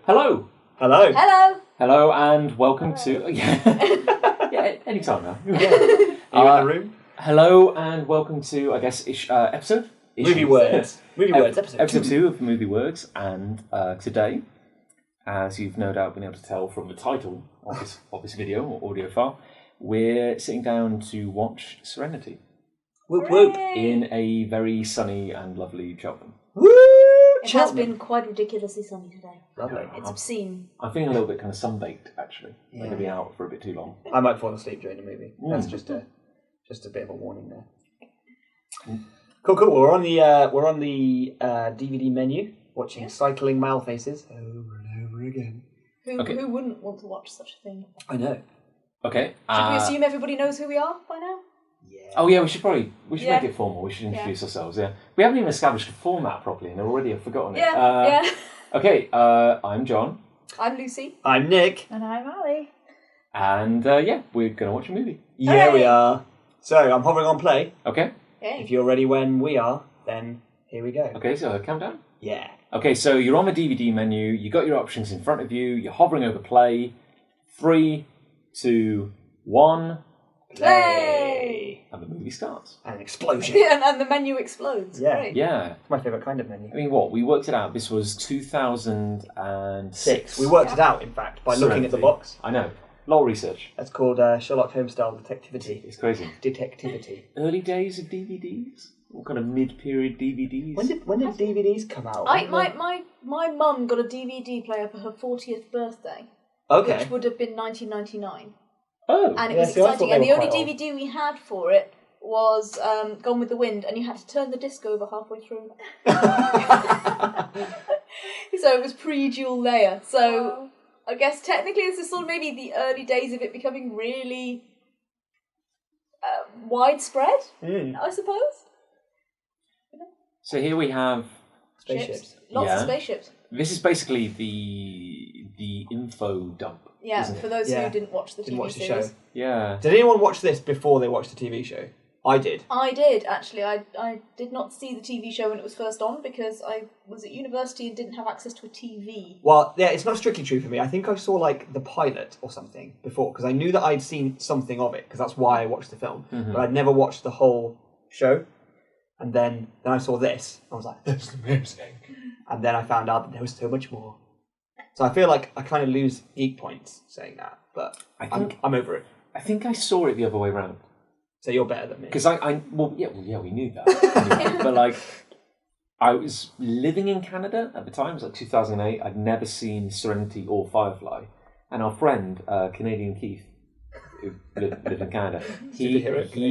Hello. Hello. Hello. Hello and welcome to... Yeah, anytime now. Are you in the room? Hello and welcome to, I guess, episode? Moviewords. Moviewords, episode 2 of Moviewords. And today, as you've no doubt been able to tell from the title of this video or audio file, we're sitting down to watch Serenity. Whoop whoop. In a very sunny and lovely Cheltenham. Woo! It has been quite ridiculously sunny today. Lovely. It's obscene. I'm feeling a little bit kind of sunbaked, actually. I'm going to be out for a bit too long. I might fall asleep during the movie. That's just a bit of a warning there. Cool. We're on the DVD menu, watching Cycling Male Faces over and over again. Who wouldn't want to watch such a thing? I know. Okay. Should we assume everybody knows who we are by now? Yeah. Oh yeah, we should make it formal. We should introduce ourselves. Yeah, we haven't even established a format properly, and already I've forgotten it. Yeah. Okay, I'm John. I'm Lucy. I'm Nick. And I'm Ali. And we're gonna watch a movie. Yeah, we are. So I'm hovering on play. Okay. If you're ready when we are, then here we go. Okay, so countdown. Yeah. Okay, so you're on the DVD menu. You got your options in front of you. You're hovering over play. 3, 2, 1. Play! And the movie starts. And an explosion. and the menu explodes. Yeah. Great. Yeah. It's my favourite kind of menu. I mean, we worked it out. This was 2006. We worked it out, in fact, by looking at the box. I know. A lot of research. That's called Sherlock Holmes style detectivity. It's crazy. Detectivity. Early days of DVDs? What kind of mid-period DVDs? When did DVDs come out? My mum got a DVD player for her 40th birthday. Okay. Which would have been 1999. Oh. And it was exciting. And the only DVD we had for it was Gone with the Wind, and you had to turn the disc over halfway through. So it was pre-dual layer. So I guess technically this is sort of maybe the early days of it becoming really widespread, I suppose. So here we have spaceships. Lots of spaceships. This is basically the info dump. Yeah, isn't it? for those who didn't watch the TV series. Show. Yeah. Did anyone watch this before they watched the TV show? I did. I did, actually. I did not see the TV show when it was first on because I was at university and didn't have access to a TV. Well, yeah, it's not strictly true for me. I think I saw like the pilot or something before because I knew that I'd seen something of it because that's why I watched the film. Mm-hmm. But I'd never watched the whole show. And then I saw this. I was like, this is amazing. And then I found out that there was so much more. So I feel like I kind of lose geek points saying that, but I'm over it. I think I saw it the other way around. So you're better than me. Because we knew that. But like, I was living in Canada at the time. It was like 2008. I'd never seen Serenity or Firefly. And our friend, Canadian Keith, who lived in Canada, he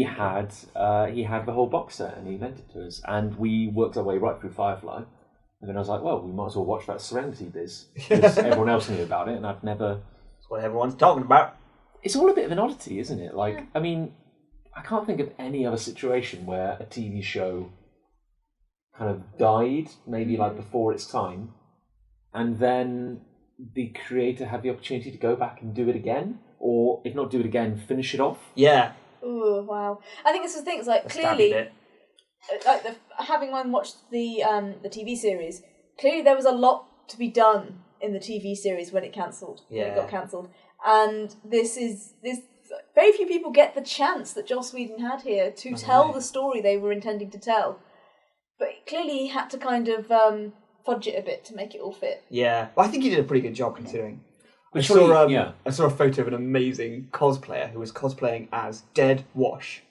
had the whole box set and he lent it to us. And we worked our way right through Firefly. And then I was like, well, we might as well watch that Serenity biz. Because everyone else knew about it and I'd never... That's what everyone's talking about. It's all a bit of an oddity, isn't it? Like, I mean, I can't think of any other situation where a TV show kind of died, maybe like before its time, and then the creator had the opportunity to go back and do it again, or if not do it again, finish it off. Yeah. Ooh, wow. I think it's the things like clearly... having watched the TV series, clearly there was a lot to be done in the TV series when it cancelled. Yeah. When it got cancelled. And this very few people get the chance that Joss Whedon had here to tell the story they were intending to tell. But clearly he had to kind of fudge it a bit to make it all fit. Yeah. Well, I think he did a pretty good job considering. I saw a photo of an amazing cosplayer who was cosplaying as Dead Wash.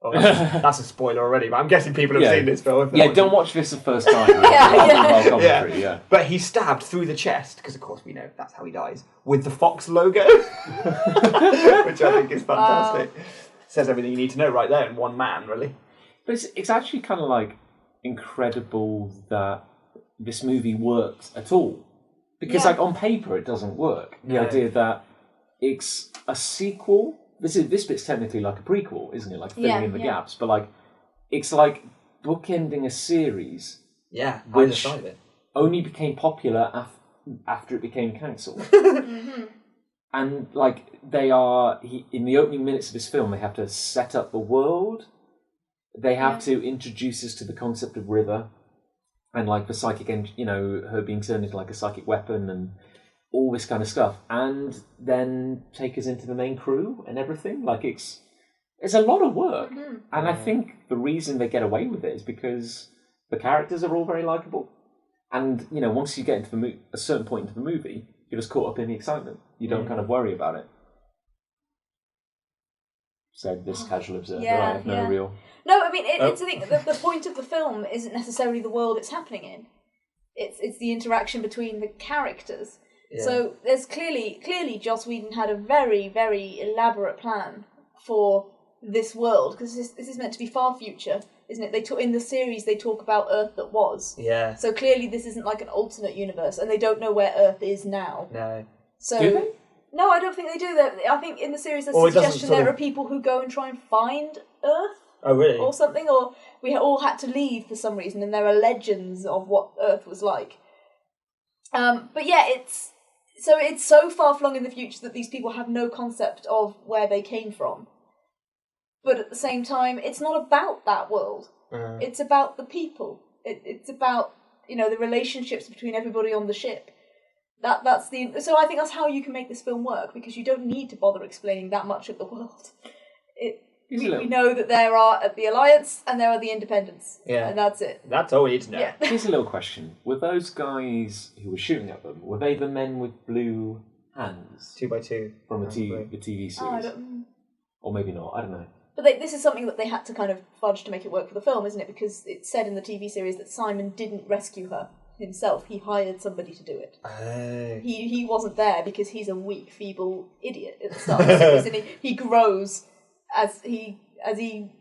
Oh, that's a spoiler already, but I'm guessing people have seen this film. Don't watch this the first time. Yeah. But he's stabbed through the chest, because of course we know that's how he dies, with the Fox logo, which I think is fantastic. Says everything you need to know right there in one man, really. But it's actually kind of like incredible that this movie works at all. Because like on paper it doesn't work. The idea that it's a sequel... This bit's technically like a prequel, isn't it? Like filling in the gaps, but like it's like bookending a series. Yeah, which only became popular after it became cancelled. And like in the opening minutes of this film, they have to set up the world. They have to introduce us to the concept of River, and like the psychic, her being turned into like a psychic weapon, and all this kind of stuff, and then take us into the main crew and everything. Like it's a lot of work, and I think the reason they get away with it is because the characters are all very likable, and once you get into a certain point into the movie, you're just caught up in the excitement. You don't kind of worry about it. Said this casual observer. I have no real. No, I mean it's the thing. The point of the film isn't necessarily the world it's happening in. It's the interaction between the characters. Yeah. So there's clearly Joss Whedon had a very, very elaborate plan for this world, because this is meant to be far future, isn't it? In the series they talk about Earth that was. Yeah. So clearly this isn't like an alternate universe, and they don't know where Earth is now. No. So do they? No, I don't think they do that. I think in the series there's a suggestion there are people who go and try and find Earth. Oh, really? Or something, or we all had to leave for some reason, and there are legends of what Earth was like. But yeah, it's so far flung in the future that these people have no concept of where they came from. But at the same time, it's not about that world. It's about the people. It's about the relationships between everybody on the ship. So I think that's how you can make this film work, because you don't need to bother explaining that much of the world. We know that there are the Alliance and there are the Independents. Yeah. And that's it. That's all we need to know. Yeah. Here's a little question. Were those guys who were shooting at them, were they the men with blue hands? 2x2. From the TV series? I don't... Or maybe not, I don't know. But this is something that they had to kind of fudge to make it work for the film, isn't it? Because it's said in the TV series that Simon didn't rescue her himself. He hired somebody to do it. He wasn't there because he's a weak, feeble idiot at the start of the series, and he grows as he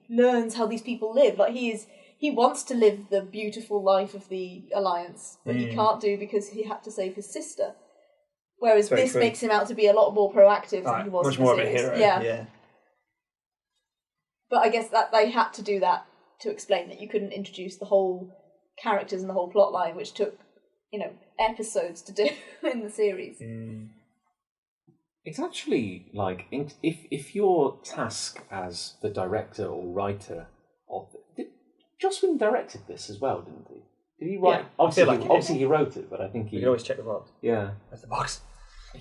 learns how these people live. Like he wants to live the beautiful life of the Alliance, but he can't do because he had to save his sister. Whereas this makes him out to be a lot more proactive than he was. Much more of a hero. Yeah. But I guess that they had to do that to explain that you couldn't introduce the whole characters and the whole plot line, which took episodes to do in the series. It's actually like if your task as the director or writer of Joss Whedon directed this as well, didn't he? Did he write? Yeah, obviously he wrote it, but I think he. You can always check the box. Yeah, that's the box. I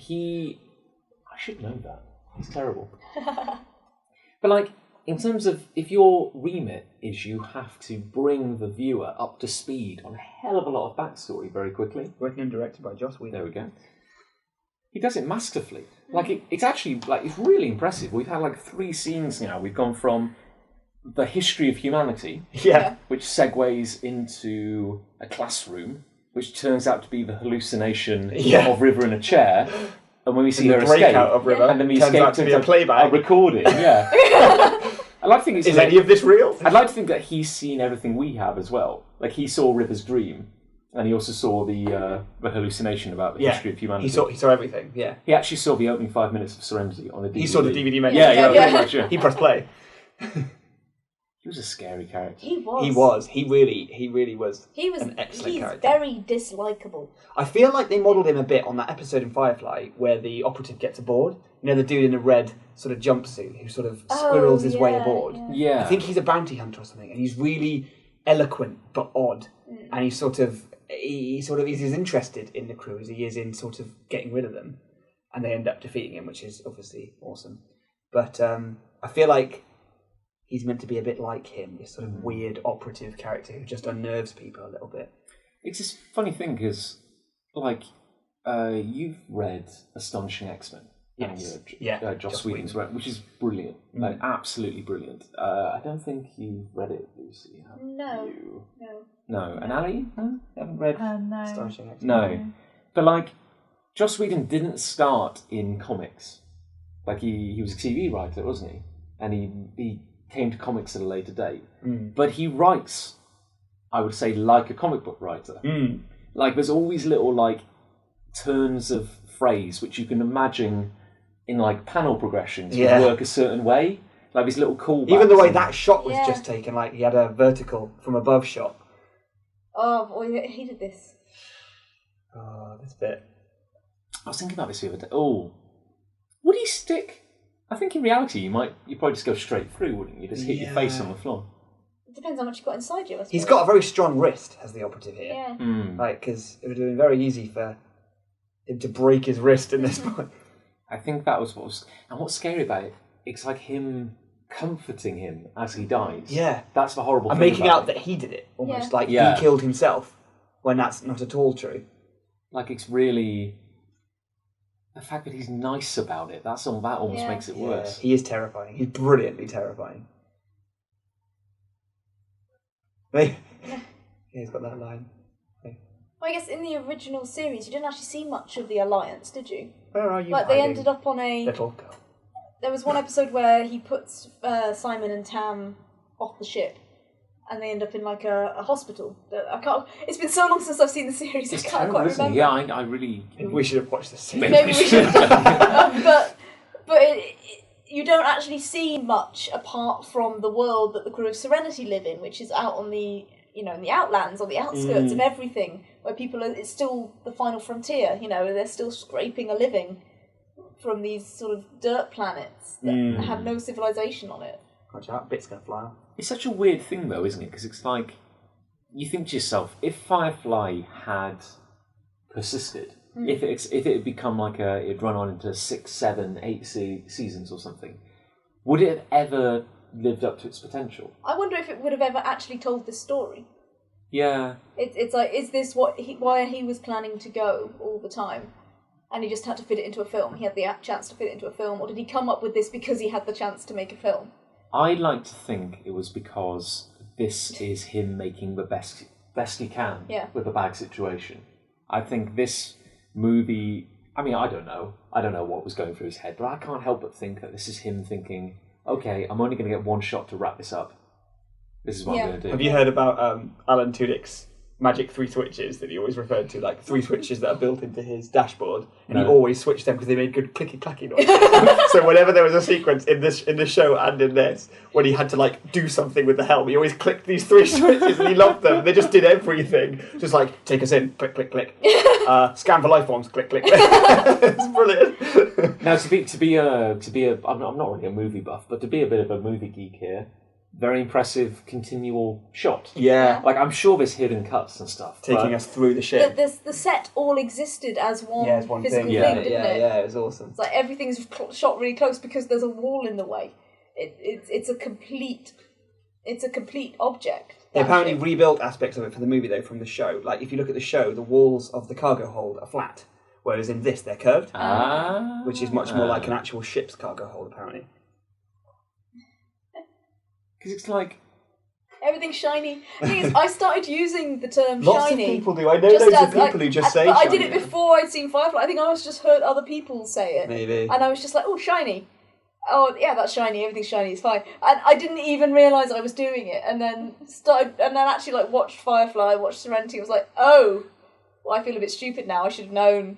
should know that. He's terrible. But in terms of if your remit is you have to bring the viewer up to speed on a hell of a lot of backstory very quickly. Written and directed by Joss Whedon. There we go. He does it masterfully. It's actually it's really impressive. We've had 3 scenes now. We've gone from the history of humanity, which segues into a classroom, which turns out to be the hallucination of River in a chair. And when we see her escape, of River, and then we turns escape out to be a playback, a recording. Yeah. I like to think is any of this real? I'd like to think that he's seen everything we have as well. He saw River's dream. And he also saw the hallucination about the history of humanity. He saw everything, yeah. He actually saw the opening 5 minutes of Serenity on the DVD. He saw the DVD menu. Pretty much, yeah. He pressed play. He was a scary character. He was. He really was. He was an excellent character. He's very dislikable. I feel like they modelled him a bit on that episode in Firefly where the operative gets aboard. The dude in a red sort of jumpsuit who sort of squirrels his way aboard. Yeah. I think he's a bounty hunter or something, and he's really eloquent but odd. And he's as interested in the crew as he is in sort of getting rid of them, and they end up defeating him, which is obviously awesome. But I feel like he's meant to be a bit like him, this sort of weird operative character who just unnerves people a little bit. It's this funny thing because, you've read Astonishing X-Men. Yes. Joss Whedon's work, which is brilliant, absolutely brilliant. I don't think you've read it, Lucy. Have you? No. And Ali? No? Haven't read no. Astonishing X-Men? No. But Joss Whedon didn't start in comics. He was a TV writer, wasn't he? And he came to comics at a later date. But he writes, I would say, like a comic book writer. There's always little turns of phrase which you can imagine in panel progressions would work a certain way. These little callbacks. Even the way that shot was just taken, he had a vertical from above shot. Oh boy, I hated this. Oh, this bit. I was thinking about this the other day. Oh, would he stick? I think in reality you'd probably just go straight through, wouldn't you? Just hit your face on the floor. It depends how much you've got inside you, I suppose. He's got a very strong wrist, has the operative here. Yeah. Because it would have been very easy for him to break his wrist in this point. I think that was what was... And what's scary about it, it's like him comforting him as he dies. Yeah. That's the horrible And thing making about out that he did it, almost Yeah. like Yeah. he killed himself, when that's not at all true. Like, it's really... The fact that he's nice about it, that almost makes it worse. He is terrifying. He's brilliantly terrifying. Hey. Yeah, he's got that line. Hey. Well, I guess in the original series, you didn't actually see much of the Alliance, did you? Where are you Like, they hiding, ended up on a... little girl? There was one episode where he puts Simon and Tam off the ship, and they end up in like a hospital. I can't. It's been so long since I've seen the series. It's I can't terrible, quite isn't it? remember. Yeah, I really... Maybe we should have watched this. Maybe we should. But you don't actually see much apart from the world that the crew of Serenity live in, which is out on the in the outlands, on the outskirts of everything, where people are. It's still the final frontier. They're still scraping a living from these sort of dirt planets that have no civilization on it. Watch out, bit's gonna fly off. It's such a weird thing, though, isn't it? Because it's like, you think to yourself, if Firefly had persisted, if it had become like it'd run on into 6, 7, 8 seasons or something, would it have ever lived up to its potential? I wonder if it would have ever actually told this story. Yeah. It's like, is this why he was planning to go all the time? And he just had to fit it into a film. He had the chance to fit it into a film, or did he come up with this because he had the chance to make a film? I like to think it was because this is him making the best he can with a bad situation. I think this movie... I mean, I don't know. I don't know what was going through his head, but I can't help but think that this is him thinking, okay, I'm only going to get one shot to wrap this up. This is what I'm going to do. Have you heard about Alan Tudyk's magic 3 switches that he always referred to, like 3 switches that are built into his dashboard, and he always switched them because they made good clicky clacky noise. So whenever there was a sequence in the show and in this when he had to like do something with the helm, he always clicked these 3 switches, and he loved them. They just did everything, just like take us in, click click click, scan for life forms, click click. It's brilliant. Now to be a I'm not really a movie buff, but to be a bit of a movie geek here. Very impressive continual shot. Yeah. Like, I'm sure there's hidden cuts and stuff. Taking us through the ship. The set all existed as one physical thing, didn't it? Yeah, it was awesome. It's like everything's shot really close because there's a wall in the way. It's a complete object. They apparently rebuilt aspects of it for the movie, though, from the show. Like, if you look at the show, the walls of the cargo hold are flat, whereas in this, they're curved, which is much more like an actual ship's cargo hold, apparently. Because it's like... Everything's shiny. The thing is, I started using the term Lots shiny. of people do. I know loads of people who just say but shiny. I did it before I'd seen Firefly. I think I was just heard other people say it. Maybe. And I was just like, oh, shiny. Oh, yeah, that's shiny. Everything's shiny. It's fine. And I didn't even realise I was doing it. And then actually like watched Firefly, watched Serenity. I was like, oh, well, I feel a bit stupid now. I should have known.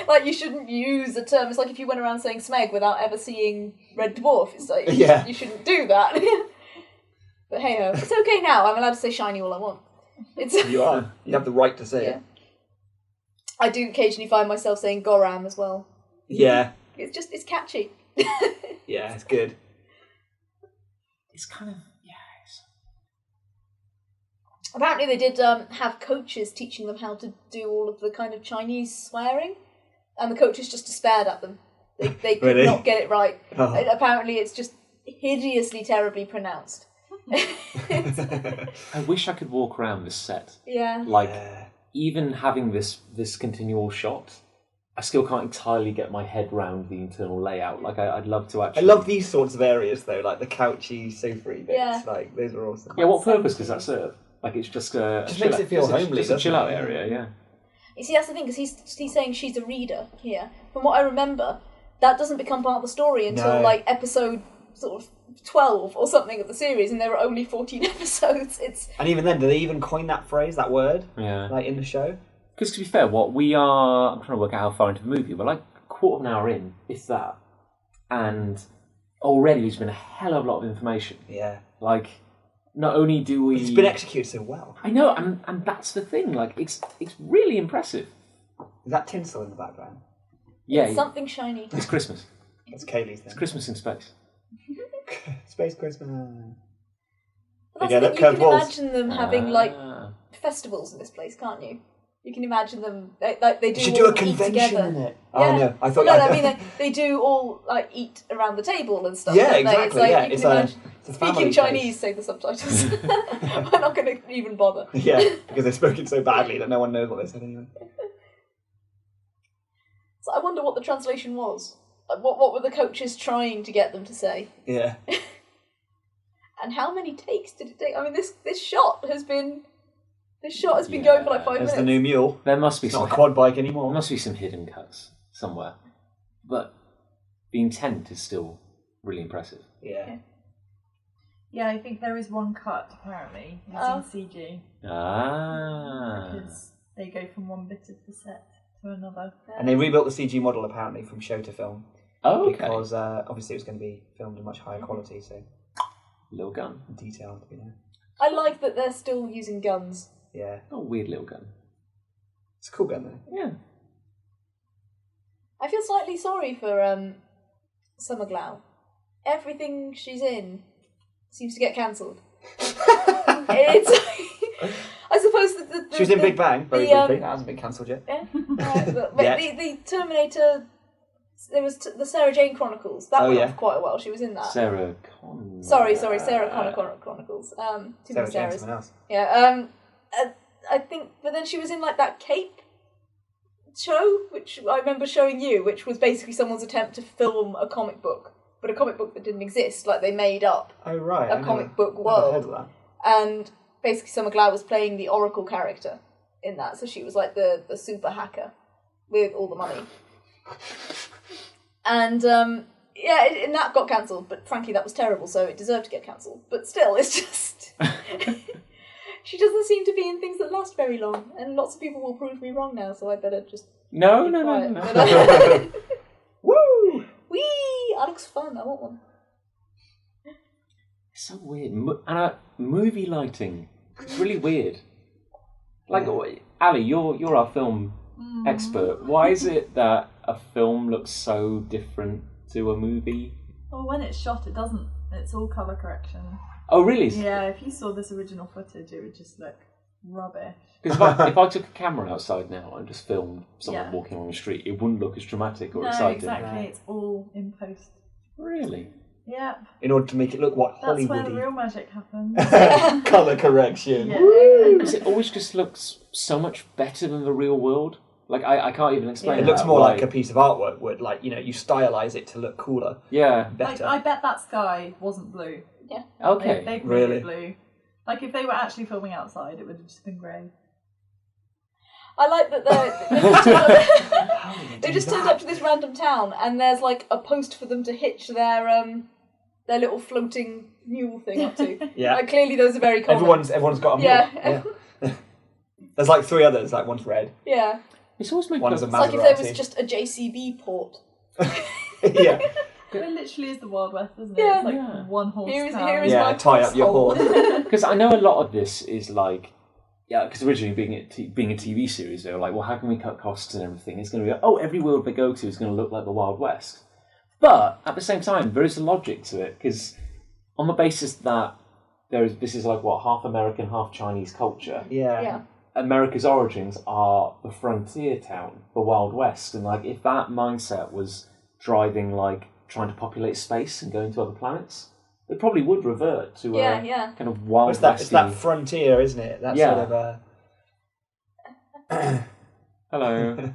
Like, you shouldn't use a term. It's like if you went around saying Smeg without ever seeing Red Dwarf. It's like, you shouldn't do that. But hey ho, it's okay now. I'm allowed to say shiny all I want. You are. You have the right to say it. I do occasionally find myself saying Goram as well. Yeah. It's catchy. Yeah, it's good. It's kind of... Apparently they did have coaches teaching them how to do all of the kind of Chinese swearing, and the coaches just despaired at them. They could Really? not get it right. Oh. Apparently it's just hideously terribly pronounced. I wish I could walk around this set. Yeah. Like, even having this continual shot, I still can't entirely get my head round the internal layout. Like, I'd love to actually... I love these sorts of areas, though, like the couchy, sofa-y bits. Yeah. Like, those are awesome. Yeah, what purpose does that serve? Like, it's just a... Just makes it feel homely, Just a doesn't chill-out it? area, yeah. You see, that's the thing, because he's saying she's a reader here. From what I remember, that doesn't become part of the story until, like, episode sort of 12 or something of the series, and there are only 14 episodes. And even then, do they even coin that phrase, that word? Yeah. Like, in the show? Because to be fair, I'm trying to work out how far into the movie, but like a quarter of an hour in, if that. And already there's been a hell of a lot of information. Yeah. Like, not only do we... It's been executed so well. I know, and that's the thing. Like, it's really impressive. Is that tinsel in the background? Yeah. It's something shiny. It's Christmas. That's Kaylee's then. It's Christmas in space. Space Christmas. But that's the thing, you can imagine them having, like, festivals in this place, can't you? You can imagine them like they do. You should all do a convention together. in it. Yeah. Oh no, I thought. No, I mean they do all like eat around the table and stuff. Yeah, don't exactly. They? It's like, yeah, you it's can a, imagine. it's a family Speaking Chinese, place. say the subtitles. We're not going to even bother. Yeah, because they spoke it so badly that no one knows what they said anyway. So I wonder what the translation was. Like, what were the coaches trying to get them to say? Yeah. And how many takes did it take? I mean, this shot has been going for like 5 minutes. There's the new mule. There must be It's some not a quad bike anymore. There must be some hidden cuts somewhere, but the intent is still really impressive. Yeah. Yeah, I think there is one cut apparently using CG because they go from one bit of the set to another. And they rebuilt the CG model apparently from show to film. Oh, okay. Because obviously it was going to be filmed in much higher quality, so Little gun. detailed, you know. I like that they're still using guns. Yeah. Oh, weird little gun. It's a cool gun though. Yeah. I feel slightly sorry for Summer Glau. Everything she's in seems to get cancelled. It's I suppose that She was in Big Bang, very briefly. That hasn't been cancelled yet. Yeah, but the Terminator. There was the Sarah Jane Chronicles. That went on for quite a while. She was in that. Sarah Connor. Sorry, Sarah Connor Chronicles. Too many Sarah Jane, Sarahs. someone else. Yeah. I think, but then she was in like that Cape show, which I remember showing you, which was basically someone's attempt to film a comic book, but a comic book that didn't exist. Like they made up Oh right. a comic book Never world. heard of that. And basically Summer Glau was playing the Oracle character in that, so she was like the super hacker with all the money. And and that got cancelled, but frankly that was terrible, so it deserved to get cancelled. But still, it's just she doesn't seem to be in things that last very long, and lots of people will prove me wrong now, so I better just No. quiet. Woo! Whee! That looks fun. I want one. It's so weird. Movie lighting. It's really weird. Like, Ali, you're our film expert. Why is it that a film looks so different to a movie? Well, when it's shot, it doesn't. It's all colour correction. Oh, really? Yeah, if you saw this original footage, it would just look rubbish. Because if I took a camera outside now and just filmed someone Yeah. walking on the street, it wouldn't look as dramatic or No, exciting. exactly. It's all in post. Really? Yeah, In order to make it look what that's where the Hollywoody. real magic happens. Colour correction. Yeah. Because it always just looks so much better than the real world. Like, I can't even explain It looks that. more Why. like a piece of artwork would, like, you know, you stylize it to look cooler, Yeah. better. I bet that sky wasn't blue. Okay. They've Really? made it blue. Like, if they were actually filming outside, it would have just been grey. I like that they just turned up to this random town, and there's like a post for them to hitch their little floating mule thing up to. Yeah. Like, clearly those are very common. Everyone's got a mule. Yeah. There's like 3 others, like one's red. Yeah. It's always made One is a It's like if there was Maserati. just a JCB port. Yeah. It literally is the Wild West, isn't it? Yeah. It's like Yeah. one horse Here is town. my Yeah, tie up your hole. horse. Because I know a lot of this is like, because originally being a TV series, they were like, well, how can we cut costs and everything? It's going to be, every world they go to is going to look like the Wild West. But at the same time, there is a logic to it, because on the basis that this is like, half American, half Chinese culture. Yeah. America's origins are the frontier town, the Wild West, and like if that mindset was driving like trying to populate space and going to other planets, it probably would revert to Yeah. kind of Wild It's West. that frontier, isn't it? That Yeah. sort of... Hello.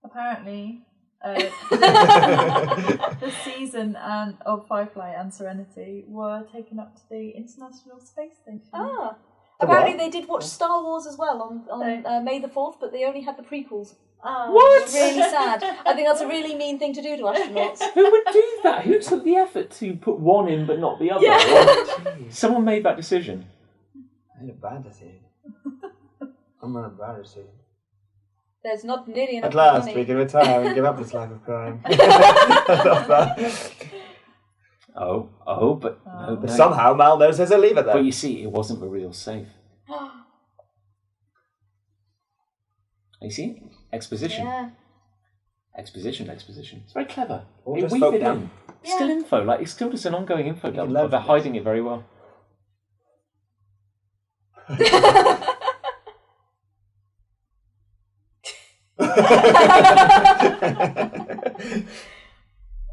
Apparently, the season of Firefly and Serenity were taken up to the International Space Station. Ah. The Apparently what? they did watch Star Wars as well on May the 4th, but they only had the prequels. What? It's really sad. I think that's a really mean thing to do to astronauts. Who would do that? Who took the effort to put one in but not the other? Yeah. Jeez. Someone made that decision. I made a bad decision. I'm on a bad decision. There's not nearly enough At last, money. we can retire and give up this life of crime. I love that. But no, But no. somehow Mal knows there's a lever there. But you see, it wasn't the real safe. You see? Exposition. Yeah. Exposition. It's very clever. All They just weave folk it down. in. It's still info. Like, it's still just an ongoing info can dump, learn but they're from this. hiding it very well.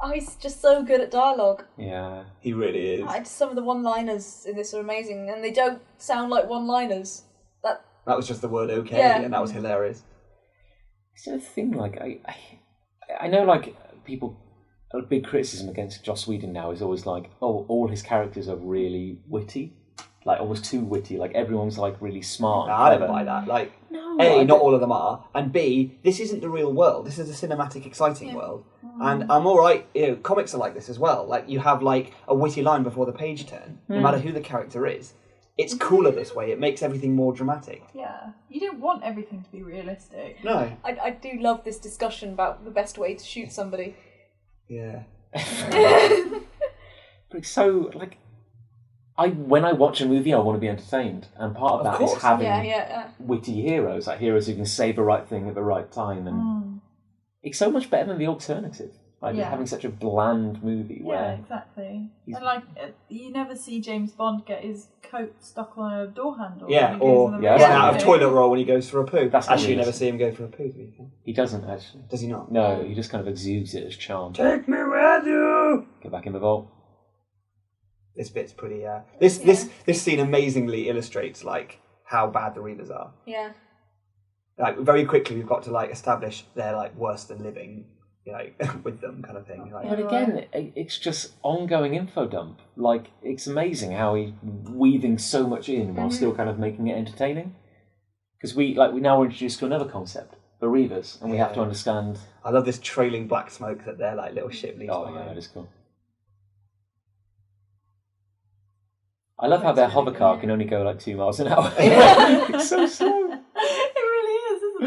Oh, he's just so good at dialogue. Yeah. He really is. Some of the one-liners in this are amazing, and they don't sound like one-liners. That was just the word okay, Yeah. and that was hilarious. It's the thing, like, I know, like, people, a big criticism against Joss Whedon now is always like, oh, all his characters are really witty. Like, almost too witty. Like, everyone's, like, really smart and I don't clever. buy that. Like, No, A, not all of them are, and B, this isn't the real world. This is a cinematic, exciting world. And I'm alright, comics are like this as well. Like, you have, like, a witty line before the page turn, no matter who the character is. It's cooler this way. It makes everything more dramatic. Yeah. You don't want everything to be realistic. No. I do love this discussion about the best way to shoot somebody. Yeah. But it's so, like, when I watch a movie, I want to be entertained. And part of that is having witty heroes, like heroes who can say the right thing at the right time. And it's so much better than the alternative. Like, having such a bland movie where... Yeah, exactly. And, like, you never see James Bond get his coat stuck on a door handle. Yeah, when he or goes in the run out of toilet roll when he goes for a poo. That's Actually, you obvious. never see him go for a poo, do you? He doesn't, actually. Does he not? No, he just kind of exudes it as charm. Take me with you! Get back in the vault. This bit's pretty, This scene amazingly illustrates, like, how bad the Reavers are. Yeah. Like, very quickly we've got to, like, establish they're, like, worse than living, like, with them kind of thing. Like, But again, it's just ongoing info dump. Like, it's amazing how he's weaving so much in while still kind of making it entertaining. Because we now we're introduced to another concept, the Reavers, and we have to understand... I love this trailing black smoke that their, like, little ship leaves Oh, behind. yeah, that is cool. I love how their hover car can only go like 2 miles an hour. It's so slow. It really is, isn't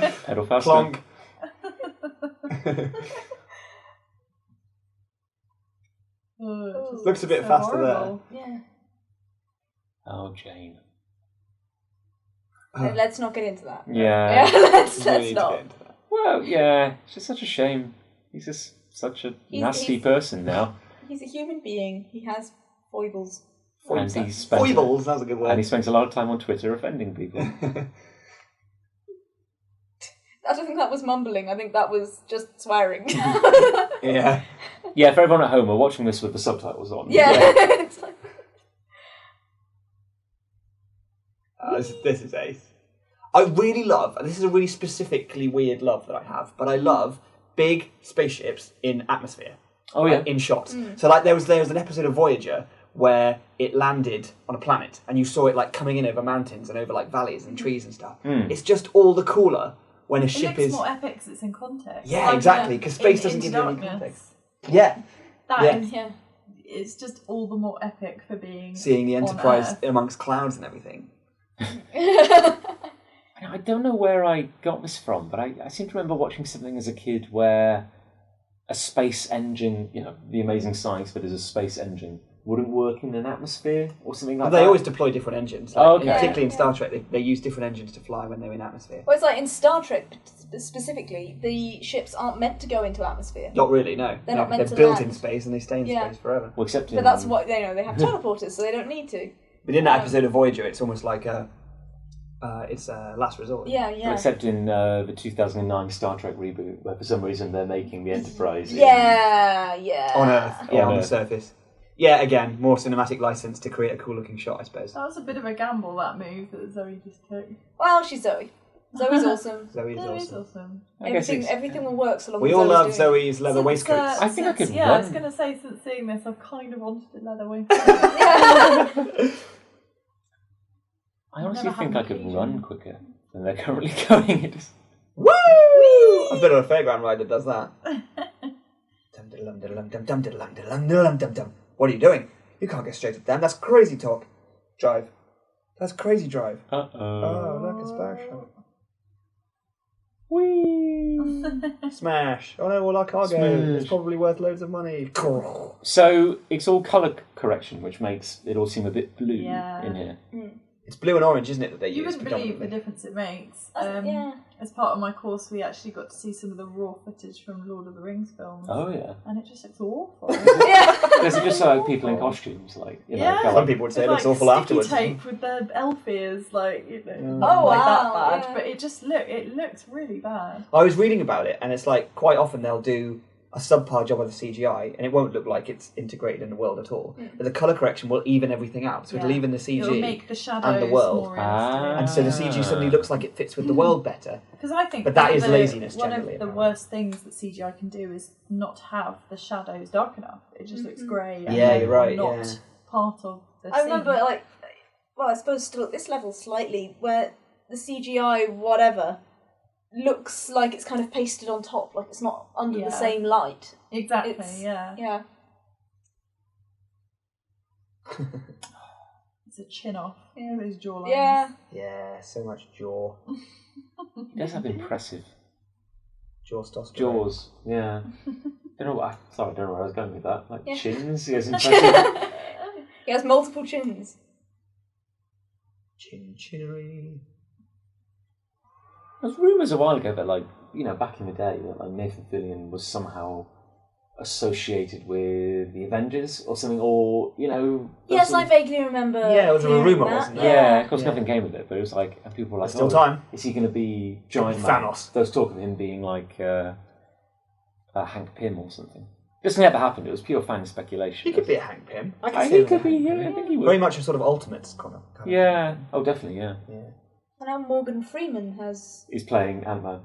it? Pedal faster. Clonk. Looks a bit faster horrible. Yeah. Oh, Jane. Let's not get into that. Yeah. Let's We need to not. get into that. Well, yeah. It's just such a shame. He's just such a nasty person now. He's a human being. He has foibles. And he spends Foibles, that was a good word. And he spends a lot of time on Twitter offending people. I don't think that was mumbling. I think that was just swearing. Yeah. Yeah, for everyone at home, we're watching this with the subtitles on. Yeah. It's like... This is ace. I really love, and this is a really specifically weird love that I have, but I love big spaceships in atmosphere. Oh, yeah. In shots. So like there was an episode of Voyager where it landed on a planet and you saw it like coming in over mountains and over like valleys and trees and stuff. It's just all the cooler when a It ship looks is... more epic because it's in context. Yeah, Like, exactly, because space in doesn't give you any Darkness, context. Yeah. That is, Yeah. it's just all the more epic for being Seeing the on Enterprise Earth. amongst clouds and everything. I don't know where I got this from, but I seem to remember watching something as a kid where a space engine, the amazing science that is a space engine, wouldn't work in an atmosphere or something like that. They always deploy different engines. Oh, okay. Particularly in Star Trek, they use different engines to fly when they're in atmosphere. Well, it's like in Star Trek specifically, the ships aren't meant to go into atmosphere. Not really, no. They're not meant to built land. in space and they stay in Yeah. space forever. Well, except in... But that's what they have teleporters, so they don't need to. But in that episode of Voyager, it's almost like it's a last resort. Yeah, Well, yeah. except in the 2009 Star Trek reboot, where for some reason they're making the Enterprise Yeah. On Earth, On on the Earth. surface. Yeah, again, more cinematic license to create a cool-looking shot, I suppose. That was a bit of a gamble, that move that Zoe just took. Well, she's Zoe. Zoe's awesome. Zoe's Zoe's awesome. awesome. I guess Everything will work so long We as all Zoe's love doing it. Zoe's leather Since, waistcoats. I think I could Yeah, I was run. going to say, since seeing this, I've kind of wanted a leather waistcoat. I honestly Never think had I could occasion. run quicker than they're currently going. It just... Woo! I've been on a fairground ride that does that. Dum-dum-dum-dum-dum-dum-dum-dum-dum-dum-dum. What are you doing? You can't get straight up them. That's crazy talk. Drive. That's crazy drive. Uh-oh. Oh, look, it's special. Whee! Smash. Oh no, well, our cargo Smash. is probably worth loads of money. So it's all colour correction, which makes it all seem a bit blue Yeah. in here. It's blue and orange, isn't it, that they You use wouldn't believe the predominantly? difference it makes. Yeah. As part of my course, we actually got to see some of the raw footage from Lord of the Rings films. Oh yeah. And it just looks awful. Yeah. Is it just people in costumes, like you know? Yeah. go Some like- people would say It's it looks like awful sticky afterwards. tape with their elf ears, like Oh, not like that wow, bad, yeah. but it looks really bad. I was reading about it, and it's like quite often they'll do a subpar job of the CGI, and it won't look like it's integrated in the world at all. But the colour correction will even everything out, so it'll Yeah. even the CG. It'll make the shadows and the world. more realistic. And so the CG suddenly looks like it fits with the world better. Because I think But that one is of the- laziness One generally, of the apparently. worst things that CGI can do is not have the shadows dark enough. It just looks grey. And Yeah, you're right, Not yeah. part of the I scene. remember, like, well, I suppose still at this level slightly, where the CGI whatever looks like it's kind of pasted on top, like it's not under the Yeah. same light. Exactly. It's- Yeah. Yeah. It's a chin off. Yeah. Those jawlines. Yeah. Yeah, so much jaw. He does have impressive Jaw-testosterone. jaws. Yeah. Don't know what. Sorry, I don't know where I was going with that. Like Yeah. chins. He has impressive. He has multiple chins. Chin-chinnery. There was rumours a while ago that, like, you know, back in the day, that like Nathan Fillion was somehow associated with the Avengers or something, or you know. there Yes, was I some- vaguely remember. Yeah, it was a hearing rumour, that. wasn't it? Yeah, of course, Yeah. nothing came of it, but it was like, and people were like, There's still oh, time. is he going to be Giant Man? Thanos. There was talk of him being like Hank Pym or something. This never happened. It was pure fan speculation. He could be a Hank Pym. I I can see think he him as a could be. Hank Yeah, Pym. I think he would. Very much a sort of Ultimates kind of. Yeah. Oh, definitely. Yeah. And now Morgan Freeman has. He's playing Ant-Man.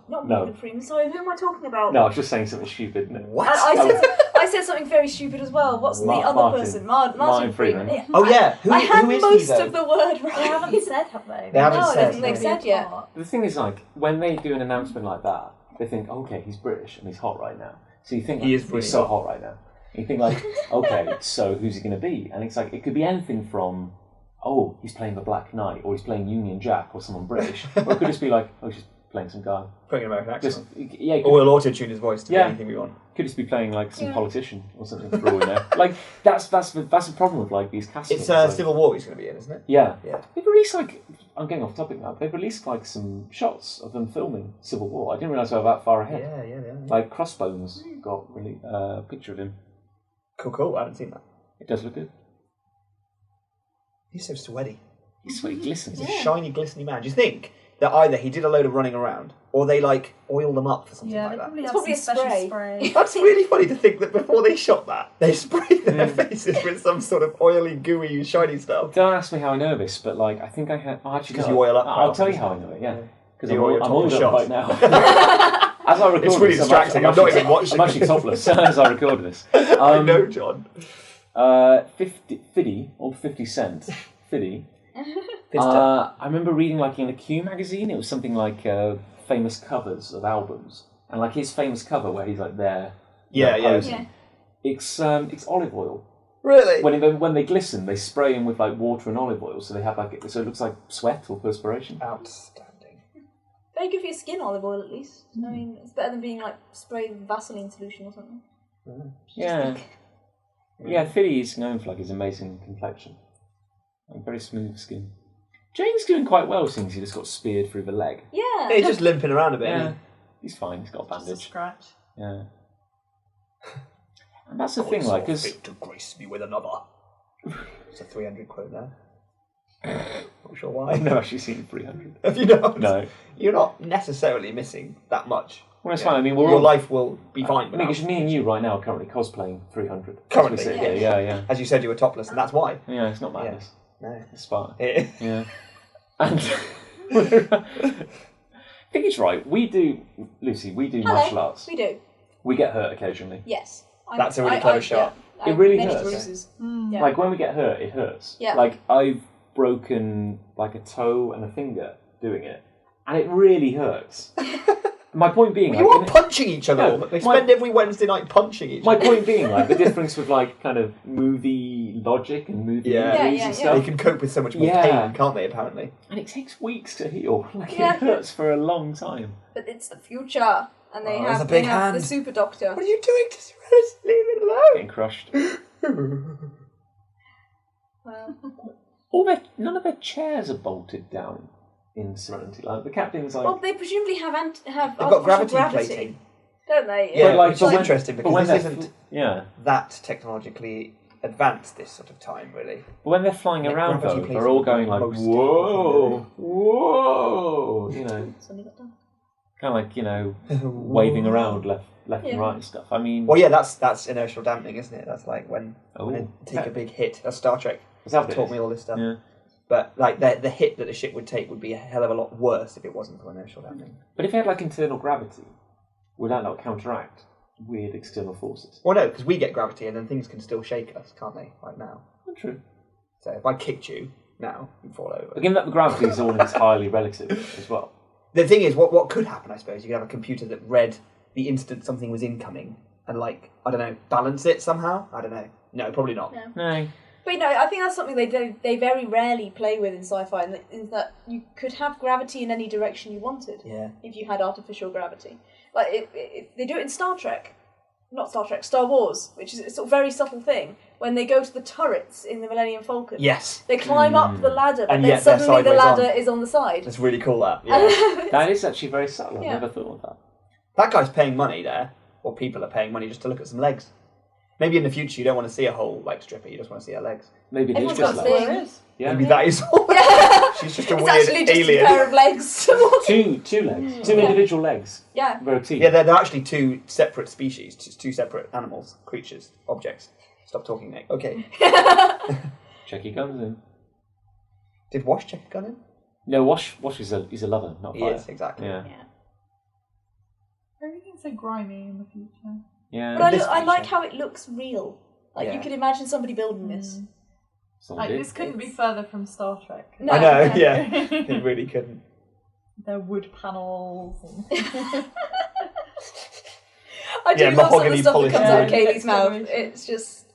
Not No. Morgan Freeman, sorry, who am I talking about? No, I was just saying something stupid. No. What? I said something very stupid as well. What's the other Martin. person? Martin Freeman. Freeman. Oh yeah, who, I had who is most he though? of the word right. They haven't said, have they? They haven't No, I said. don't think they've no. said yet. The thing is, like, when they do an announcement like that, they think, okay, he's British and he's hot right now. So you think, He like, is pretty he's so hot. hot right now. And you think, like, okay, so who's he going to be? And it's like, it could be anything from, oh, he's playing the Black Knight, or he's playing Union Jack, or someone British. Or it could just be like, oh, he's just playing some guy. Putting an American accent. Just, on. yeah, it Or could, we'll auto-tune his voice to Yeah. be anything we want. could just be playing, like, some politician or something for all we know. Like, that's the problem with, like, these castings. It's like, Civil War he's going to be in, isn't it? Yeah. Yeah. They've released, like, I'm getting off topic now, they've released, like, some shots of them filming Civil War. I didn't realise they were that far ahead. Yeah, they are. Like, Crossbones got really a picture of him. Cool. I haven't seen that. It does look good. He's so sweaty. He's sweet, glistens. He's a shiny, glistening man. Do you think that either he did a load of running around, or they like oil them up for something Yeah, like they that? probably It's have probably some a special spray. spray. That's really funny to think that before they shot that, they sprayed their faces with some sort of oily, gooey, shiny stuff. Don't ask me how I know this, but, like, I think I had... Oh, actually, 'Cause no, you oil up quite I'll tell often, you how I know it, yeah. Because You oil I'm top oiled of up shot. right now. As I record It's really this, distracting. I'm not even watching. I'm actually topless as I record this. I know, John. 50 or 50 Cent. 50. Fister. I remember reading, like, in a Q magazine, it was something like famous covers of albums, and like his famous cover where he's like there, Yeah. posing. It's olive oil. Really? When they glisten, they spray him with like water and olive oil, so they have like so it looks like sweat or perspiration. Outstanding. Very good for your skin, olive oil at least. I mean, it's better than being like sprayed with Vaseline solution or something. Yeah, yeah. Philly is known for like his amazing complexion, and very smooth skin. Jane's doing quite well since he just got speared through the leg. Yeah. He's just limping around a bit. Yeah, isn't he's fine. He's got a Just a bandage. scratch. Yeah, and that's the he? thing, like, "God because saw fit to grace me with another." It's a 300 quote there. Not sure why. I've never actually seen 300. Have you not? No. You're not necessarily missing that much. Well, it's Yeah. fine. I mean, we're Your all life will be fine. I mean, because me and you right now are currently cosplaying 300. Currently, As we sit yeah. here. Yeah. As you said, you were topless, and that's why. Yeah, it's not madness. No. It's fine. It- Yeah. And I think it's right. We do, Lucy, we do Hello. martial arts. We do. We get hurt occasionally. Yes. That's a really clever shot. It really many hurts. bruises. Yeah. Like, when we get hurt, it hurts. Yeah. Like, I've broken, like, a toe and a finger doing it. And it really hurts. My point being, You are like, punching each other. No, They my- spend every Wednesday night punching each my other. point being, like, the difference with, like, kind of movie logic and movie Yeah. injuries Yeah, and yeah, stuff. They can cope with so much more Yeah. pain, can't they, apparently? And it takes weeks to heal. Like, Yeah. it hurts for a long time. But it's the future. And they Oh, there's a have, big they have hand. the super doctor. What are you doing to Serenity? Leave it alone! Getting crushed. Well, None of their chairs are bolted down in Serenity. Like the captain's like. Well, they presumably have They've artificial got gravity plating. don't they? Yeah, But, like, which but is when- interesting but because when this they're isn't yeah. that technologically advanced this sort of time, really. But when they're flying Like around, gravity though, plating they're all going like, most whoa, difficult whoa, you know, Suddenly got done. kind of like, you know, waving around left Yeah. and right and stuff. I mean, Well, yeah, that's inertial damping, isn't it? That's like when oh, they take a big hit. That's Star Trek. is that what it Taught is? me all this stuff. Yeah. But like the hit that the ship would take would be a hell of a lot worse if it wasn't for inertial damping. But if it had like internal gravity, would that not counteract weird external forces? Well, no, because we get gravity and then things can still shake us, can't they? Like now. Not true. So if I kicked you now, you'd fall over. But given that the gravity is all entirely relative as well. The thing is, what could happen, I suppose, you could have a computer that read the instant something was incoming and, like, I don't know, balance it somehow? I don't know. No, probably not. No. No. But you know, I think that's something they very rarely play with in sci-fi, in that you could have gravity in any direction you wanted Yeah. if you had artificial gravity. Like they do it in Star Wars, which is a sort of very subtle thing. When they go to the turrets in the Millennium Falcon, Yes. they climb up the ladder, but And then yet they're suddenly the sideways ladder on. is on the side. That's really cool, that. Yeah. That is actually very subtle. Yeah. I never thought of that. That guy's paying money there, or people are paying money just to look at some legs. Maybe in the future you don't want to see a whole leg stripper, you just want to see her legs. Maybe it is Everyone's just got like a thing. There is. yeah. Maybe that is all. Yeah. She's just a It's weird actually just alien. a pair of legs. two legs, two individual legs, Yeah. row teeth. Yeah, they're actually two separate species, two separate animals, creatures, objects. Stop talking, Nick. Okay. Check your guns in. Did Wash check a gun in? No, Wash is a lover, not a He fire. is, exactly. Yeah, Everything's so grimy in the future. yeah. But This I like feature. how it looks real. Like you Yeah. could imagine somebody building this. Someone Like, did. this couldn't be further from Star Trek. No. I know, no. yeah. It really couldn't. Their wood panels. And I do Yeah, love some of the mahogany stuff that polished comes out of wood. Kaylee's mouth. Exclamation. It's just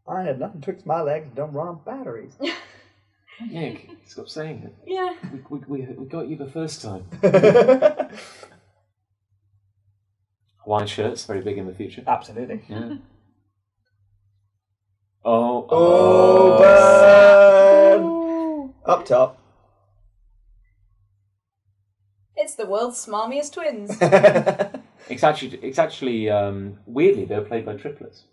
I had nothing twixt my legs, don't run on batteries. Nick, stop saying it. yeah. We got you the first time. Hawaiian shirts, very big in the future. Absolutely. Yeah. Oh, Oh, burn! Up top. It's the world's smarmiest twins. It's actually weirdly they were played by triplets.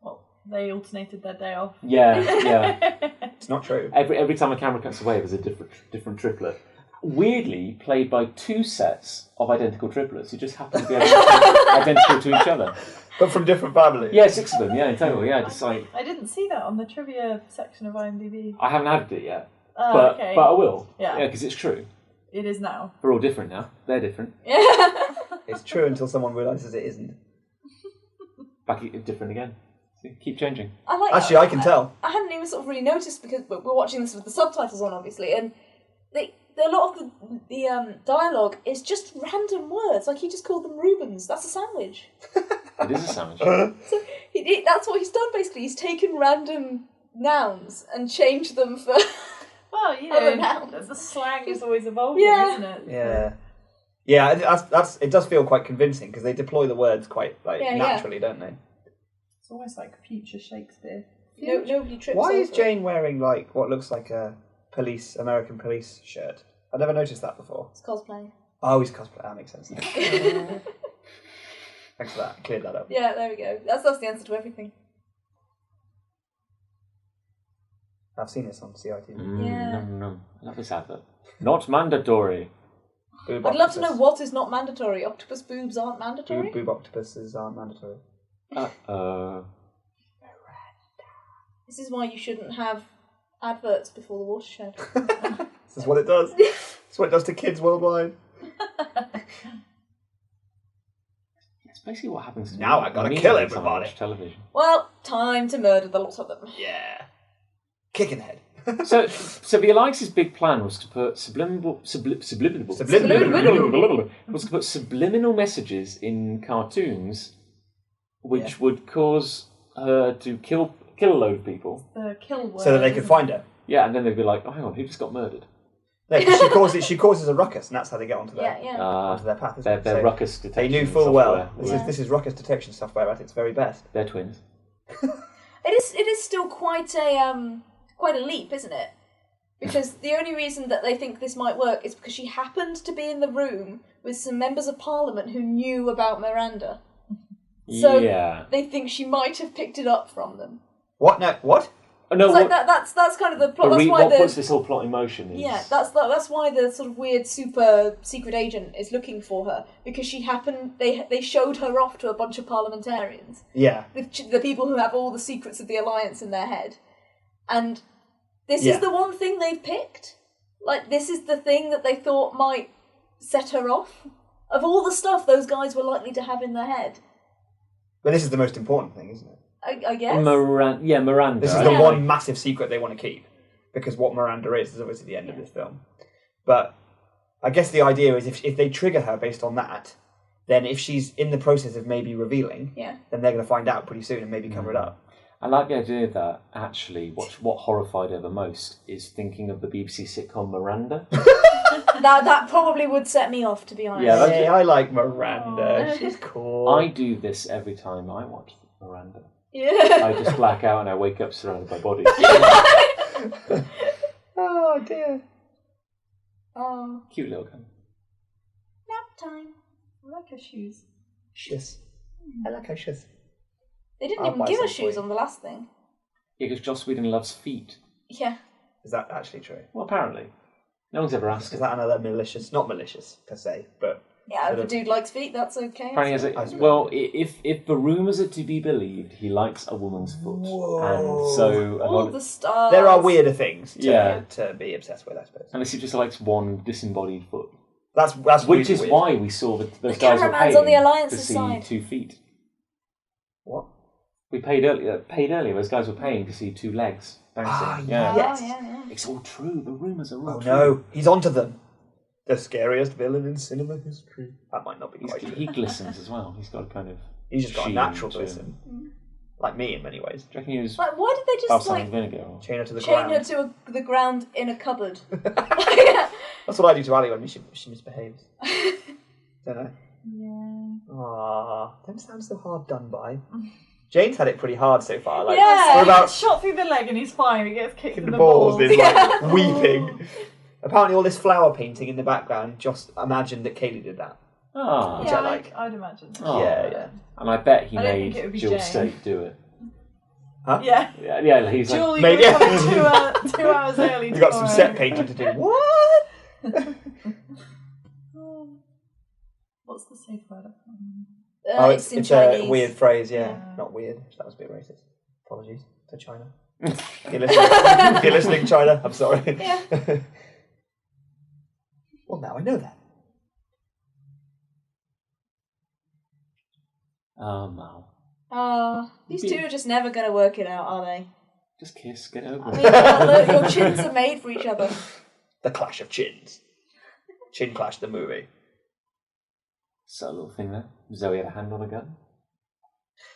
well, they alternated their day off. Yeah, yeah. It's not true. Every time a camera cuts away, there's a different triplet. Weirdly played by two sets of identical triplets who just happen to be identical to each other. But from different families. Yeah, 6 of them. Yeah, in total. Yeah, just like I didn't see that on the trivia section of IMDb. I haven't added it yet, Oh, but okay. I will. Yeah. Yeah, because it's true. It is now. We're all different now. They're different. It's true until someone realises it isn't. Back different again. See, keep changing. I like Actually, I can tell. I hadn't even sort of really noticed because we're watching this with the subtitles on, obviously, and a lot of the dialogue is just random words. Like he just called them Reubens. That's a sandwich. It is a sandwich. So that's what he's done basically. He's taken random nouns and changed them for. Well, you Other know, nouns. the slang is always evolving, Yeah. isn't it? Yeah. Yeah, it does feel quite convincing because they deploy the words quite Yeah, naturally, don't they? It's almost like future Shakespeare. Nobody trips. Why is over it. Jane wearing like what looks like a American police shirt? I never noticed that before. It's cosplay. Oh, he's cosplay. That makes sense. Thanks for that. Cleared that up. Yeah, there we go. That's the answer to everything. I've seen this on CITV. Yeah. No. I love this advert. Not mandatory. Boob I'd love to know octopus. what is not mandatory. Octopus boobs aren't mandatory. Boob octopuses aren't mandatory. This is why you shouldn't have adverts before the watershed. This is what it does. It's what it does to kids worldwide. It's basically what happens to Now me I gotta every kill time I everybody. watch television. Well, time to murder the lot of them. Yeah. Kick in the head. So the Alliance's big plan was to put subliminal messages in cartoons, which would cause her to kill a load of people. The kill word. So that they could find her. Yeah, and then they'd be like, "Oh, hang on, who just got murdered?" No, 'cause she causes a ruckus, and that's how they get onto their Yeah. onto their path. Isn't Their it? So ruckus they detection knew full software. well Yeah. this is ruckus detection software at its very best. They're twins. It is still quite a quite a leap, isn't it? Because the only reason that they think this might work is because she happened to be in the room with some members of parliament who knew about Miranda. So they think she might have picked it up from them. What? No, what? No, Like that's kind of the plot. That's why what puts this whole plot in motion is... Yeah, that's why the sort of weird super secret agent is looking for her, because she happened. They showed her off to a bunch of parliamentarians. Yeah. The people who have all the secrets of the alliance in their head, and this is the one thing they've picked. Like, this is the thing that they thought might set her off. Of all the stuff those guys were likely to have in their head. But this is the most important thing, isn't it? I guess. Miranda. This is the one massive secret they want to keep. Because what Miranda is obviously the end of this film. But I guess the idea is if they trigger her based on that, then if she's in the process of maybe revealing, then they're going to find out pretty soon and maybe cover it up. I like the idea that, actually, what horrified her the most is thinking of the BBC sitcom Miranda. that probably would set me off, to be honest. Yeah, hey, I like Miranda. She's cool. I do this every time I watch Miranda. Yeah. I just black out and I wake up surrounded by bodies. Oh, dear. Oh. Cute little gun. Nap time. I like her shoes. Shoes. I like her shoes. They didn't I'll even buy give some us shoes for you. on the last thing. Yeah, because Joss Whedon loves feet. Yeah. Is that actually true? Well, apparently. No one's ever asked Is him. that another malicious? Not malicious, per se, but... Yeah, if a dude likes feet, that's okay. Apparently, if the rumours are to be believed, he likes a woman's foot. Whoa. And so... All the stars. There are weirder things to be obsessed with, I suppose. Unless he just likes one disembodied foot. That's Which really is weird. why we saw that those The guys were cameraman's paying on the to Alliance's see side. 2 feet. What? We paid earlier. Those guys were paying to see 2 legs bouncing. Yeah. Yes. Yeah. It's all true. The rumours are all Oh true. no, he's onto them. The scariest villain in cinema history. That might not be quite true. He glistens as well. He's got a kind of... He's just got a sheen natural to him. glisten. Like me in many ways. Do you reckon he was Like, why did they just balsamic vinegar? Or... Chain her to the chain ground. her to the ground in a cupboard? That's what I do to Ali when she misbehaves. Don't I? Yeah. Aww, don't sound so hard done by. Jane's had it pretty hard so far. Like, Yeah, we're he about gets shot through the leg and he's fine. He gets kicked in in the the balls. Is like Yeah. weeping. Apparently, all this flower painting in the background. Just imagined that Kaylee did that. Ah. Which I like. I'd imagine. Oh. Yeah. And I bet he I don't think it made would be Jill Jane. State do it. Huh? Yeah. Yeah, he's like... Julie Maybe- goes home 2 hours early. You got some set painting to do. What? What's the safe word? I can't remember. It's in it's Chinese. a weird phrase. Yeah, Yeah. not weird. That was a bit racist. Apologies to China. If you're listening, China, I'm sorry. Yeah. Well, now I know that. Oh, no. These two are just never going to work it out, are they? Just kiss, get over I it. mean, your chins are made for each other. The Clash of Chins. Chin Clash, the movie. So a little thing there. Zoe had a hand on a gun.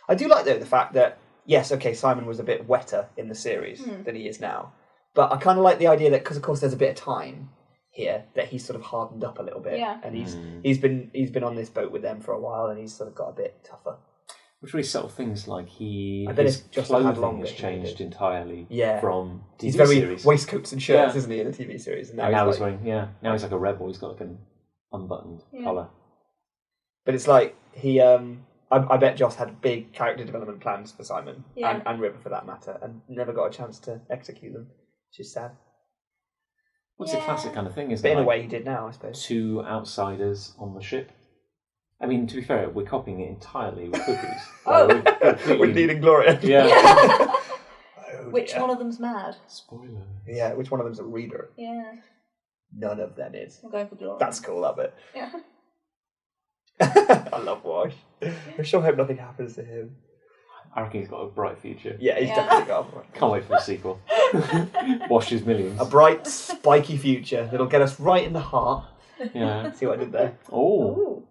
I do like, though, the fact that, yes, okay, Simon was a bit wetter in the series than he is now. But I kind of like the idea that, because of course there's a bit of time here, that he's sort of hardened up a little bit. Yeah. And he's been on this boat with them for a while, and he's sort of got a bit tougher. Which really subtle things like I bet his if Justin had clothing longer, has he changed did. entirely Yeah. from TV He's very series. waistcoats and shirts, Yeah. isn't he, in the TV series? And And now he's like, wearing, now he's like a rebel. He's got like an unbuttoned collar. But it's like he, I bet Joss had big character development plans for Simon and River for that matter, and never got a chance to execute them, which is sad. Well, it's a classic kind of thing, isn't But it? in a Like, way, he did now, I suppose. 2 outsiders on the ship. I mean, to be fair, we're copying it entirely with cookies. With Need and Gloria. Yeah. Oh, Which dear. one of them's mad? Spoiler. Yeah, which one of them's a reader? Yeah. None of them is. I'm going for Gloria. That's cool, that bit. Yeah. I love Wash. I sure hope nothing happens to him. I reckon he's got a bright future. Yeah, he's definitely got a bright, Can't wait for the sequel. Wash his millions. a bright, spiky future that'll get us right in the heart. Yeah. See what I did there? Oh. Ooh.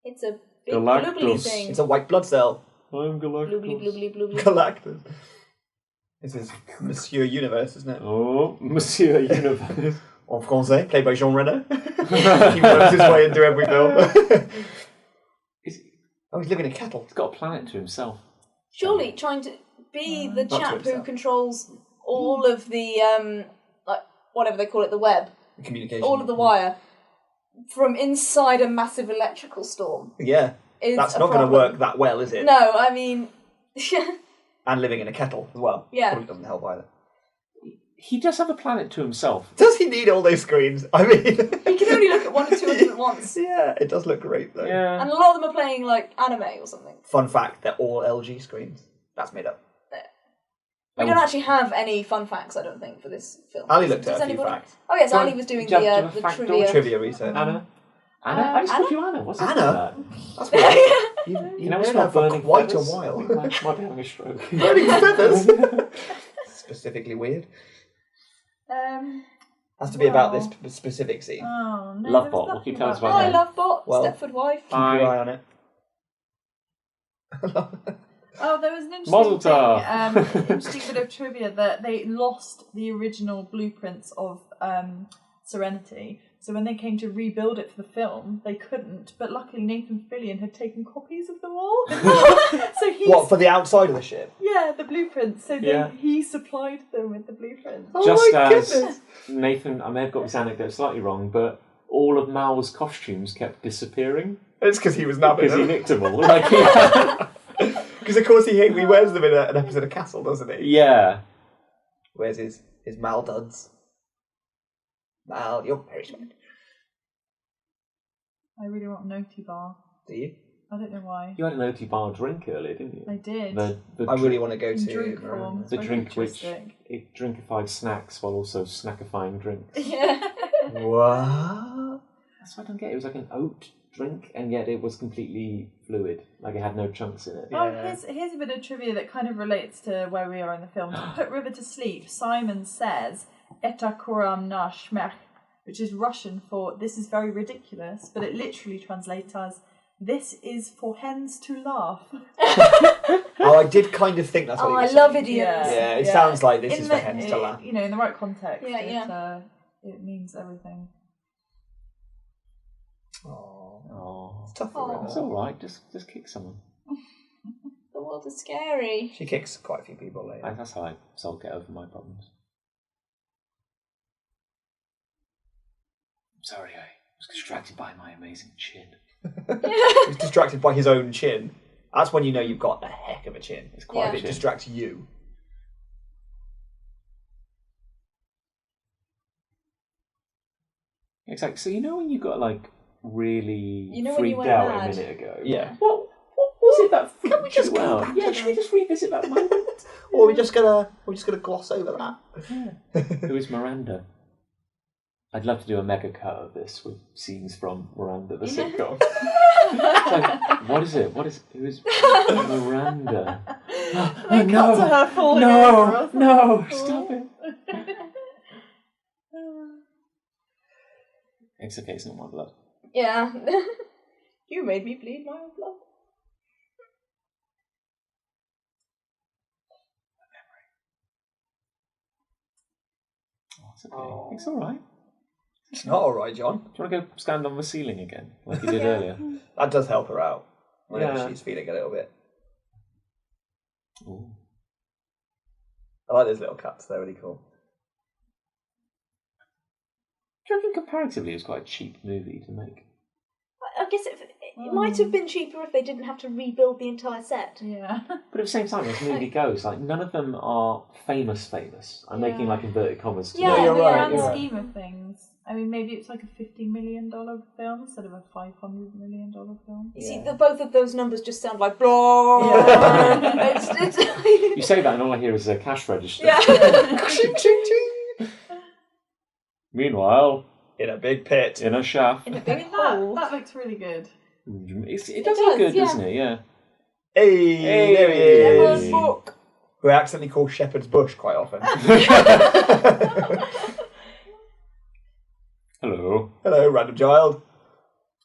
It's a big Galactus. gloobly thing. It's a white blood cell. I'm Galactus. Gloobly, gloobly, gloobly. Galactus. This is Monsieur Universe, isn't it? Oh, Monsieur Universe. En français, played by Jean Reno. He works his way into every film. Oh, he's living in a kettle. He's got a planet to himself. Surely trying to be the Not to chap who himself. controls all of the like whatever they call it, the web, Communication. all of the wire from inside a massive electrical storm. Yeah. Is That's a not going to problem. work that well, is it? No, I mean, And living in a kettle as well. Yeah. Probably doesn't help either. He does have a planet to himself. Does he need all those screens? I mean... you can only look at one or two of them at once. Yeah, it does look great though. Yeah. And a lot of them are playing like anime or something. Fun fact, they're all LG screens. That's made up. We don't actually have any fun facts, I don't think, for this film. Ali looked Does at a few anybody- facts. Oh yes, Do you Ali want- was doing do you have the a fact or trivia. Trivia research. Anna? I just called you Anna. What's up Anna? with that? That's weird. You've You know, known it's her not for burning quite feathers. a I while. think I might be having a stroke. Burning feathers? Specifically weird. Has to be about this specific scene. Oh, no. Love there was Bot, what nothing can you tell us about about Hi, that? Love Bot, Well- Stepford Wife. Keep your eye on it. Oh, there was an Mazel interesting tov. interesting bit of trivia that they lost the original blueprints of Serenity. So when they came to rebuild it for the film, they couldn't. But luckily, Nathan Fillion had taken copies of them all. So he What, for the outside of the ship? yeah, the blueprints. So Yeah. he supplied them with the blueprints. Oh Just my as goodness. Nathan, I may have got this anecdote slightly wrong, but all of Mal's costumes kept disappearing It's because he was nabbing because he them. nicked them all. Like, yeah. Because of course he wears them in an episode of Castle, doesn't he? Yeah. Where's his Mal duds? Mal, you're very smart. I really want Noti Bar. Do you? I don't know why. You had an OT bar drink earlier, didn't you? I did. The I really want to go In to drink Miranda. form. the Very drink which futuristic. it drinkified snacks while also snackifying drinks. Yeah. What? That's what I don't get. It was like an oat drink, and yet it was completely fluid. Like it had no chunks in it. Yeah. Oh, here's a bit of trivia that kind of relates to where we are in the film. To put River to sleep, Simon says, "Eta koram na shmech," which is Russian for "this is very ridiculous," but it literally translates as "this is for hens to laugh." Oh, I did kind of think that's what Oh, he I was love saying. idioms. Yeah, it sounds like this In is the- for hens to laugh. You know, in the right context, Yeah, it means everything. Oh, It's tough Aw. for it's River. all right. Just kick someone. The world is scary. She kicks quite a few people later. That's how I get over my problems. I'm sorry, I was distracted by my amazing chin. He's distracted by his own chin. That's when you know you've got a heck of a chin. It's quite Yeah. a If it chin. distracts you. Exactly. So you know when you got like really You know when you freaked went out mad? a minute ago? Yeah. What was it that freaked Can we just you go out? back Yeah, to should we just revisit that moment? Or we're just gonna gloss over that. Who is Miranda? I'd love to do a mega cut of this with scenes from Miranda, the sitcom. It's like, what is it? Who is Miranda? They cut to her falling over no, or something. no, stop it. It's okay, it's not my blood. Yeah. You made me bleed my own blood. Oh, it's okay. It's alright. It's not alright, John. Do you want to go stand on the ceiling again, like you did earlier? That does help her out. Whenever Yeah. she's feeling a little bit. Ooh. I like those little cuts, they're really cool. Do you reckon comparatively it was quite a cheap movie to make? I guess it might have been cheaper if they didn't have to rebuild the entire set. Yeah. But at the same time, as movie goes, like none of them are famous. I'm making like inverted commas. Yeah, in you're the right, grand you're right. scheme of things, I mean, maybe it's like a $50 million film instead of a $500 million film. You see, Yeah. both of those numbers just sound like blah. Yeah. It's You say that, and all I hear is a cash register. yeah. Ching, ching, ching. Meanwhile, In a big pit. in a shaft, In a I big mean, hole. that looks really good. it does look good, yeah. doesn't it? Yeah. Hey, Hey. there he is. Shepherd's book. Who I accidentally call Shepherd's Bush quite often. Hello. Hello, random child.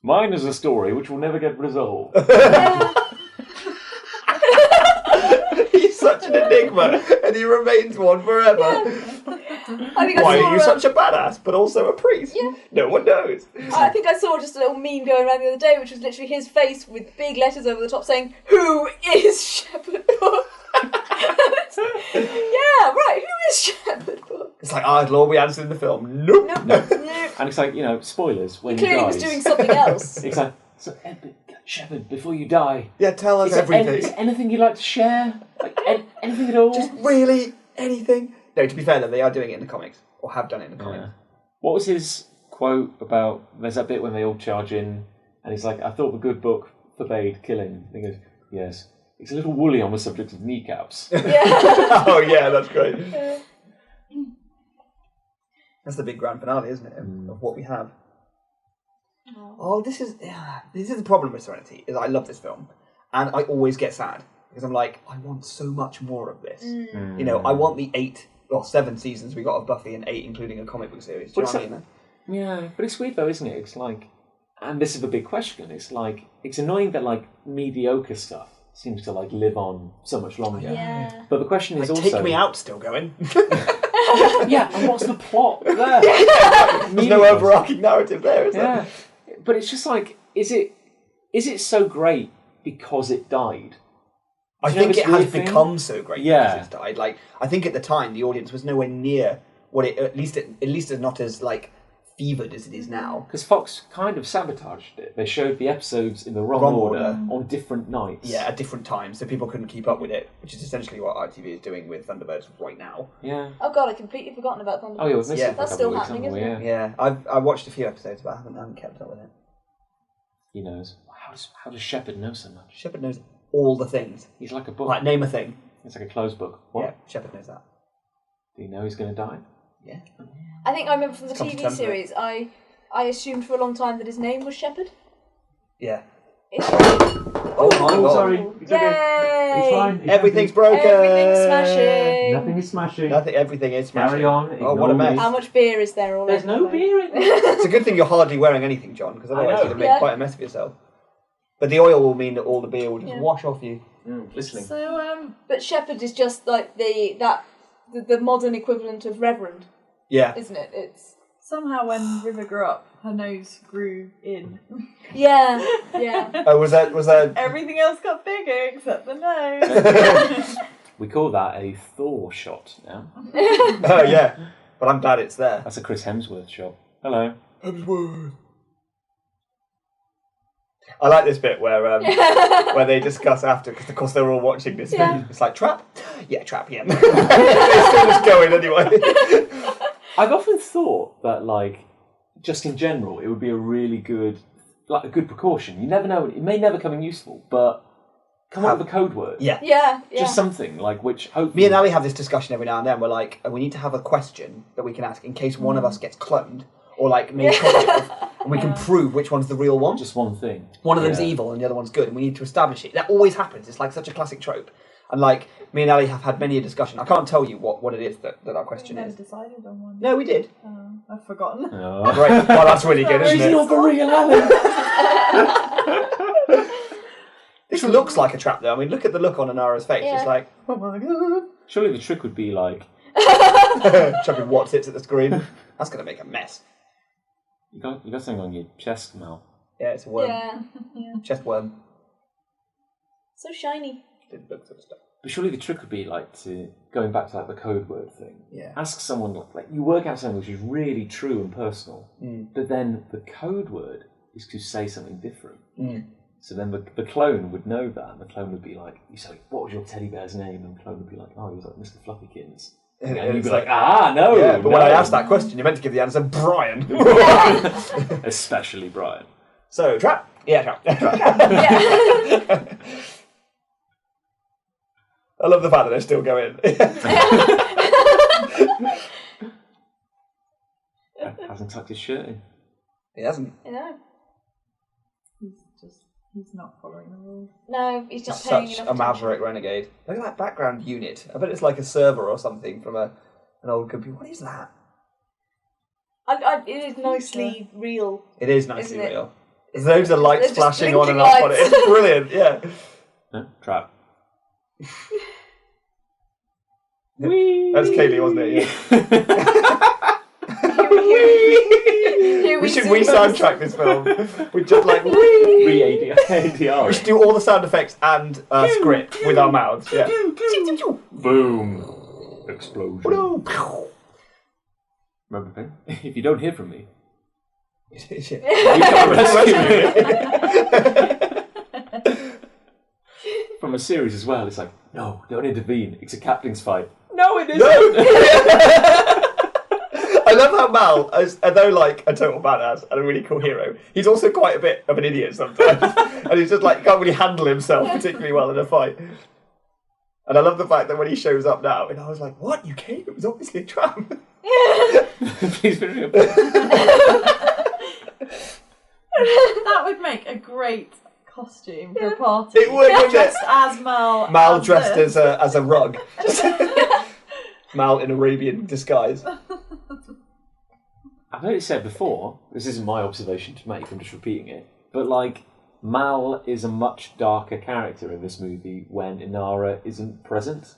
Mine is a story which will never get resolved. He's such an enigma, and he remains one forever. I think Why I saw are you such a badass, but also a priest? Yeah. No one knows. I think I saw just a little meme going around the other day, which was literally his face with big letters over the top saying, "Who is Shepherd Book?" It's Yeah, right. Who is Shepard? It's like, it'll all be answered in the film. Nope. Nope. And it's like, spoilers when He clearly he was dies. doing something else. It's like, so Shepard, before you die, Yeah, tell us is there everything. anything you'd like to share? Like anything at all? Just really anything. No, to be fair though, they are doing it in the comics, or have done it in the comics. Yeah. What was his quote about? There's that bit when they all charge in, and he's like, "I thought the good book forbade killing." And he goes, "Yes, it's a little woolly on the subject of kneecaps." Yeah. Oh yeah, that's great. That's the big grand finale, isn't it, of what we have? Oh, this is the problem with Serenity. Is I love this film, and I always get sad because I'm like, I want so much more of this. I want the 7 seasons we got of Buffy and 8 including a comic book series. Do you know what I mean? Yeah, but it's weird though, isn't it? It's like, and this is the big question. It's like, it's annoying that like mediocre stuff seems to like live on so much longer. Yeah. But the question is Like, also, Take Me Out still going. yeah, and what's the plot there? There's no overarching narrative there, is there? But it's just like, is it so great because it died? I Do you know think this it has weird thing? become so great Yeah. because it's died. Like, I think at the time the audience was nowhere near what it at least it's not as like fevered as it is now. Because Fox kind of sabotaged it. They showed the episodes in the wrong order on different nights. Yeah, at different times, so people couldn't keep up with it, which is essentially what ITV is doing with Thunderbirds right now. Yeah. Oh god, I'd completely forgotten about Thunderbirds. Oh yeah, we've missed it for a That's couple still of weeks, happening, haven't isn't we? it? Yeah, I watched a few episodes, but I haven't kept up with it. He knows. How does Shepard know so much? Shepard knows all the things. He's like a book. Like, name a thing. It's like a closed book. What? Yeah, Shepard knows that. Do you know he's going to die? Yeah. I think I remember from the It's come to TV terms with it. series, I assumed for a long time that his name was Shepard. Yeah. Oh, God. sorry. It's okay. Yay! It's fine. It's Everything's broken. Everything's smashing. Nothing is smashing. Everything is smashing. Carry on. Oh, what a ignore mess. me. How much beer is there all There's over the no place? beer in there. It's a good thing you're hardly wearing anything, John, because otherwise know. you'd make Yeah. quite a mess of yourself. But the oil will mean that all the beer will just wash off you. Listening. So, But Shepard is just like the modern equivalent of Reverend, Yeah. isn't it? It's somehow when River grew up, her nose grew in. yeah. Oh, was that? Everything else got bigger except the nose. We call that a Thor shot now. Oh yeah. But I'm glad it's there. That's a Chris Hemsworth shot. Hello. I like this bit where where they discuss after, because of course they're all watching this. Yeah. It's like trap. Yeah, trap. Yeah. It's still just going anyway. I've often thought that, like, just in general, it would be a really good, like, a good precaution. You never know; it may never come in useful, but come up with a code word. Yeah. Yeah. Just something like which hopefully. Me and Ali have this discussion every now and then. We're like, we need to have a question that we can ask in case one of us gets cloned or like made a copy of, and we can prove which one's the real one. just one thing. One of them's evil and the other one's good, and we need to establish it. That always happens. It's like such a classic trope. And like me and Ali have had many a discussion. I can't tell you what it is that our question Never is. decided on one. No, we did. I've forgotten. Oh. Great. Well, that's really good, isn't He's it? not for real, Alan. This looks like a trap, though. I mean, look at the look on Anara's face. Yeah. It's like, oh my god. Surely the trick would be like Chucking what's-its at the screen. That's going to make a mess. you got something on your chest, Mel. Yeah, it's a worm. Yeah. Chest worm. So shiny. Did look sort of stuff. But surely the trick would be like to going back to like the code word thing. Yeah. Ask someone like you work out something which is really true and personal, but then the code word is to say something different. So then the clone would know that, and the clone would be like, "You say, what was your teddy bear's name?" And the clone would be like, "Oh, he was like Mr. Fluffykins." And you'd be like, "Ah, no." Yeah, but when I no." asked that question, you meant to give the answer Brian. Especially Brian. So, trap? Yeah, trap. Yeah. I love the fact that they're still going. Hasn't tucked his shirt in. He hasn't. Yeah. He's not following the rules. No, he's not paying Such enough a maverick renegade. Look at that background unit. I bet it's like a server or something from an old computer. What is that? It is nicely real. It is nicely Isn't it? real. There's loads of lights They're just flashing on and blinking off on it. lights. It's brilliant, yeah. Trap. That's Kaylee, wasn't it? Yeah. He Here We should zoom in. soundtrack this film. We just like Re-ADR. we should do all the sound effects and script with our mouths. Yeah. Boom. Explosion. Oh, Remember thing? If you don't hear from me, no. you can't rescue me. From a series as well, it's like, no, don't intervene. It's a captain's fight. No, it isn't. I love how Mal, although like a total badass and a really cool hero, he's also quite a bit of an idiot sometimes, and he's just like can't really handle himself particularly well in a fight. And I love the fact that when he shows up now, and I was like, "What? You came? It was obviously a trap." Please be real. That would make a great costume for a party. It would, wouldn't it? Dressed as Mal. Mal dressed as a rug. Mal in Arabian disguise. I've heard it said before, this isn't my observation to make, I'm just repeating it, but like, Mal is a much darker character in this movie when Inara isn't present.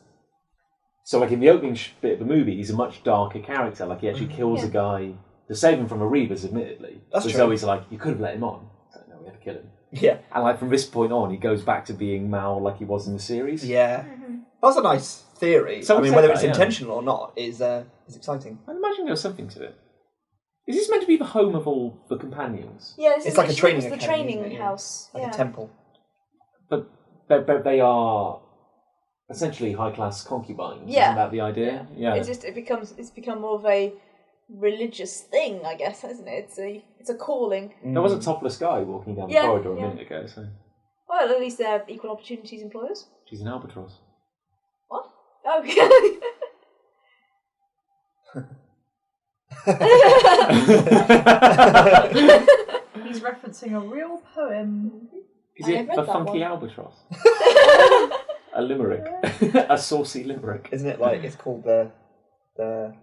So like in the opening bit of the movie, he's a much darker character, like he actually kills a guy to save him from Arribas, admittedly. That's so true. Zoe's like, you could have let him on. It's like, no, we had to kill him. Yeah. And like from this point on, he goes back to being Mal like he was in the series. Yeah. That's a nice theory. Someone I mean, said whether that, it's yeah. intentional or not is exciting. I'd imagine there was something to it. Is this meant to be the home of all the companions? Yeah, this It's is like a literally training the academy, training isn't it? Yeah. house. Like Yeah. a temple. But they are essentially high-class concubines. Yeah. Isn't that the idea? Yeah. It's become more of a religious thing, I guess, isn't it? It's a calling. There was a topless guy walking down the Yeah, corridor a yeah. minute ago, so Well, at least they're equal opportunities employers. she's an albatross. What? Oh. He's referencing a real poem. Is I it have read the that funky one. albatross? A limerick. A saucy limerick. Isn't it like it's called the Are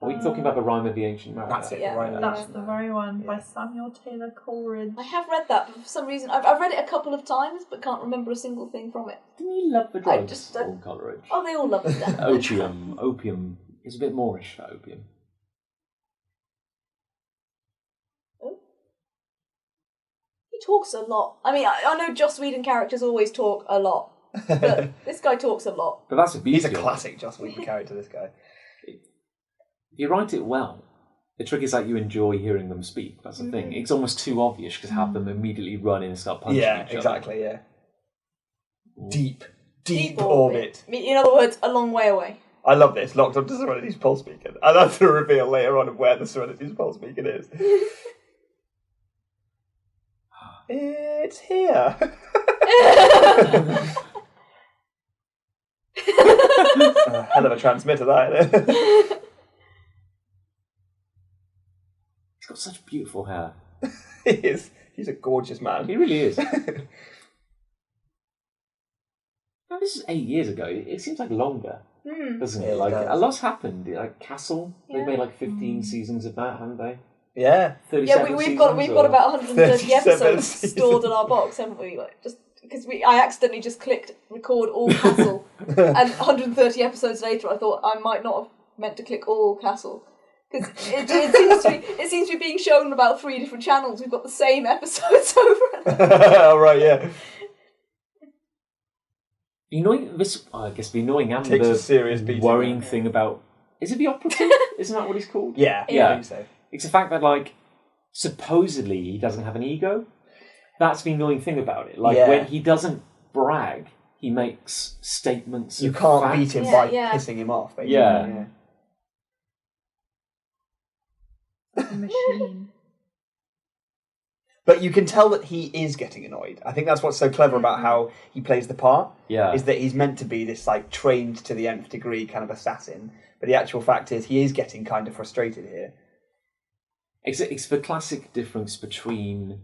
we talking about the rhyme of the ancient mariner? That's it, Yeah. right? That's the very one by Samuel Taylor Coleridge. I have read that, but for some reason I've read it a couple of times, but can't remember a single thing from it. Didn't he love the I drugs? just don't- Old Coleridge. Oh, they all love it. Then. Opium is a bit Moorish for opium. He talks a lot. I mean, I know Joss Whedon characters always talk a lot, but this guy talks a lot. But that's a beauty. He's a of it. classic Joss Whedon character, this guy. If you write it well, the trick is that you enjoy hearing them speak. That's the thing. It's almost too obvious because have them immediately run in and start punching Yeah, each other. exactly, yeah. Deep Deep orbit. I mean, in other words, a long way away. I love this. Locked onto Serenity's pulse beacon. I love the reveal later on of where the Serenity's pulse beacon is. It's here. A hell of a transmitter, that, isn't it? He's got such beautiful hair. He is. He's a gorgeous man. He really is. Now, this is 8 years ago. It seems like longer, doesn't it? It Like does. a lot's happened. Like Castle, they've Yeah. made like 15 seasons of that, haven't they? Yeah. 37 Yeah, we've seasons, got about 130 37 episodes seasons. stored in our box, haven't we? Like just because I accidentally just clicked record all Castle, and 130 episodes later, I thought I might not have meant to click all Castle. Because it seems to be being shown on about 3 different channels. We've got the same episodes over and over. All right, yeah. The annoying, I guess the annoying and Takes a the serious beating. worrying thing about... Is it the operative? Isn't that what he's called? Yeah, Yeah. I think so. It's the fact that, like, supposedly he doesn't have an ego. That's the annoying thing about it. Like, Yeah. when he doesn't brag, he makes statements You of can't fact. beat him Yeah, by yeah. pissing him off, basically. Yeah. The machine. But you can tell that he is getting annoyed. I think that's what's so clever about how he plays the part. Yeah. Is that he's meant to be this like trained to the nth degree kind of assassin, but the actual fact is he is getting kind of frustrated here. It's the classic difference between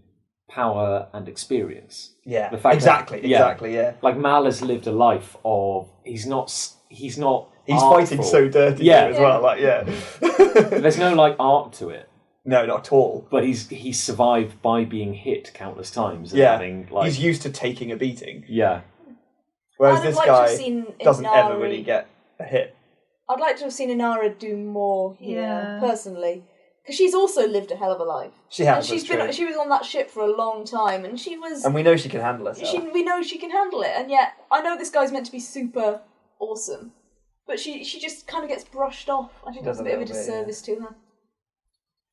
power and experience. Yeah, The fact exactly, that- yeah. exactly, yeah. Like, Mal has lived a life of... He's not He's artful. fighting so dirty Yeah. as well, like, yeah. There's no, like, art to it. No, not at all. But he's survived by being hit countless times. And Yeah, having, like, he's used to taking a beating. Yeah. Whereas I'd have this liked to have guy seen doesn't ever Inari- really get a hit. I'd like to have seen Inara do more here, Yeah. personally. Because she's also lived a hell of a life. She has. And she's that's been. true. She was on that ship for a long time, and she was. And we know she can handle herself. We know she can handle it, and yet I know this guy's meant to be super awesome, but she just kind of gets brushed off. I think that's a bit of a disservice to her.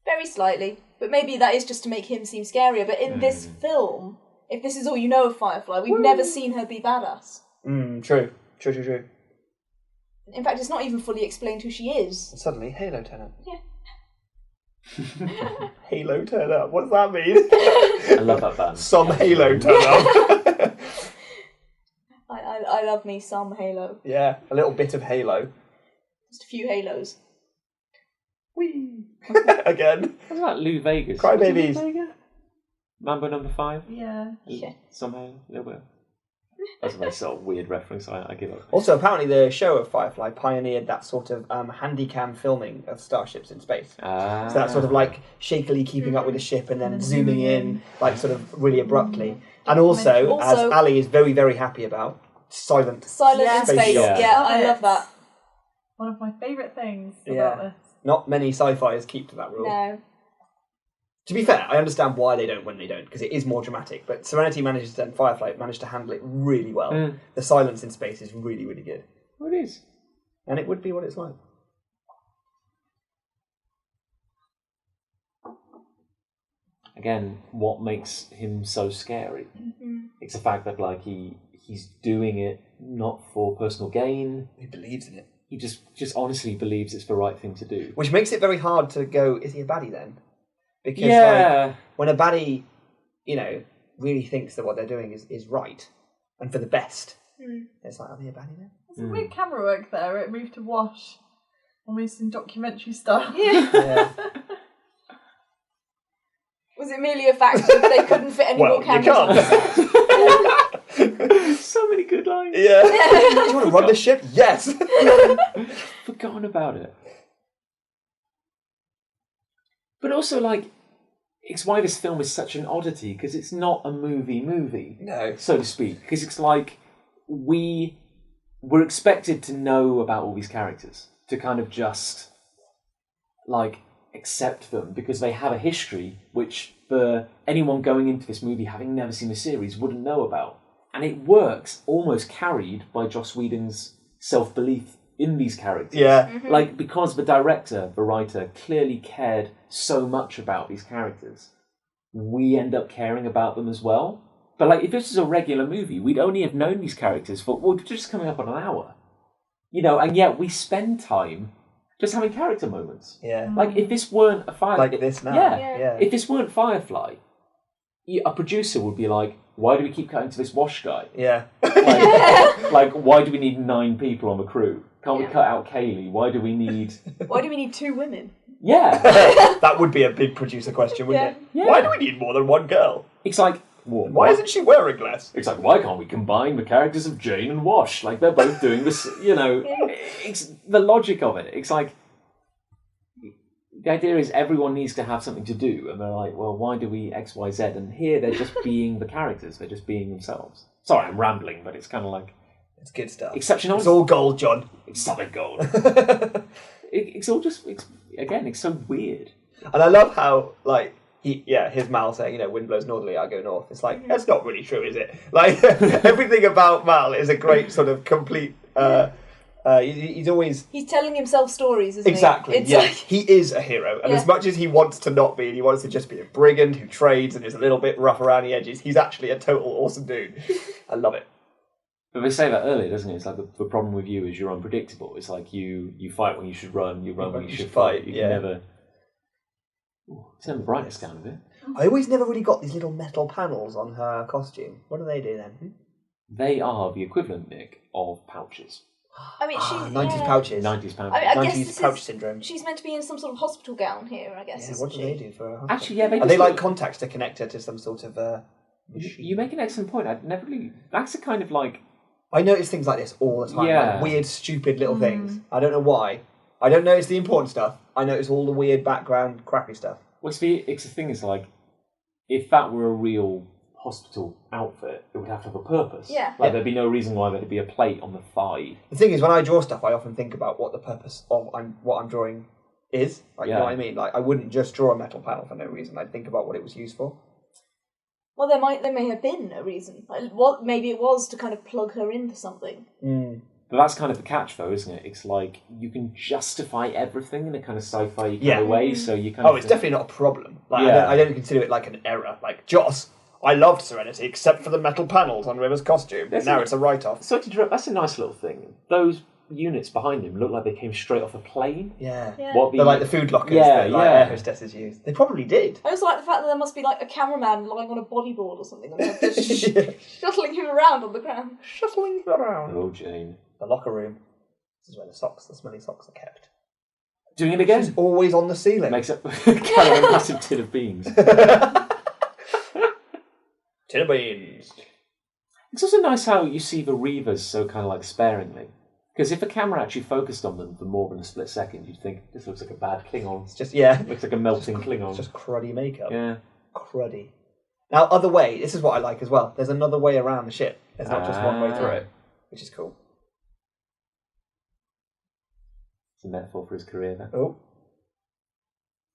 Very slightly, but maybe that is just to make him seem scarier. But in this film, if this is all you know of Firefly, we've never seen her be badass. True. In fact, it's not even fully explained who she is. And suddenly, Halo turn up. Yeah. Halo turn up. What does that mean? I love that band. Some Halo turn up. I love me some Halo. Yeah, a little bit of Halo. Just a few Halos. Whee! Again. What about Lou Vegas? Crybabies. Mambo number 5? Yeah. Somehow, a little bit. That's a very sort of weird reference. I give up. Also, apparently, the show of Firefly pioneered that sort of handy-cam filming of starships in space. So that's sort of like shakily keeping up with the ship and then zooming in, like sort of really abruptly. And also, as Ali is very, very happy about, silent in space space. shots. Yeah, I love that. One of my favourite things about this. Not many sci-fis keep to that rule. No. To be fair, I understand why they don't when they don't, because it is more dramatic. But Serenity manages to, and Firefly managed to handle it really well. The silence in space is really, really good. Well, it is. And it would be what it's like. Again, what makes him so scary? It's the fact that like he's doing it not for personal gain. He believes in it. He just honestly believes it's the right thing to do. Which makes it very hard to go, is he a baddie then? Because like, when a baddie, really thinks that what they're doing is right and for the best, it's like, are they a baddie then? There's some weird camera work there. It moved to wash, almost in documentary style. Yeah. Was it merely a fact that they couldn't fit any more cameras? You can't. So many good lines. Yeah. Do you want to run the ship? Yes. Forgotten about it. But also, like, it's why this film is such an oddity, because it's not a movie, No. so to speak. Because it's like, we're expected to know about all these characters, to kind of just, like, accept them, because they have a history which, for anyone going into this movie having never seen the series, wouldn't know about. And it works, almost carried by Joss Whedon's self-belief in these characters. Yeah. Like, because the director, the writer, clearly cared so much about these characters, we end up caring about them as well. But, like, if this was a regular movie, we'd only have known these characters for, just coming up on an hour. And yet we spend time just having character moments. Yeah. Like, if this weren't a Firefly... Like this now. Yeah. If this weren't Firefly, a producer would be like, why do we keep cutting to this wash guy? Yeah. Like, why do we need 9 people on the crew? Can't we cut out Kaylee? Why do we need 2 women? Yeah. That would be a big producer question, wouldn't it? Yeah. Why do we need more than one girl? It's like, why isn't she wearing less? It's like, why can't we combine the characters of Jane and Wash? Like, they're both doing this, It's the logic of it. It's like, the idea is everyone needs to have something to do, and they're like, well, why do we X, Y, Z? And here they're just being the characters. They're just being themselves. Sorry, I'm rambling, but it's kind of like... It's good stuff. Exceptional. It's all gold, John. It's solid gold. It's all just... It's so weird. And I love how, like, his Mal saying, wind blows northerly, I go north. It's like, that's not really true, is it? Like, everything about Mal is a great sort of complete... he's always... He's telling himself stories, isn't exactly, he? Exactly, yeah. He is a hero. And as much as he wants to not be, and he wants to just be a brigand who trades and is a little bit rough around the edges, he's actually a total awesome dude. I love it. But they say that earlier, doesn't it? It's like the problem with you is you're unpredictable. It's like you fight when you should run, you run when you should fight. You can never... turn the brightness down a bit. I always never really got these little metal panels on her costume. What do they do then? They are the equivalent, Nick, of pouches. I mean, she's... 90s pouches. 90s pouches. I 90s pouch syndrome. She's meant to be in some sort of hospital gown here, I guess. Yeah, what do they do for her? Actually, yeah, are they like contacts to connect her to some sort of machine? You make an excellent point. I'd never really... That's a kind of like... I notice things like this all the time. Yeah. Like weird, stupid little things. I don't know why. I don't notice the important stuff. I notice all the weird background, crappy stuff. Well, it's the thing is like, if that were a real hospital outfit, it would have to have a purpose. Yeah. Like, there'd be no reason why there'd be a plate on the thigh. The thing is, when I draw stuff, I often think about what the purpose of what I'm drawing is. Like, you know what I mean? Like, I wouldn't just draw a metal panel for no reason. I'd think about what it was used for. Well, there may have been a reason. Like, maybe it was to kind of plug her into something. But that's kind of the catch, though, isn't it? It's like you can justify everything in a kind of sci-fi kind of way, so you kind of... it's definitely not a problem. Like, I don't consider it like an error. Like, Joss, I loved Serenity, except for the metal panels on River's costume. Now it's a write-off. So to interrupt, that's a nice little thing. Those units behind him look like they came straight off a plane. Yeah. They're like the food lockers that air hostesses use. They probably did. I also like the fact that there must be like a cameraman lying on a bodyboard or something, and they're just shuttling him around on the ground. Shuffling around. Oh, Jane. The locker room. This is where the smelly socks are kept. Doing it again? She's always on the ceiling. Makes up carry a massive tin of beans. Tin of beans. It's also nice how you see the Reavers so kind of like sparingly. Because if a camera actually focused on them for more than a split second, you'd think, this looks like a bad Klingon. It's just, yeah. Looks like a melting Klingon. It's just cruddy makeup. Yeah. Cruddy. Now, other way, this is what I like as well. There's another way around the ship. There's not just one way through it, which is cool. It's a metaphor for his career, then. Oh.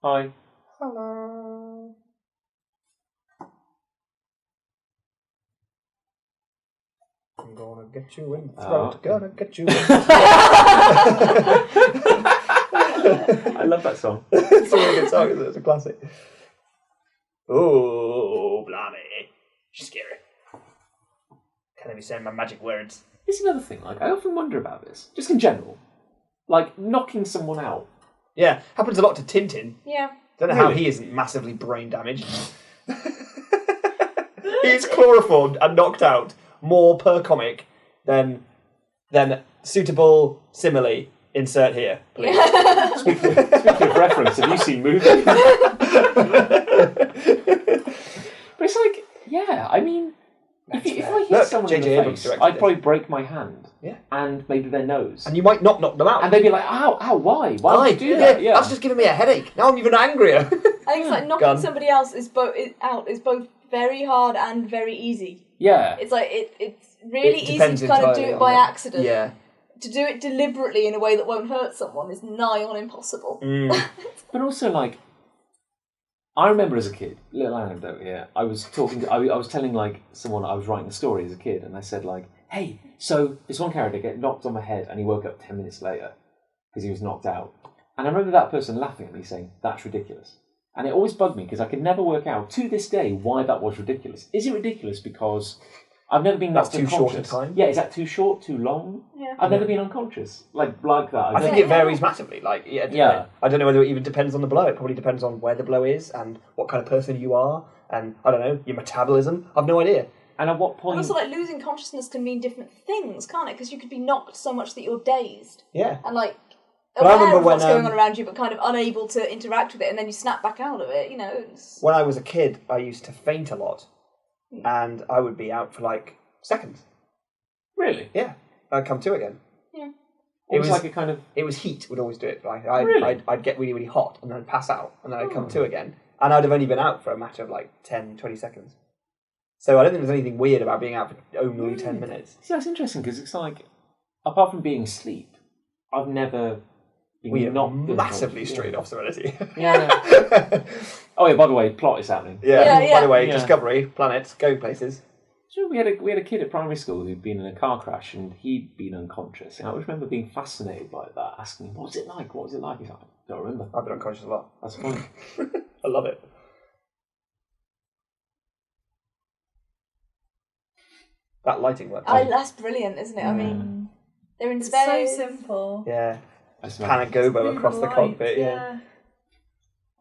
Hi. Hello. I'm gonna get you in the throat. Gonna get you in the throat. I love that song. It's a really good song, isn't it? It's a classic. Oh, blimey. She's scary. Can't let me say my magic words. Here's another thing, like, I often wonder about this, just in general. Like, knocking someone out. Yeah, happens a lot to Tintin. Yeah. Don't know how he isn't massively brain damaged. He's chloroformed and knocked out more per comic than suitable simile. Insert here, please. Speaking of reference, have you seen movies? But it's like, yeah, I mean, if I hit someone in the face, I'd probably break my hand. Yeah. And maybe their nose. And you might not knock them out. And they'd be like, ow, why? Why did you do that? Yeah. That's just giving me a headache. Now I'm even angrier. I think it's like knocking somebody else is both very hard and very easy. Yeah. It's like it's really easy to kind of do it by accident. Yeah. To do it deliberately in a way that won't hurt someone is nigh on impossible. But also, like, I remember as a kid, little anecdote here, I was telling, like, someone I was writing a story as a kid, and I said, like, hey, so this one character get knocked on the head, and he woke up 10 minutes later, because he was knocked out. And I remember that person laughing at me, saying, that's ridiculous. And it always bugged me, because I could never work out, to this day, why that was ridiculous. Is it ridiculous because I've never been knocked unconscious? That's too short a time? Yeah, is that too short, too long? Yeah. I've never been unconscious. Like that. I think it varies massively. Like, I don't know whether it even depends on the blow. It probably depends on where the blow is and what kind of person you are and, I don't know, your metabolism. I've no idea. And at what point... And also, like, losing consciousness can mean different things, can't it? Because you could be knocked so much that you're dazed. Yeah. And, like, But I remember aware of what's when, going on around you, but kind of unable to interact with it, and then you snap back out of it, you know. When I was a kid, I used to faint a lot. And I would be out for, like, seconds. Really? Yeah. I'd come to again. Yeah. It was like a kind of... It was heat would always do it. Like Really? I'd get really, really hot and then I'd pass out and then I'd come to again. And I'd have only been out for a matter of like 10, 20 seconds. So I don't think there's anything weird about being out for only 10 minutes. See, that's interesting because it's like, apart from being asleep, I've never been massively strayed off Serenity. Yeah. Oh yeah, by the way, plot is happening. Yeah. By the way, Discovery, planets, going places. So we had a kid at primary school who'd been in a car crash and he'd been unconscious. And I always remember being fascinated by that, asking him, what was it like? What was it like? He's like, I don't remember. I've been unconscious a lot. That's fine. I love it. That lighting works. That's brilliant, isn't it? I mean, they're in space. So simple. Yeah. Pan a gobo across the cockpit, yeah.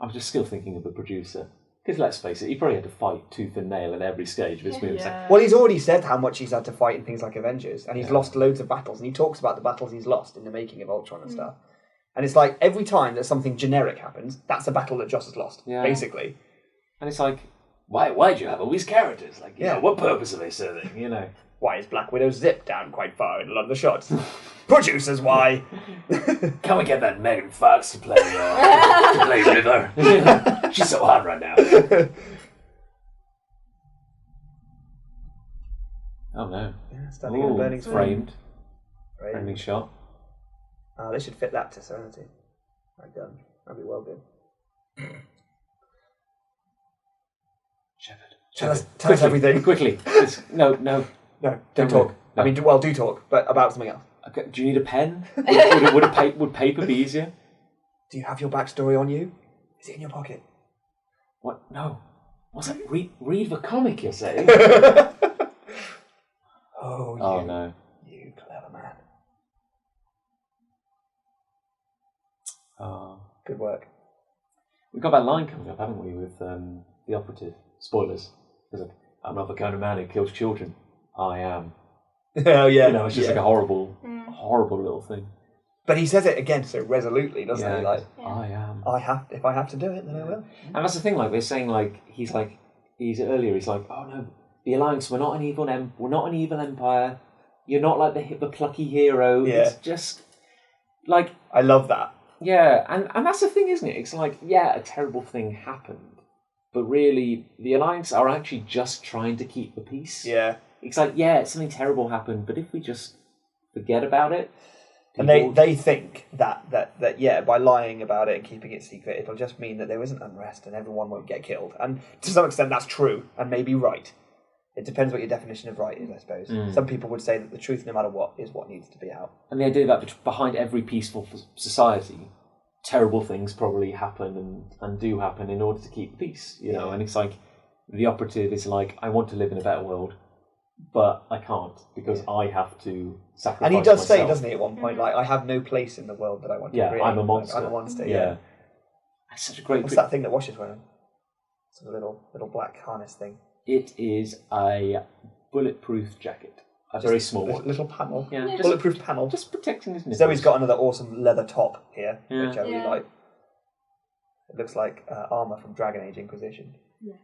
I'm just still thinking of the producer. Because let's face it, he probably had to fight tooth and nail at every stage of his movie. Yeah. Well, he's already said how much he's had to fight in things like Avengers, and he's lost loads of battles, and he talks about the battles he's lost in the making of Ultron and stuff. And it's like, every time that something generic happens, that's a battle that Joss has lost, basically. And it's like, why do you have all these characters? Like, you know, what purpose are they serving, you know? Why is Black Widow's zip down quite far in a lot of the shots? Producers, why? Can we get that Megan Fox to play River? She's so hot right now. Oh no. Yeah, standing in a burning framed. Framing shot. They should fit that to Serenity. My gun. That'd be well good. Shepard. Tell us Quickly, everything. Quickly. No. No, don't Don't talk. move. No. I mean, do talk, but about something else. Okay, do you need a pen? Would paper be easier? Do you have your backstory on you? Is it in your pocket? What? No. What's that? Read the comic, you're saying? Oh, no. You clever man. Oh. Good work. We've got that line coming up, haven't we, with the operative. Spoilers. I'm not the kind of man who kills children. I am. Oh, yeah. You know, it's just like a horrible little thing. But he says it again so resolutely, doesn't he? Like, I am. If I have to do it, then I will. And that's the thing. Like they're saying, he's like, He's like, oh no, the Alliance. We're not an evil empire. You're not like the plucky hero. Yeah. It's just like I love that. Yeah, and that's the thing, isn't it? It's like, yeah, a terrible thing happened, but really, the Alliance are actually just trying to keep the peace. Yeah. It's like, yeah, something terrible happened, but if we just forget about it, and they think that by lying about it and keeping it secret, it'll just mean that there isn't unrest and everyone won't get killed. And to some extent, that's true and maybe right. It depends what your definition of right is, I suppose. Some people would say that the truth, no matter what, is what needs to be out. And the idea that behind every peaceful society, terrible things probably happen and do happen in order to keep the peace, you know. And it's like the operative is like, I want to live in a better world, but I can't because I have to sacrifice. And he does myself. say, doesn't he, at one point, like, I have no place in the world that I want to create. I'm a monster. Like, I'm a monster. Yeah. That's such a great. What's that thing that Wash is wearing? It's a little black harness thing. It is a bulletproof jacket. A very small one. Little panel. Yeah. Bulletproof panel. Just protecting his nipples. Zoe's got another awesome leather top here, Yeah. which I really like. It looks like armour from Dragon Age Inquisition. Yeah.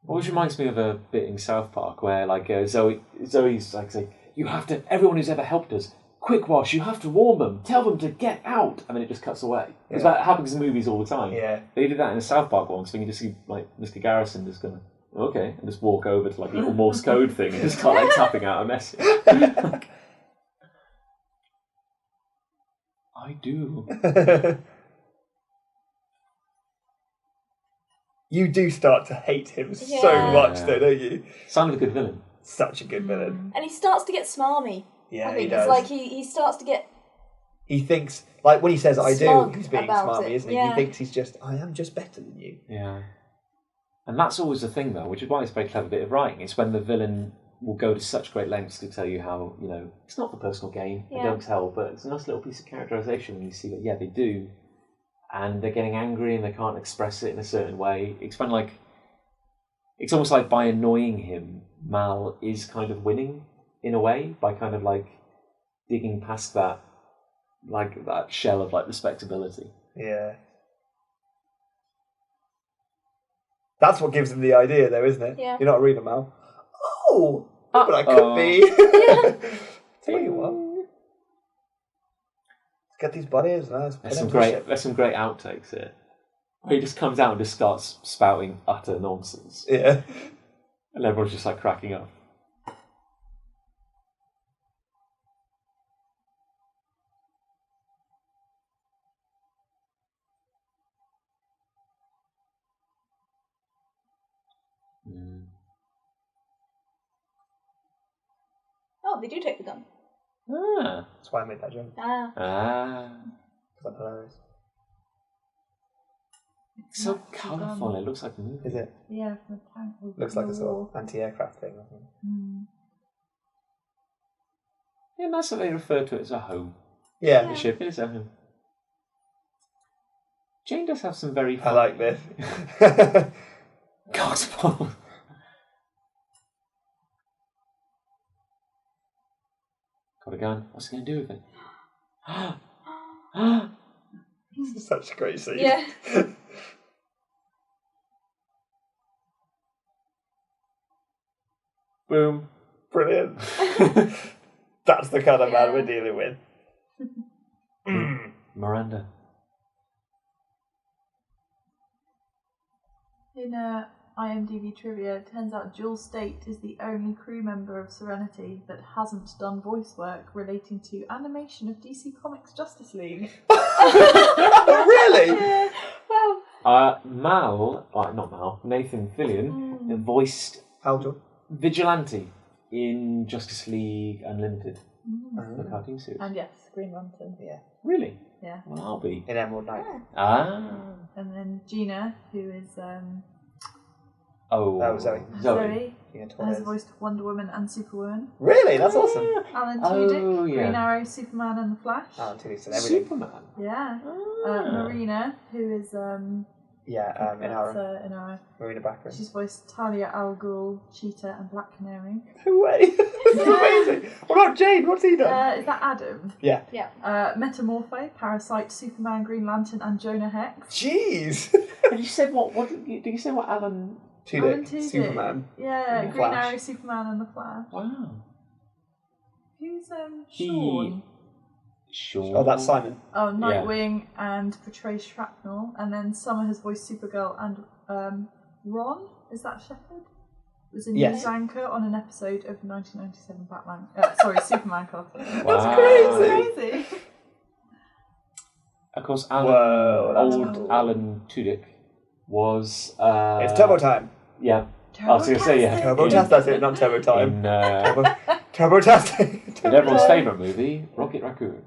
Always reminds me of a bit in South Park where Zoe's like saying, you have to, everyone who's ever helped us, quick Wash, you have to warn them, tell them to get out, and then it just cuts away. Because that happens in movies all the time. Yeah. They did that in a South Park once, when you just see like Mr. Garrison just going, okay, and just walk over to like a little Morse code thing and just start like tapping out a message. I do. You do start to hate him so much, though, don't you? Sign of a good villain. Such a good villain. And he starts to get smarmy. Yeah, I think he does. it's like he starts to get. He thinks, like when he says "I do," smug he's being about smarmy, it. isn't he? Yeah. He thinks he's just, I am just better than you. Yeah. And that's always the thing, though, which is why it's a very clever bit of writing. It's when the villain will go to such great lengths to tell you how, you know, it's not for personal gain, they don't tell, but it's a nice little piece of characterisation when you see that, yeah, they do, and they're getting angry and they can't express it in a certain way. It's when, like, it's almost like by annoying him, Mal is kind of winning, in a way, by kind of, like, digging past that, like, that shell of, like, respectability. Yeah. That's what gives him the idea, though, isn't it? Yeah. You're not a reader, Mal. Oh, but I could be. Tell you what. Let's get these buddies. There's some great outtakes here. Where he just comes out and just starts spouting utter nonsense. Yeah. And everyone's just like cracking up. Oh, they do take the gun. Ah. That's why I made that joke. Ah. Because I'm hilarious. It's so colourful, it looks like a movie. Is it? Yeah, from the tank. Looks like a sort of anti-aircraft thing. I think. Yeah, nice that they refer to it as a home. Yeah. The ship is a home. Jane does have some very I fun... like this. Gospel. Got a gun. What's he going to do with it? This is such a great scene. Yeah. Boom. Brilliant. That's the kind of man we're dealing with. Miranda. In IMDb trivia, it turns out Jules State is the only crew member of Serenity that hasn't done voice work relating to animation of DC Comics Justice League. Oh, really? Nathan Fillion voiced Hal Jordan. Vigilante in Justice League Unlimited, the cartoon series. And yes, Green Lantern. Yeah. Really? Yeah. Well, I'll be. In Emerald Knight. And then Gina, who is Zoe. Yeah, has voiced Wonder Woman and Superwoman. Really? That's awesome. Alan Tudyk, Green Arrow, Superman and the Flash. Alan Tudyk's and everything. Superman. Yeah. Marina, who is in Arrow. in Arrow. Marina Baccarin. She's voiced Talia al Ghul, Cheetah, and Black Canary. No way. This is amazing. What about Jane? What's he done? Is that Adam? Yeah. Metamorpho, Parasite, Superman, Green Lantern, and Jonah Hex. Jeez. Did you say what? Did you say what Alan? Tudyk, Tudyk. Superman. Yeah, And Green Flash. Arrow, Superman, and the Flash. Wow. Who's Sean? Sean. Oh, that's Simon. Oh, Nightwing and portrays Shrapnel, and then Summer has voiced Supergirl and Ron. Is that Shepherd? Was a news anchor on an episode of 1997 Superman cartoon. Wow. That's crazy. Crazy. Of course, Alan Tudyk was. It's Turbo Time. Yeah. I was going to say, yeah. Turbo-tastic, that's it, not Turbo Time. In, Turbo-tastic. in everyone's favourite movie, Rocket Raccoon.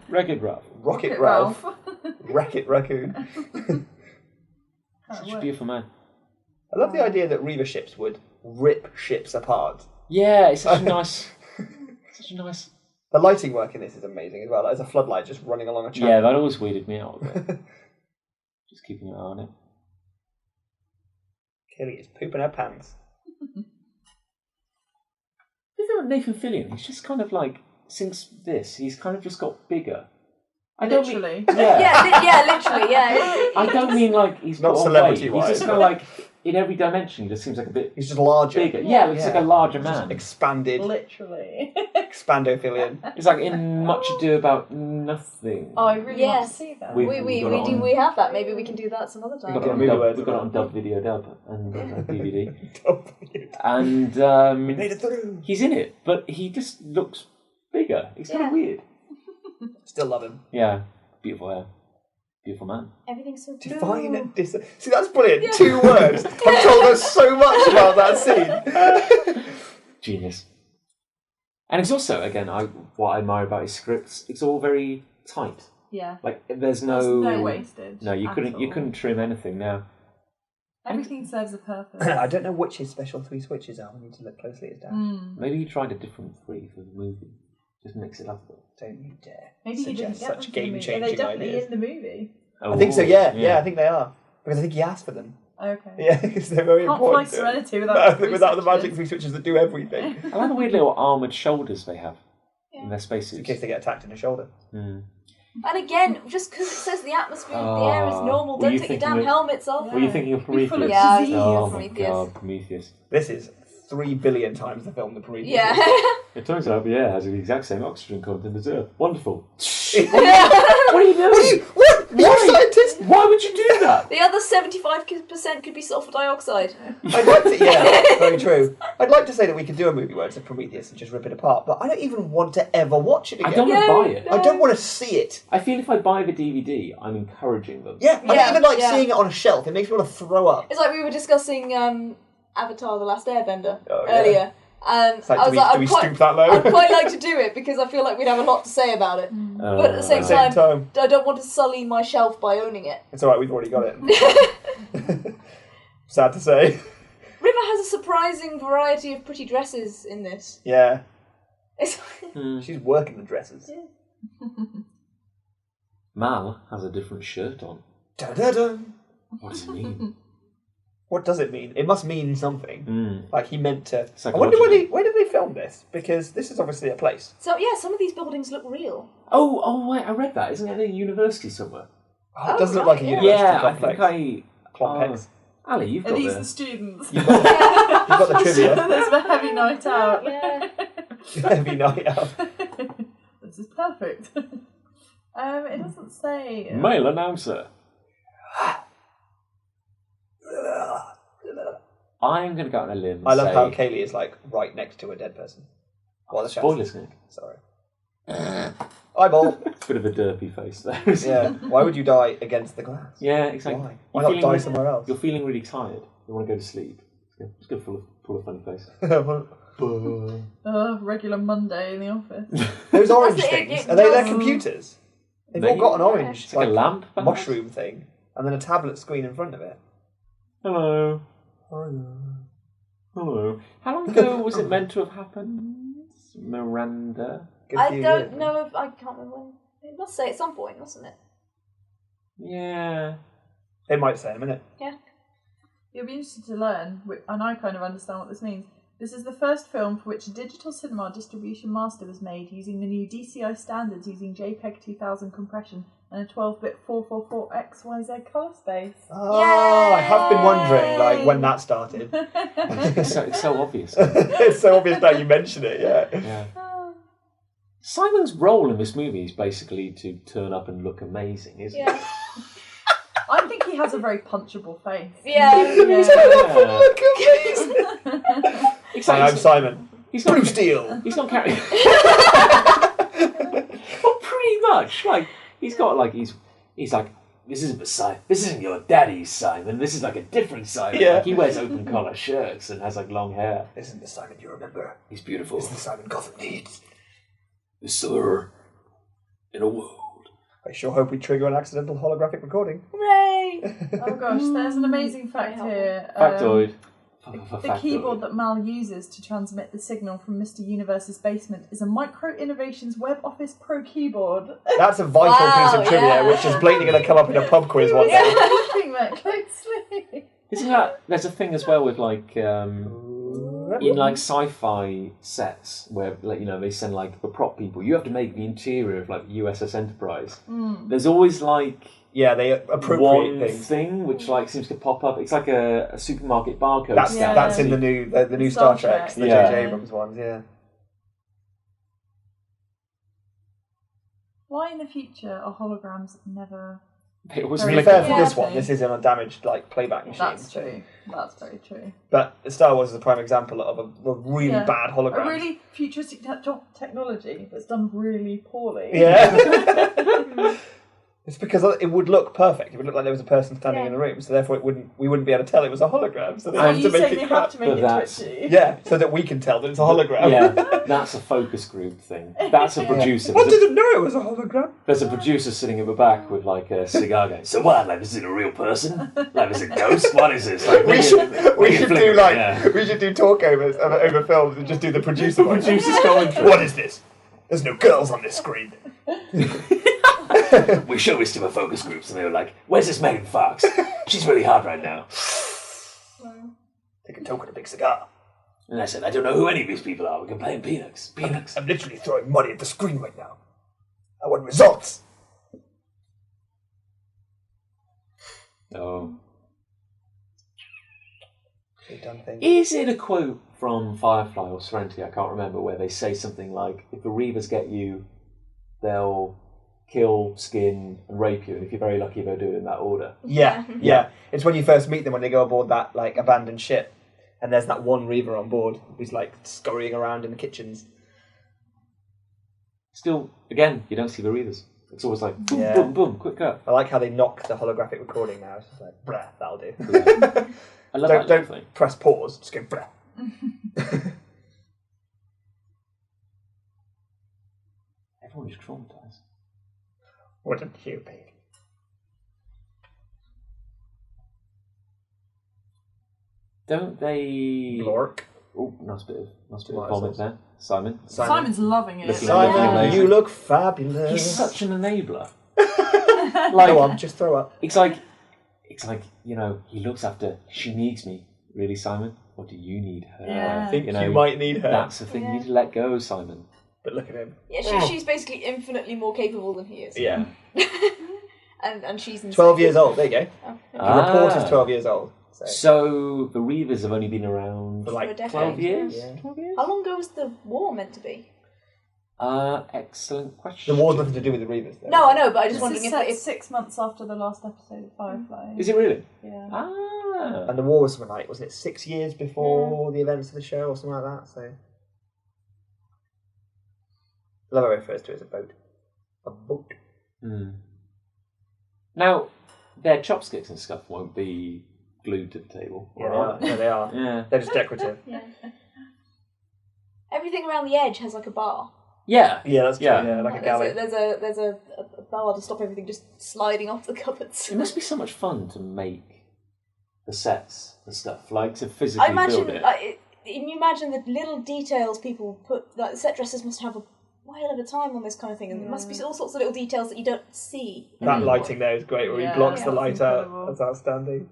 Wreck-It Ralph. Rocket Ralph. Wreck-It Raccoon. Such a beautiful man. I love the idea that Reaver ships would rip ships apart. Yeah, it's such a nice. The lighting work in this is amazing as well. There's a floodlight just running along a channel. Yeah, that always weirded me out a bit. Just keeping an eye on it. Kelly is pooping her pants. The thing with Nathan Fillion, he's just kind of like, since this, he's kind of just got bigger. Literally. Literally, yeah. I don't mean like he's Not got on celebrity weight. He's just wise, kind of like, in every dimension, he just seems like a bit He's just larger. bigger. Yeah, he's like a larger man. Expanded. Literally. Expandophilia. It's like in Much Ado About Nothing. Oh, I really want to see that. We have that. Maybe we can do that some other time. We've got it on dub video dub and DVD. And We made it through. he's in it, but he just looks bigger. It's kind of weird. Still love him. Yeah, beautiful hair. Beautiful man. Everything's so blue. Divine and See, that's brilliant. Yeah. 2 words. I've told us so much about that scene. Genius. And it's also, again, what I admire about his scripts, it's all very tight. Yeah. Like, there's no wastage. No, you couldn't trim anything now. Everything serves a purpose. I don't know which his special 3 switches are. We need to look closely at that. Maybe he tried a different 3 for the movie. Just mix it up a bit. Don't you dare. Maybe he didn't suggest get such them game-changing Are they definitely ideas. in the movie? Oh, I think so, yeah, I think they are. Because I think he asked for them. Okay. Yeah, because they're very Can't important. fly Serenity without the magic 3 switches that do everything. I like the weird little armoured shoulders they have in their spacesuits. In case they get attacked in the shoulder. Mm. And again, just because it says the atmosphere of the air is normal, were don't you take your thinking damn of- helmets off. Were you thinking of Be full Prometheus? of Yeah, disease. Oh my Prometheus. god, Prometheus. This is 3 billion times the film The Prometheus. Yeah. It turns out the air has the exact same oxygen content as Earth. Wonderful. What are you doing? What? You're a scientist? Why would you do that? The other 75% could be sulfur dioxide. I'd like to, yeah, very true. I'd like to say that we could do a movie where it's a Prometheus and just rip it apart, but I don't even want to ever watch it again. I don't want to buy it. I don't want to see it. I feel if I buy the DVD, I'm encouraging them. Yeah, I Yeah, don't even like yeah. seeing it on a shelf. It makes me want to throw up. It's like we were discussing Avatar: The Last Airbender Oh, yeah. earlier. And It's like, I was like, do we stoop that low? I'd quite like to do it because I feel like we'd have a lot to say about it. But at the same time, I don't want to sully my shelf by owning it. It's alright, we've already got it. Sad to say. River has a surprising variety of pretty dresses in this. Yeah. It's She's working the dresses. Mal has a different shirt on. Dun-dun-dun. What does it mean? What does it mean? It must mean something. Like he meant to. I wonder where did they film this? Because this is obviously a place. So yeah, some of these buildings look real. Oh, wait, I read that. Isn't it a university somewhere? Oh, it does look like a university Yeah, complex. I think Complex. Ali, you've Are got these the... the students? You've got the trivia. There's a heavy night out. Yeah. Heavy night out. This is perfect. It doesn't say. Male announcer. I'm going to go out on a limb and I love say... how Kaylee is like right next to a dead person. What are the Spoilers, chances? Nick. Sorry. Eyeball. Bit of a derpy face there. Yeah. Why would you die against the glass? Yeah, exactly. Why? Why not die somewhere else? You're feeling really tired. You want to go to sleep. Just go pull a funny face. Regular Monday in the office. Those orange That's it, things, it are they their does- computers? They've Maybe. all got an orange, It's like a lamp. perhaps? mushroom thing, and then a tablet screen in front of it. Hello. Hello. How long ago was it meant to have happened? Miranda? Good I few don't years, know if I can't remember when. It must say at some point, mustn't it? Yeah. They might say in a minute. You'll be interested to learn, and I kind of understand what this means. This is the first film for which a digital cinema distribution master was made using the new DCI standards using JPEG 2000 compression and a 12-bit 444XYZ colour space. Oh, I have been wondering, like, when that started. It's so obvious. It's so obvious now you mention it, yeah. Yeah. Simon's role in this movie is basically to turn up and look amazing, isn't it? Yeah. I think he has a very punchable face. Yeah. Hi, I'm Simon. He's not Blue Steel. He's not carrying. Well, pretty much. Like he's got like he's like this isn't the Simon. This isn't your daddy's Simon. This is like a different Simon. Yeah. Like, he wears open collar shirts and has like long hair. This isn't the Simon you remember. He's beautiful. This is the Simon Gotham needs. Sir, in a world. I sure hope we trigger an accidental holographic recording. Hooray! Oh gosh, there's an amazing fact here. Factoid. The keyboard that Mal uses to transmit the signal from Mr. Universe's basement is a Micro Innovations Web Office Pro keyboard. That's a vital piece of trivia, yeah. which is blatantly going to come up in a pub quiz one day. Looking that closely. Isn't that there's a thing as well with like in like sci-fi sets where like they send like the prop people. You have to make the interior of like USS Enterprise. There's always like Yeah, they appropriate one things. thing which like seems to pop up. It's like a supermarket barcode. That's scan. that's in the new Star Trek, the Yeah. J.J. Abrams ones. Yeah. Why in the future are holograms never... It was To be Very fair, flickering. for this Yeah. one, this is an undamaged like playback machine. That's true. That's very true. But Star Wars is a prime example of a really Yeah. bad hologram. A really futuristic technology that's done really poorly. Yeah. It's because it would look perfect. It would look like there was a person standing Yeah. in the room, so therefore we wouldn't be able to tell it was a hologram. So they So have you to make say it they have crap. to make But it that's- twitchy. Yeah, so that we can tell that it's a hologram. Yeah, that's a focus group thing. That's a producer. I didn't know it was a hologram. There's a producer sitting at the back with like a cigar going, so what, like this is a real person? Like this is a ghost? What is this? Like, We should do like yeah. we should do talkovers over films and just do the producer voice. Producer's commentary. What is this? There's no girls on this screen. We show this to the focus groups and they were like, where's this Megan Fox? She's really hot right now. Take a toke and a big cigar. And I said, I don't know who any of these people are. We can play in Peanuts. Peanuts. I'm literally throwing money at the screen right now. I want results. Oh. They've done things. Is it a quote from Firefly or Serenity? I can't remember, where they say something like, if the Reavers get you, they'll kill, skin, and rape you, and if you're very lucky, they'll do it in that order. Yeah. It's when you first meet them when they go aboard that like abandoned ship, and there's that one Reaver on board who's like scurrying around in the kitchens. Still, again, you don't see the Reavers. It's always like, boom, Yeah. boom, boom, quick cut. I like how they knock the holographic recording now. It's just like, brah, that'll do. Yeah. I love that little thing. Don't press pause, just go brah. Everyone is traumatized. Wouldn't you be? Don't they... Blork. Oh, nice bit of Tomato vomit sauce. there. Simon. Simon's loving it. Looking Simon, amazing. you look fabulous. He's such an enabler. Go on, just throw up. It's like, he looks after, she needs me. Really, Simon? Or do you need her? Yeah. I think you might need her. That's the thing, you need to let go, Simon. But look at him. Yeah, she's basically infinitely more capable than he is. Yeah. and she's insane. 12 years old, there you go. Oh, The report is 12 years old. So the Reavers have only been around For For a like decade. 12 years? Yeah. 12 years? How long ago was the war meant to be? Excellent question. The war's nothing to do with the Reavers, though. No, I know, but I just This wondering is if set it. 6 months after the last episode of Firefly. Is it really? Yeah. Ah. And the war was something like, wasn't it 6 years before the events of the show or something like that? So, I love how it refers to it as a boat. A boat. Now, their chopsticks and stuff won't be glued to the table. Yeah, they are. Yeah, they are. Yeah. They're just decorative. Yeah. Everything around the edge has like a bar. Yeah. Yeah, that's true. Yeah. Yeah, like a galley. There's a bar to stop everything just sliding off the cupboards. It must be so much fun to make the sets, the stuff, like to physically I imagine, build it. you imagine the little details people put. Like set dressers must have a whale of a time on this kind of thing, and there must be all sorts of little details that you don't see. That lighting there is great, where he Yeah, blocks the that's light out. incredible. That's outstanding.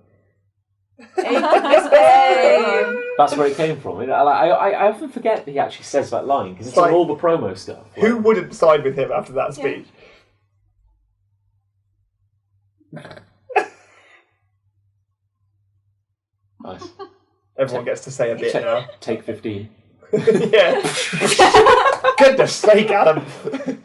That's where it came from. I often forget that he actually says that line because it's Like, on all the promo stuff. Who wouldn't side with him after that speech? Nice. Everyone gets to say a bit now. Take 15. Yeah. Goodness sake, Adam. It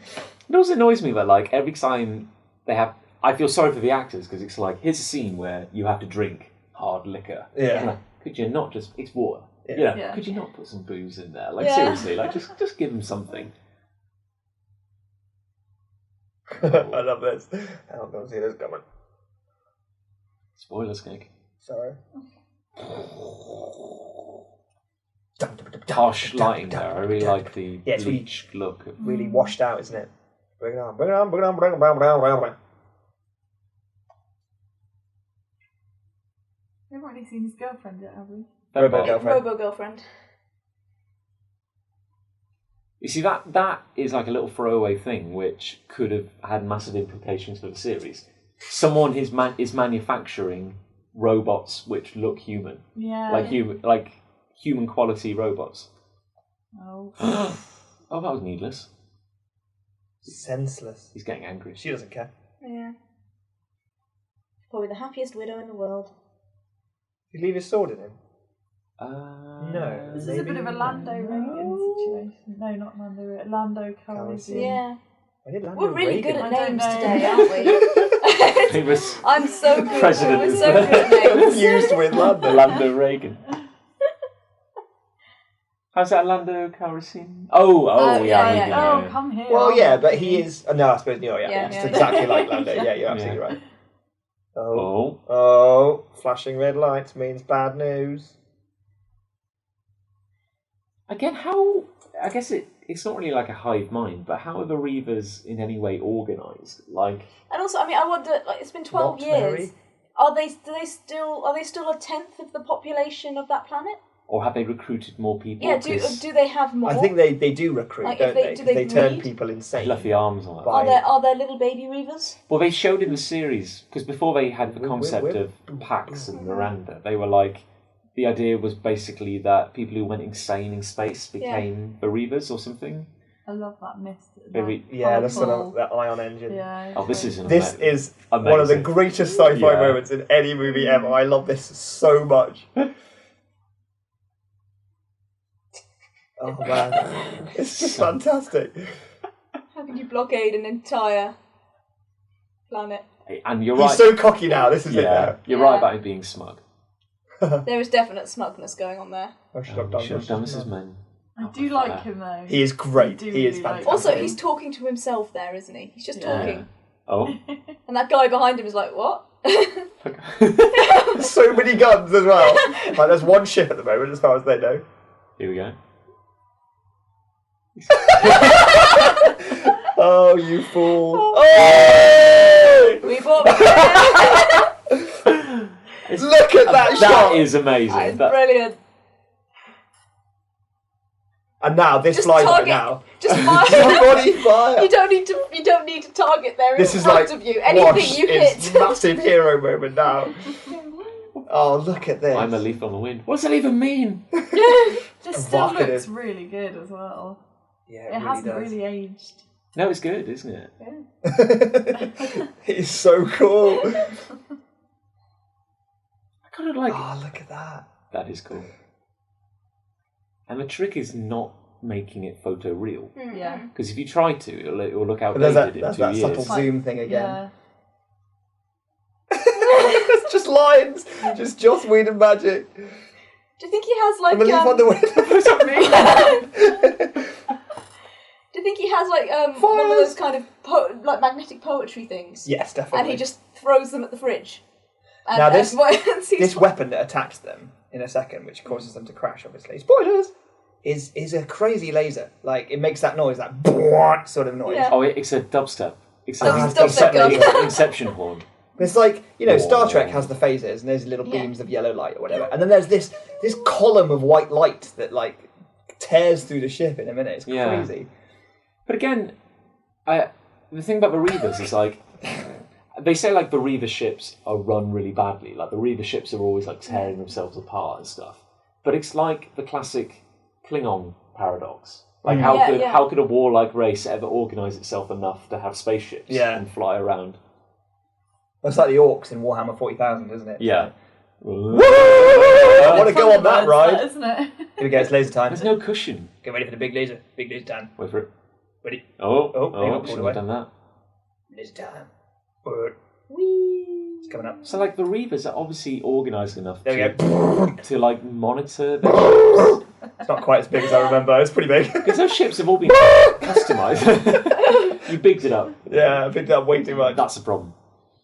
always annoys me that, like, every time they have... I feel sorry for the actors, because it's like, here's a scene where you have to drink hard liquor. Yeah. Like, could you not just... It's water. Yeah. You know, Yeah. could you not put some booze in there? Like, Yeah. seriously, like, just give them something. I love this. I'm going to see this coming. Spoilers, Nick. Sorry. Harsh lighting there. I really like the Yeah, it's really- bleached look. Of... Really washed out, isn't it? Bring it on, bring it on, bring it on, bring it on, bring it on, bring it on. We haven't really seen his girlfriend yet, have we? Robo girlfriend. Robo girlfriend. You see, that is like a little throwaway thing which could have had massive implications for the series. Someone is manufacturing robots which look human, Yeah. like human quality robots. Oh. Oh, that was needless. Senseless. He's getting angry. She doesn't care. Yeah. Probably the happiest widow in the world. Did he leave his sword in him? No. This is a bit of a Lando Reagan situation. No, not Lando Reagan. Lando Calrissian. Yeah. Why did Lando We're really Reagan? good at I don't names know. today, aren't we? He was I'm so good. President We're is so good at names. Used with Lando. Lando Reagan. How's that, Lando Calrissian? Oh, yeah. Oh, come here. Well, I'll yeah, help but you. he is. No, I suppose yeah. Yeah, It's yeah. exactly like Lando. Yeah, you're absolutely right. Oh. Oh, flashing red lights means bad news. Again, I guess it's not really like a hive mind, but how are the Reavers in any way organised? Like, And also, I mean, I wonder. Like, it's been 12 Not years. very. Are they still a tenth of the population of that planet? or have they recruited more people? Yeah. 'Cause Do they have more? I think they do recruit, Like, don't if they- they? do 'Cause they they turn breed? people insane. fluffy arms on it. But- are there little baby reavers? Well, they showed in the series, because before they had the Wait, concept wait. of Pax and Miranda, they were like, the idea was basically that people who went insane in space became the Reavers or something. I love that mist. Very- Yeah, that's sort purple. of that ion engine. Yeah. Oh, this is This is amazing. one of the greatest sci-fi Yeah. moments in any movie ever. I love this so much. Oh man, it's just fantastic. How can you blockade an entire planet? And you're He's right. so cocky now. This is it yeah, now. you're Yeah. right about him being smug. There is definite smugness going on there. I should have done Should have this. done this as men. I do like him though. He is great. I do He is really like fantastic. Also, Okay. he's talking to himself there, isn't he? He's just Yeah. talking. Oh. And that guy behind him is like, what? So many guns as well. Like, there's one ship at the moment, as far as they know. Here we go. Oh, you fool! Oh! We bought Look at that shot! That is amazing. That is That- brilliant. And now this Just flies right target- now. Just fire. Somebody fire! You don't need to target there This in is front like of you. Anything Wash you is hit. massive hero moment now. Oh, look at this! I'm a leaf on the wind. What does that even mean? This still Evocative. looks really good as well. Yeah, It hasn't does. really aged. No, it's good, isn't it? He's so cool. I kind of like Oh, look at that. That is cool. And the trick is not making it photo real. Yeah. Because if you try to, it'll look But there's outdated in that 2 years. subtle zoom thing again. Yeah. It's just lines, just Joss Whedon magic. Do you think he has like? I'm gonna leave on the window. Do you think he has like one of those kind of like magnetic poetry things? Yes, definitely. And he just throws them at the fridge. And, Now this this weapon that attacks them in a second, which causes them to crash, obviously. Spoilers. Is a crazy laser. Like it makes that noise, that sort of noise. Yeah. Oh, it's a dubstep. It's a Dubstep gun. Inception horn. It's like, Star Trek has the phasers and there's little beams of yellow light or whatever, and then there's this column of white light that like tears through the ship in a minute. It's crazy. But again, the thing about the Reavers is like they say like the Reaver ships are run really badly. Like the Reaver ships are always like tearing themselves apart and stuff. But it's like the classic Klingon paradox. Like how could a warlike race ever organise itself enough to have spaceships and fly around? It's like the orcs in Warhammer 40,000, isn't it? Yeah. I want to go on that ride. Isn't it? Here we go, it's laser time. There's no cushion. Get ready for the big laser. Big laser time. Wait for it. Ready? Oh, hang on, shouldn't have done that. Laser time. It's coming up. So like the Reavers are obviously organised enough There we go. to like monitor their ships. It's not quite as big as I remember. It's pretty big. Because those ships have all been customised. You bigged it up. Yeah, I picked it up way too much. That's a problem.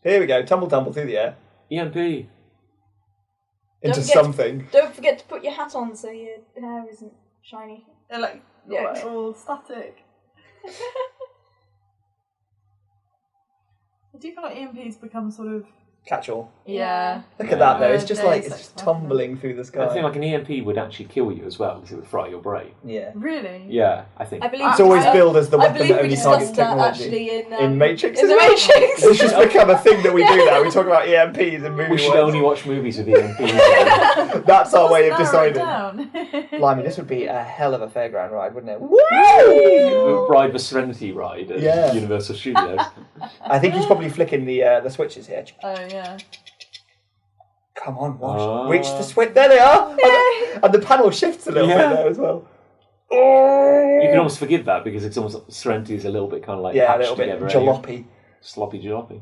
Here we go. Tumble through the air. EMP. Into something. Don't forget to put your hat on so your hair isn't shiny. They're like all static. I do feel like EMPs become sort of Catch-all. yeah. Look at that though. It's just They're like it's just sexual, aren't tumbling through the I sky. think like an EMP would actually kill you as well because it would fry your brain. Yeah. Really? Yeah, I think. I believe It's always billed as the I weapon believe that we only targets discussed that technology. actually In Matrix In as the well? Matrix. It's just become a thing that we do now. We talk about EMPs and We movies. should only watch movies with EMPs. That's our way of Let's narrow it deciding. down. Blimey, this would be a hell of a fairground ride, wouldn't it? Woo! Ride the Serenity ride at Universal Studios. I think he's probably flicking the switches here. Oh yeah. Come on, Wash. Reach the switch. There they are. And the panel shifts a little bit there as well. You can almost forgive that because it's almost Serenity is a little bit kind of like a patched little bit together. jalopy. Sloppy jalopy.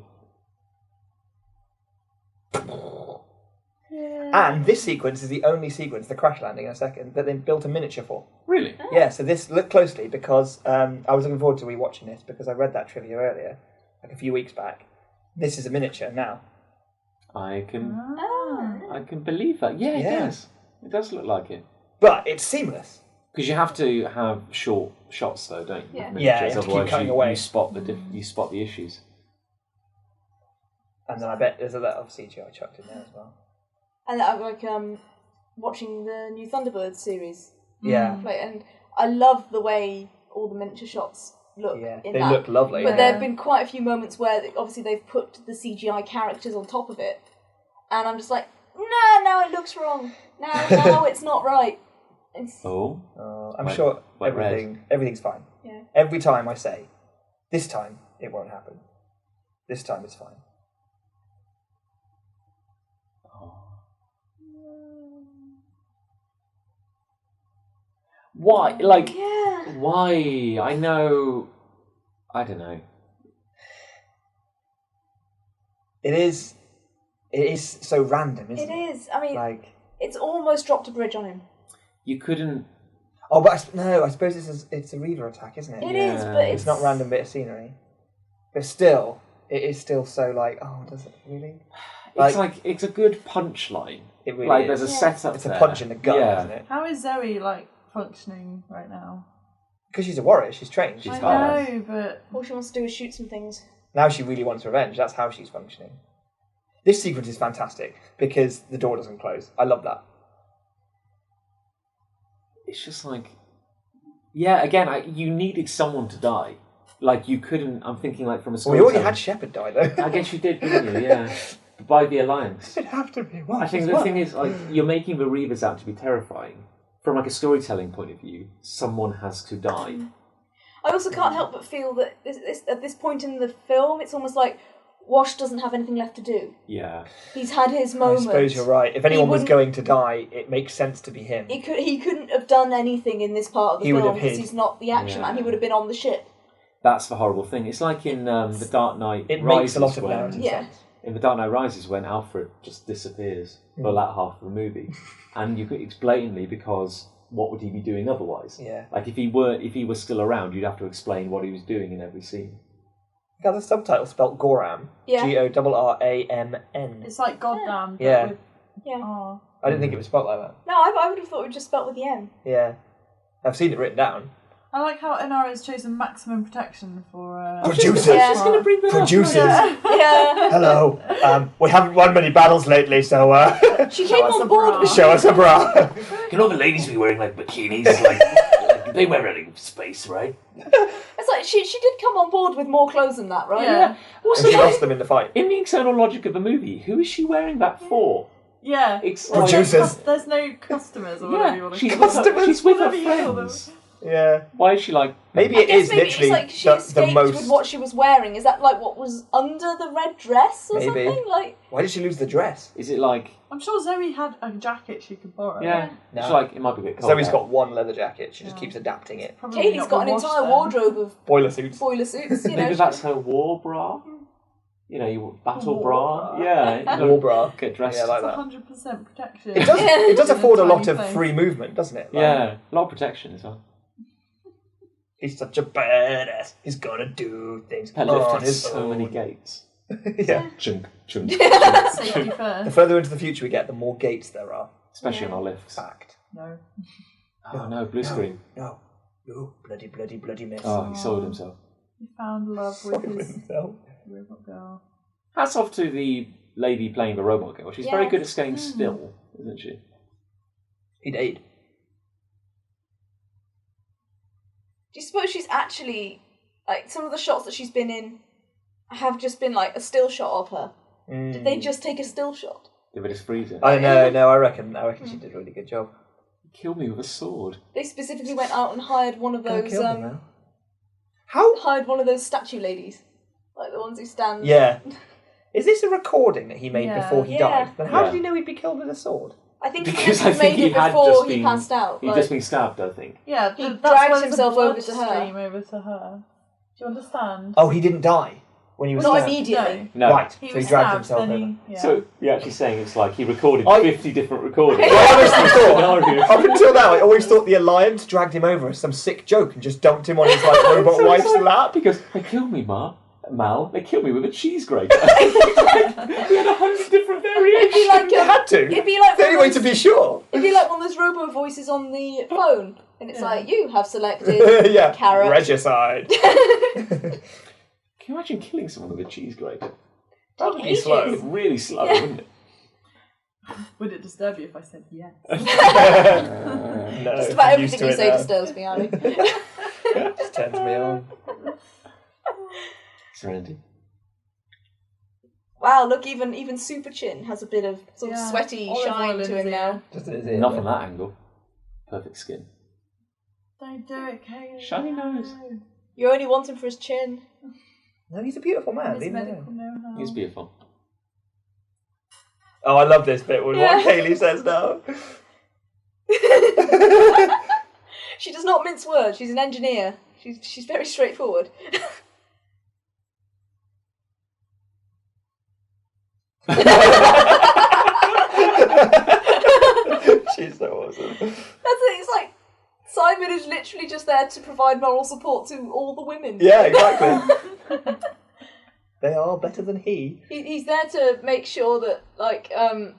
And this sequence is the only sequence, the crash landing in a second, that they built a miniature for. Really? Yeah, so look closely because I was looking forward to rewatching this because I read that trivia earlier, like a few weeks back. This is a miniature now. I can believe that. Yeah, it does. It does look like it. But it's seamless. Because you have to have short shots, though, don't you? Yeah. Yeah, you have to keep otherwise cutting away. you spot the issues. And then I bet there's a lot of CGI chucked in there as well. And I'm like watching the new Thunderbirds series. Yeah. And I love the way all the miniature shots look. Yeah, in they that. look lovely. But there have been quite a few moments where obviously they've put the CGI characters on top of it, and I'm just like, no, it looks wrong. Now it's not right. I'm sure everything's fine. Yeah. Every time I say, this time it won't happen. This time it's fine. Why? Why? I know. I don't know. It is so random, isn't it? It is. I mean, it's almost dropped a bridge on him. You couldn't. Oh, but I suppose it's a Reaver attack, isn't it? It is, but it's not random bit of scenery. But still, it is still so does it really? It's a good punchline. It really is. There's a setup. It's a punch in the gut, isn't it? How is Zoe functioning right now? Because she's a warrior, she's trained. I know, but all she wants to do is shoot some things. Now she really wants revenge. That's how she's functioning. This sequence is fantastic because the door doesn't close. I love that. It's just again, you needed someone to die. You couldn't. I'm thinking from a. Well, we already had Shepard die though. I guess you did, didn't you? Yeah. By the Alliance. It'd have to be. I think the thing is, you're making the Reavers out to be terrifying. From a storytelling point of view, someone has to die. I also can't help but feel that at this point in the film, it's almost like Wash doesn't have anything left to do. Yeah. He's had his I moment. suppose you're right. If anyone was wouldn't- going to die, it makes sense to be him. He couldn't have done anything in this part of the He would film have because hid. he's not the action man. He would have been on the ship. That's the horrible thing. It's like in The Dark Knight It Rises. makes a lot of when- narrative Yeah. sense. In The Dark Knight Rises, when Alfred just disappears for that half of the movie, and you could blatantly, because what would he be doing otherwise? Yeah. Like if he were still around, you'd have to explain what he was doing in every scene. Got the subtitle spelled Goram. Yeah. Gorramn. It's like goddamn. but Yeah. with Yeah. R. I didn't think it was spelled like that. No, I would have thought it was just spelt with the M. Yeah. I've seen it written down. I like how NR has chosen maximum protection for Producers. Yeah. Just going to bring that Producers. up. Yeah. Hello. We haven't won many battles lately, so She came us on a board bra. with show us a bra. Can all the ladies be wearing like bikinis? Like they wear it in space, right? It's like she did come on board with more clothes than that, right? Yeah. Also, And she lost them in the fight. in the internal logic of the movie, who is she wearing that for? Yeah. It's Producers. There's no customers or whatever you want to she's call with them. her, she's with her Whatever you call them. friends. Yeah. Why is she like? Maybe I it guess is maybe literally it's like she the escaped most... with what she was wearing. Is that like what was under the red dress or Maybe. something? Like Why did she lose the dress? Is it like? I'm sure Zoe had a jacket she could borrow. Yeah, No. it's like it might be a bit cold. Zoe's out. got one leather jacket. She just Yeah. keeps adapting it. Probably Kaylee's not got an been washed entire then. wardrobe of Boiler suits. boiler suits. You know, Maybe that's her war bra. You know, your battle War bra. bra. Yeah, War bra. Get dressed. Yeah, like It's that. 100% protection. It does, it does In a afford a lot tiny of place. free movement, doesn't it? Like, Yeah, a lot of protection as well. He's such a badass. He's gonna do things That on lifted his so many own. gates. Yeah. Chunk, chunk, Safety The first. further into the future we get, the more gates there are. especially on our lifts. Fact. No. Oh no, blue screen. No. No. Bloody, bloody, bloody mess. Oh, he soiled himself. He found love Sorry with for his himself. robot girl. Hats off to the lady playing the robot girl. She's very good at staying still, isn't she? He'd aid. do you suppose she's actually like some of the shots that she's been in have just been like a still shot of her? Did they just take a still shot? Did they just freeze her? I know, no, I reckon she did a really good job. Kill me with a sword. They specifically went out and hired one of Don't those kill me now. How? hired one of those statue ladies, like the ones who stand. Yeah. Is this a recording that he made Yeah. before he Yeah. died? Then how Yeah. did he know he'd be killed with a sword? I think he Because must I have think made he it had before just he been passed out. He'd like- just been stabbed, I think. Yeah, He that's dragged why there's a himself over to blood her. stream over to her. Do you understand? Oh, he didn't die when he was Not stabbed. immediately. No. Right, He so was he dragged stabbed, himself then over. he... Yeah. So you're actually saying it's like he recorded I- 50 different recordings. I honestly thought, Scenario. up until now, I always thought the Alliance dragged him over as some sick joke and just dumped him on his like robot So wife's it's like- lap. Because they killed me, Mal. They killed me with a cheese grater. We had 100 different variations. It'd be like They had to. It'd be like It's the only one way of to those- be sure. It'd be like one of those robo voices on the phone, and it's like you have selected Yeah, carrot. regicide. Can you imagine killing someone with a cheese grater? That would be Ages. slow. It's really slow, Yeah. wouldn't it? Would it disturb you if I said yes? No, Just about I'm used everything to you it say now. disturbs me, Ali. Just turns me on. Serenity. Wow, look, even Super Chin has a bit of sort of Yeah. sweaty Olive oil shine in to his him ear. now. Just in his ear. Not from that angle. Perfect skin. Don't do it, Kaylee. Shiny nose. You only want him for his chin. No, he's a beautiful man. His Leave him medical alone. know-how. He's beautiful. Oh, I love this bit with Yeah. what Kaylee says now. She does not mince words. She's an engineer. She's very straightforward. She's so awesome. That's it. It's like Simon is literally just there to provide moral support to all the women. Yeah, exactly. They are better than he. He's there to make sure that, like, oh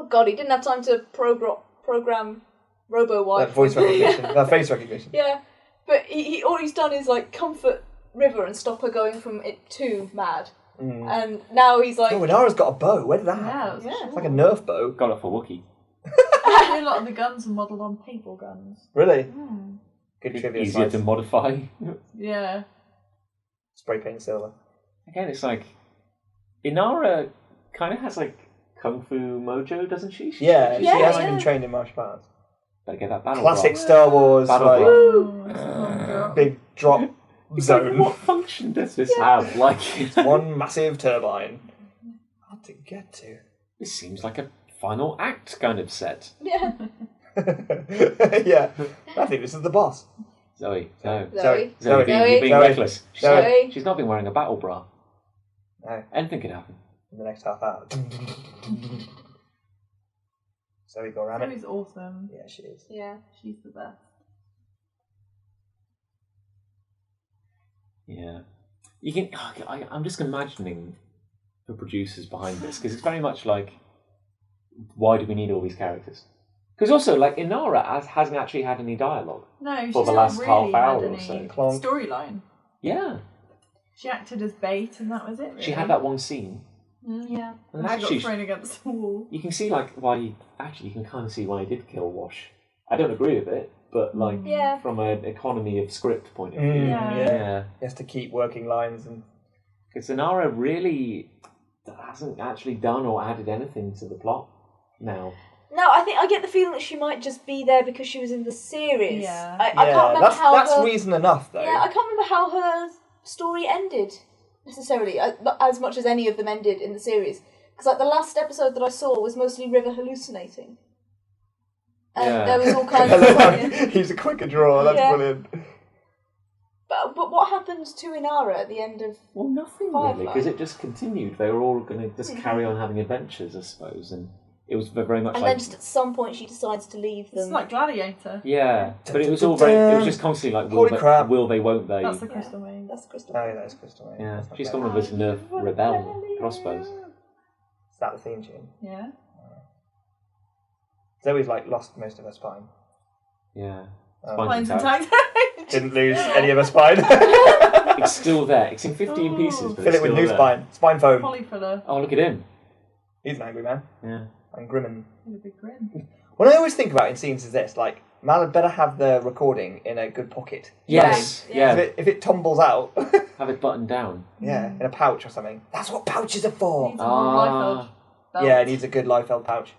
god, he didn't have time to program RoboWife. That voice recognition, that face recognition. Yeah, but he all he's done is like comfort River and stop her going from it too mad. And now he's like, Oh, Inara's got a bow. Where did that Yeah, happen? that's Yeah. It's like a Nerf bow. Got it for Wookiee. A lot of the guns are modelled on paintball guns. Really? Good trivia. Easier slice. to modify. Yeah. Spray paint silver. Again, it's like Inara kind of has like kung fu mojo, doesn't she? Yeah, she Yeah, hasn't yeah. been trained in martial arts. Better get that battle Classic bra. Star Wars, Battle like bra. Ooh, that's a long drop. big drop zone. What function does this have? Like, One massive turbine. Hard to get to. this seems like a final act kind of set. Yeah. Yeah. I think this is the boss. Zoe, no. Zoe. Zoe, Zoe. you're being Zoe. reckless. Zoe. She's not been wearing a battle bra. No. Anything could happen. In the next half hour. Zoe go around it. Zoe's awesome. Yeah, she is. Yeah. She's the best. Yeah. You can. I'm just imagining the producers behind this because it's very much like, why do we need all these characters? Because also, like, Inara hasn't actually had any dialogue. No, she's For the not last really half hour had or any so. Clonk. storyline. Yeah. She acted as bait, and that was it. Really. She had that one scene. Yeah. And And she actually, got thrown against the wall. you can see, like, why. Actually, you can kind of see why he did kill Wash. I don't agree with it, but, like, Yeah. from an economy of script point of view. Yeah. Yeah. He has to keep working lines and. Because Inara really hasn't actually done or added anything to the plot now. No, I think I get the feeling that she might just be there because she was in the series. Yeah. I can't remember that's, how that's her, reason enough, though. Yeah, I can't remember how her story ended necessarily, not as much as any of them ended in the series. Because like the last episode that I saw was mostly River hallucinating, and Yeah. there was all kinds of. Like, He's a quicker draw. That's Yeah. brilliant. but what happens to Inara at the end of? Well, nothing Firefly. really, because it just continued. They were all going to just carry on having adventures, I suppose, and it was very much And like then just at some point she decides to leave them. It's like Gladiator. yeah, but it was all very. It was just constantly like Holy crap. will they, won't they? That's the Crystal Maze. That's Crystal. Oh, yeah, that's Crystal Maze. Yeah, That's not she's bad. got one of those Nerf Rebel crossbows. Is that the theme tune? Yeah. Zoe's like lost most of her spine. Yeah, Oh. Spine's Mine's intact. intact. Didn't lose any of her spine. It's still there. It's in 15 pieces, but Fill it's it with still new there. spine. Spine foam. Polyfiller. Oh, look at him. He's an angry man. Yeah. And grim. With a big grin. What I always think about in scenes is this, like, Mal had better have the recording in a good pocket. Yes. Yeah. Yeah. If it tumbles out, Have it buttoned down. yeah, in a pouch or something. That's what pouches are for. Needs a more Liefeld belt. Yeah, it needs a good Liefeld pouch.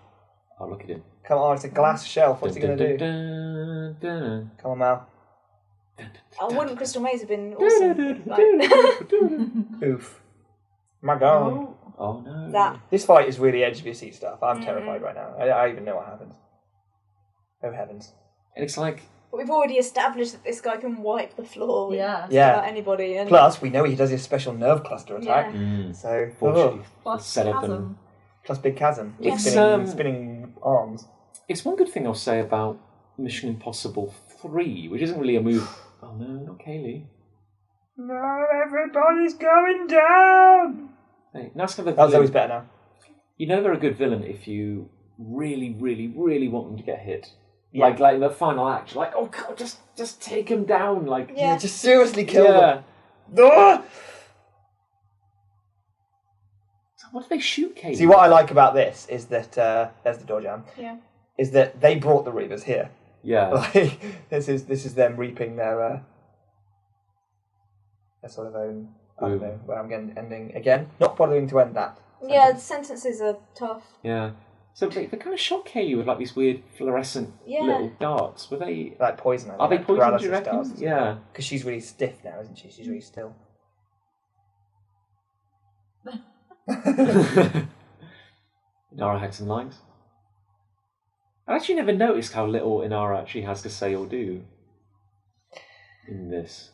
Oh, look at him. Come on, it's a glass shelf. What's he going to do? Dun, dun, dun, Come on, Mal. Oh, wouldn't Crystal Maze have been awesome? Like, Oof. My God. Oh, Oh no. that. This fight is really edge of your seat stuff. I'm terrified right now. I even know what happens. Oh heavens. And it's like But we've already established that this guy can wipe the floor with yeah. just Yeah. about anybody. And Plus, we know he does his special nerve cluster attack. So, fortunately, Plus set up chasm. plus big chasm. It's, Spinning arms. it's one good thing I'll say about Mission Impossible 3, which isn't really a move. Oh no, not Kaylee. No, everybody's going down. Hey, that's kind of a That's villain. always better now. You know they're a good villain if you really, really, really want them to get hit. Yeah. Like in the final act, you're like, oh god, just take him down. Like Yeah. Just seriously kill yeah. them. Ah! So what do they shoot Kaylee? See, what I like about this is that there's the door jam. Yeah. Is that they brought the Reavers here. Yeah. Like this is them reaping their sort of own. I don't know where I'm getting ending again. Not bothering to end that. Yeah, the sentences are tough. Yeah. So they kind of shot Kaylee with like these weird fluorescent Yeah. little darts. Were they? Like poison. Are they poisoned? Do you reckon? Yeah. Because she's really stiff now, isn't she? She's really still. Inara had some lines. I actually never noticed how little Inara actually has to say or do in this.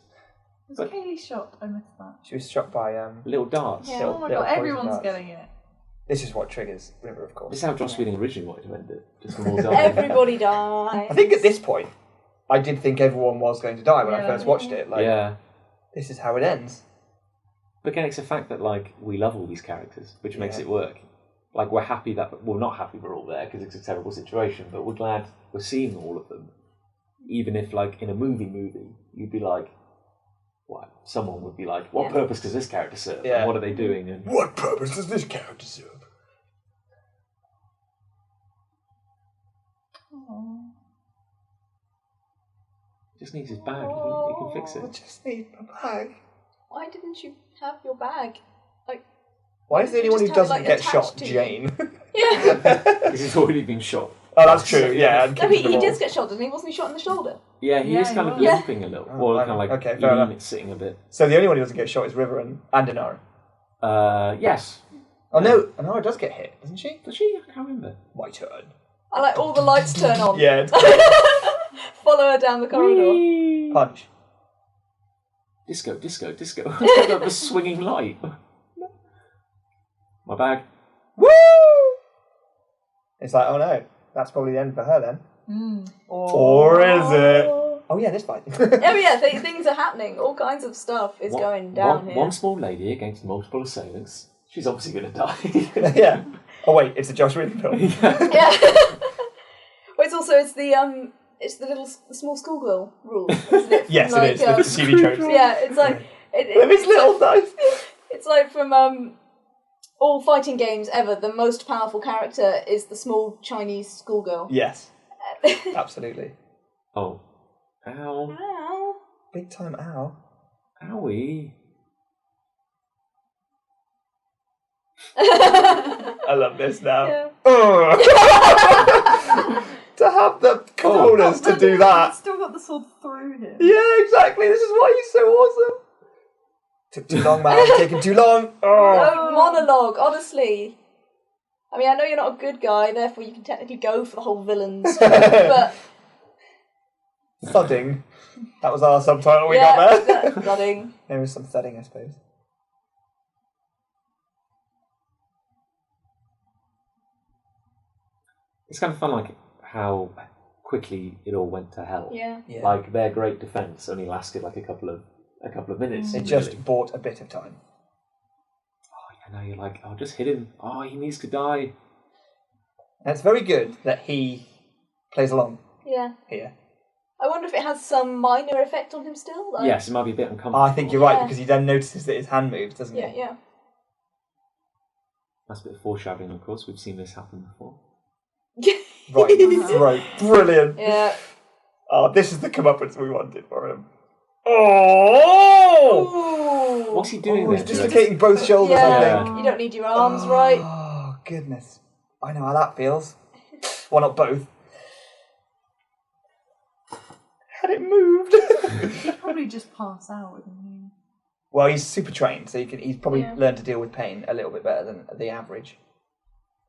Was But- Kaylee shot? I missed that. She was struck by Little darts. Yeah. little- Oh my little god, poison everyone's darts. getting it. This is what triggers River, of course. This is how Joss Whedon originally wanted to end it. Just more dark. Everybody dies. I think at this point, I did think everyone was going to die when I Yeah. first watched it. Like, Yeah. this is how it ends. But again, it's the fact that like we love all these characters, which makes Yeah. it work. Like we're happy that we're not happy we're all there because it's a terrible situation, but we're glad we're seeing all of them. Even if like in a movie, you'd be like, what? Someone would be like, what Yeah. purpose does this character serve? Yeah. And what are they doing? And What purpose does this character serve? he just needs his bag. He can fix I it. just need my bag. Why didn't you have your bag? Like, Why is the Did only you one who just have doesn't it, like, get attached shot to you? Jane? yeah. Because he's already been shot. Oh, that's true. Yeah. and No, he kicking the did balls. get shot, didn't he? Wasn't he shot in the shoulder? Yeah, he Yeah, is kind he of was. limping a little. Oh, Or I kind of know. like Okay, fair enough. sitting a bit. So the only one who doesn't get shot is River and Inara. Yes. Oh no, Inara does get hit, doesn't she? Does she? I can't remember. My turn. I like all the lights turn on. Yeah, it's great. Follow her down the corridor. Whee! Punch. Disco. The swinging light. My bag. Woo! It's like, oh no, that's probably the end for her then. Or is it? Oh yeah, this fight. Oh yeah, things are happening. All kinds of stuff is going down here. One small lady against multiple assailants. She's obviously going to die. Yeah. Oh wait, it's a Joss Whedon film. Yeah. Well, it's the little small schoolgirl rule, isn't it? Yes, From, it is. The TV tropes. Yeah, it's like It's little dice. It's like from all fighting games ever. The most powerful character is the small Chinese schoolgirl. Yes. Absolutely. Oh. Ow. Ow. Big time ow. Owie. I love this now. Yeah. To have the cojones to do that. Still got the sword through him. Yeah, exactly. This is why he's so awesome. Took too long, man. Taking too long. Oh. No monologue, honestly. I mean, I know you're not a good guy, therefore you can technically go for the whole villains. But Thudding. That was our subtitle we yeah, got there. thudding. There was some thudding, I suppose. It's kind of fun, like, how quickly it all went to hell. Yeah. Like, their great defense only lasted, like, a couple of minutes. It just bought a bit of time. Oh, yeah, now you're like, oh, just hit him. Oh, he needs to die. And it's very good that he plays along Yeah. here. I wonder if it has some minor effect on him still. Like, Yes, it might be a bit uncomfortable. I think you're right, Yeah. because he then notices that his hand moves, doesn't Yeah, he? yeah. That's a bit of foreshadowing, of course. We've seen this happen before. Right, throat. Brilliant. Yeah. Oh, this is the comeuppance we wanted for him. Oh! Ooh. What's he doing Oh, there? he's Do you dislocating both shoulders, I Yeah. think. You don't need your arms, right? Oh, goodness. I know how that feels. Well, not both. Had it moved. He'd probably just pass out, wouldn't he? Well, he's super trained, so he's probably Yeah. learned to deal with pain a little bit better than the average.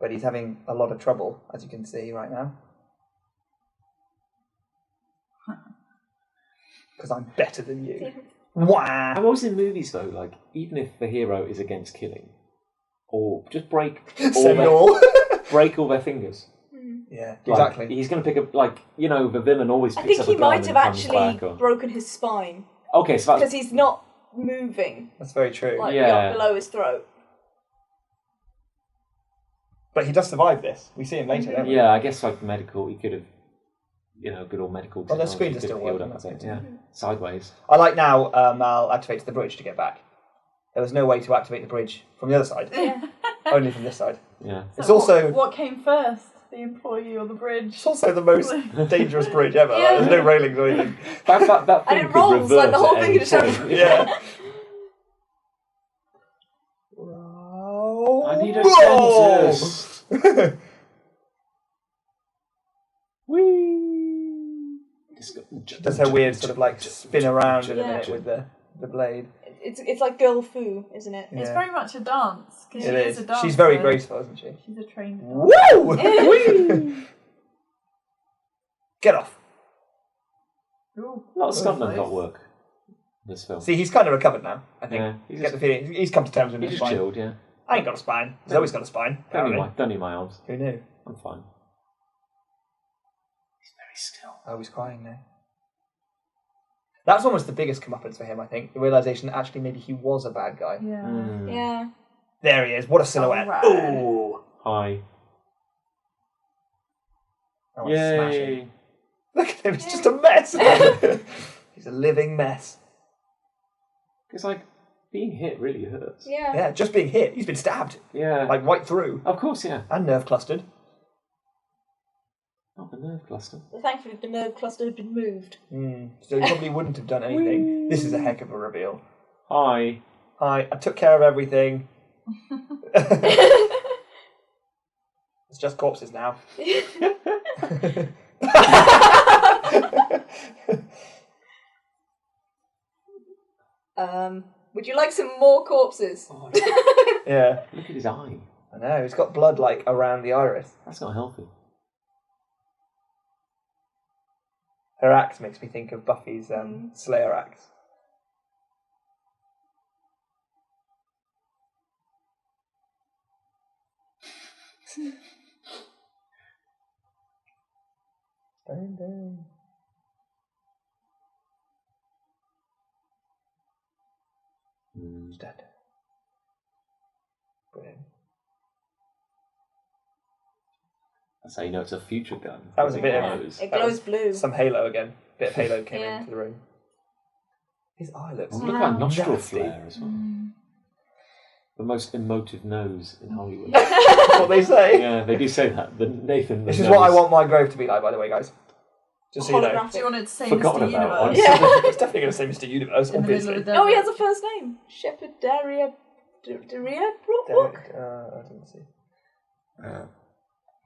But he's having a lot of trouble, as you can see right now. Because I'm better than you. Wah! I'm always in movies, though, like, even if the hero is against killing, or just break Seminal. break all their fingers. Yeah, Like, exactly. He's going to pick up, like, you know, the villain always I picks think up a he gun might and have comes actually back, or... broken his spine Okay, so because that's... he's not moving That's very true. like Yeah. below his throat. But he does survive this. We see him later, don't we? Yeah, I guess, like, medical, he could have, you know, good old medical Well, the technology screens are could still have healed working, up, I think, that's yeah. Sideways. I like now Mal activates the bridge to get back. There was no way to activate the bridge from the other side. Only from this side. Yeah. It's also what came first, the employee or the bridge? it's also the most dangerous bridge ever. Like, Yeah. there's no railings or anything. That And thing it could rolls, like, the reverse whole at thing any just goes- point. Yeah. I need a Whoa! dentist. Whee! Does her weird sort of like spin around in a Yeah. minute with the blade. It's like girl foo, isn't it? It's Yeah. very much a dance. 'Cause It she is. a dancer. She's very graceful, isn't she? She's a trained dancer. Woo! Get off. Ooh, A lot of stuntmen close. got work in this film. See, he's kind of recovered now, I think. Yeah, You get the feeling he's come to terms with He his just spine. chilled, yeah. I ain't got a spine. He's always got a spine. Apparently. Don't need my arms. Who knew? I'm fine. He's very still. Oh, he's crying now. That's almost the biggest comeuppance for him, I think. The realization that actually maybe he was a bad guy. Yeah. Mm. Yeah. There he is. What a silhouette. Alright. Ooh. Hi. I want to smash him. Yay. Look at him. He's just a mess. He's a living mess. It's like, being hit really hurts. Yeah. Yeah, just being hit. He's been stabbed. Yeah. Like right through. Of course, yeah. And nerve clustered. Not the nerve cluster. Thankfully, the nerve cluster had been moved. So he probably wouldn't have done anything. This is a heck of a reveal. Hi. Hi, I took care of everything. It's just corpses now. Would you like some more corpses? Oh, Yeah. look at his eye. I know, he's got blood, like, around the iris. That's not healthy. Her axe makes me think of Buffy's Slayer axe. Dun. He's dead. Brilliant. That's how you know it's a future gun. That was a bit Yeah. of... It glows blue. Some Halo again. Bit of Halo came Yeah. into the room. His eye looks... Look at that nostril nasty. flare as well. The most emotive nose in Hollywood. That's what they say. Yeah, they do say that. The Nathan. This is what I want my grove to be like, by the way, guys. Just so you know. Holographic. Do you want it to say Forgotten Mr. about Universe? one. It's definitely going to say Mr. Universe, In the middle obviously. of the Oh, he has a first name. Shepherd Daria Brook? I didn't see.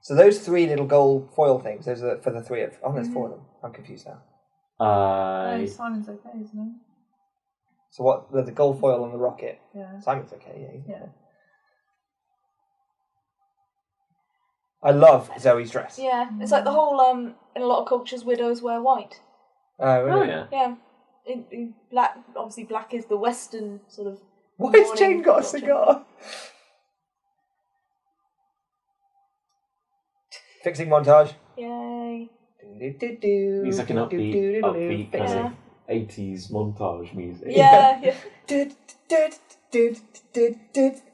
So those three little gold foil things, those are for the three of... Oh, there's four of them. I'm confused now. Oh, Simon's okay, isn't he? So what, the gold foil and the rocket? Yeah. Simon's okay, yeah. He's Yeah. okay. I love Zoe's dress. Yeah, it's like the whole, in a lot of cultures, widows wear white. Oh, really? Oh, yeah. Yeah. In black, obviously black is the Western sort of... Why has mourning Jane got a culture. cigar? Fixing montage. Yay. He's like an upbeat kind Yeah. of 80s montage music. Yeah, yeah.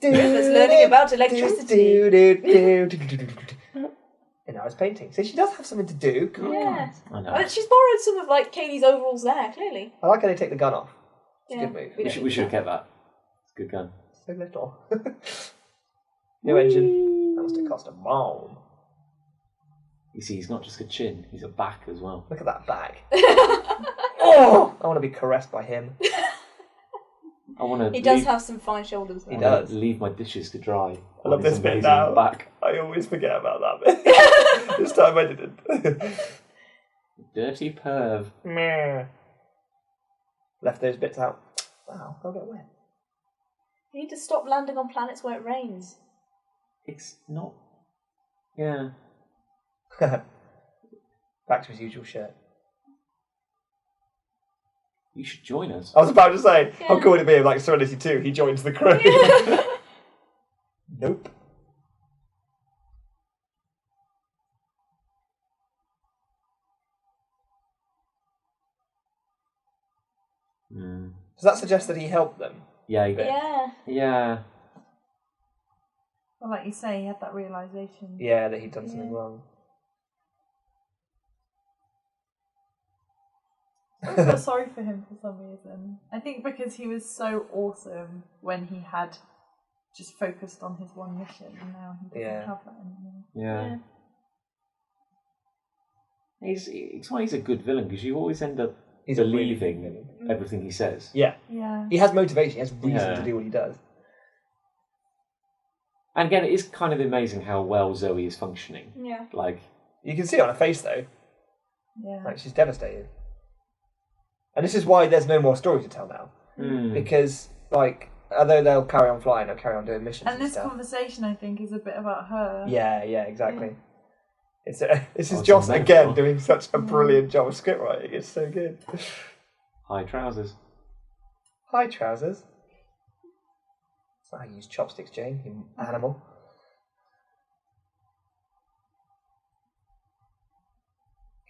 River's learning about electricity. And now it's painting. So she does have something to do. Come Yeah. I know. But she's borrowed some of, like, Kaylee's overalls there, clearly. I like how they take the gun off. It's Yeah. a good move. We should have kept that. It's a good gun. So little. New engine. That must have cost a bomb. You see, he's not just a chin, he's a back as well. Look at that bag. Oh! I want to be caressed by him. I want to He does have some fine shoulders there. He does. leave my dishes to dry. I love on his this bit amazing now. Back. I always forget about that bit. This time I didn't. Dirty perv. Meh. Left those bits out. Wow, they'll get wet. You need to stop landing on planets where it rains. It's not... Yeah. Back to his usual shirt. You should join us. I was about to say, how Yeah. cool would it be if, like, Serenity 2, he joins the crew? Nope. Mm. Does that suggest that he helped them? Yeah. Yeah. Yeah. Well, like you say, he had that realisation. Yeah, that he'd done something wrong. I feel sorry for him for some reason. I think because he was so awesome when he had just focused on his one mission, and now he doesn't Yeah. have that anymore. Yeah. It's why he's a good villain, because you always end up He's a really believing good villain. everything he says. Yeah. Yeah. He has motivation, he has reason Yeah. to do what he does. And again, it is kind of amazing how well Zoe is functioning. Yeah. Like, You can see it on her face, though. Yeah. Like, she's devastated. And this is why there's no more story to tell now. Because, like, although they'll carry on flying, they'll carry on doing missions And this stuff. conversation, I think, is a bit about her. Yeah, exactly. This is it's Joss a again metaphor. doing such a brilliant job of script writing. It's so good. high trousers. Hi, trousers. That's not how you use chopsticks, Jane, you animal.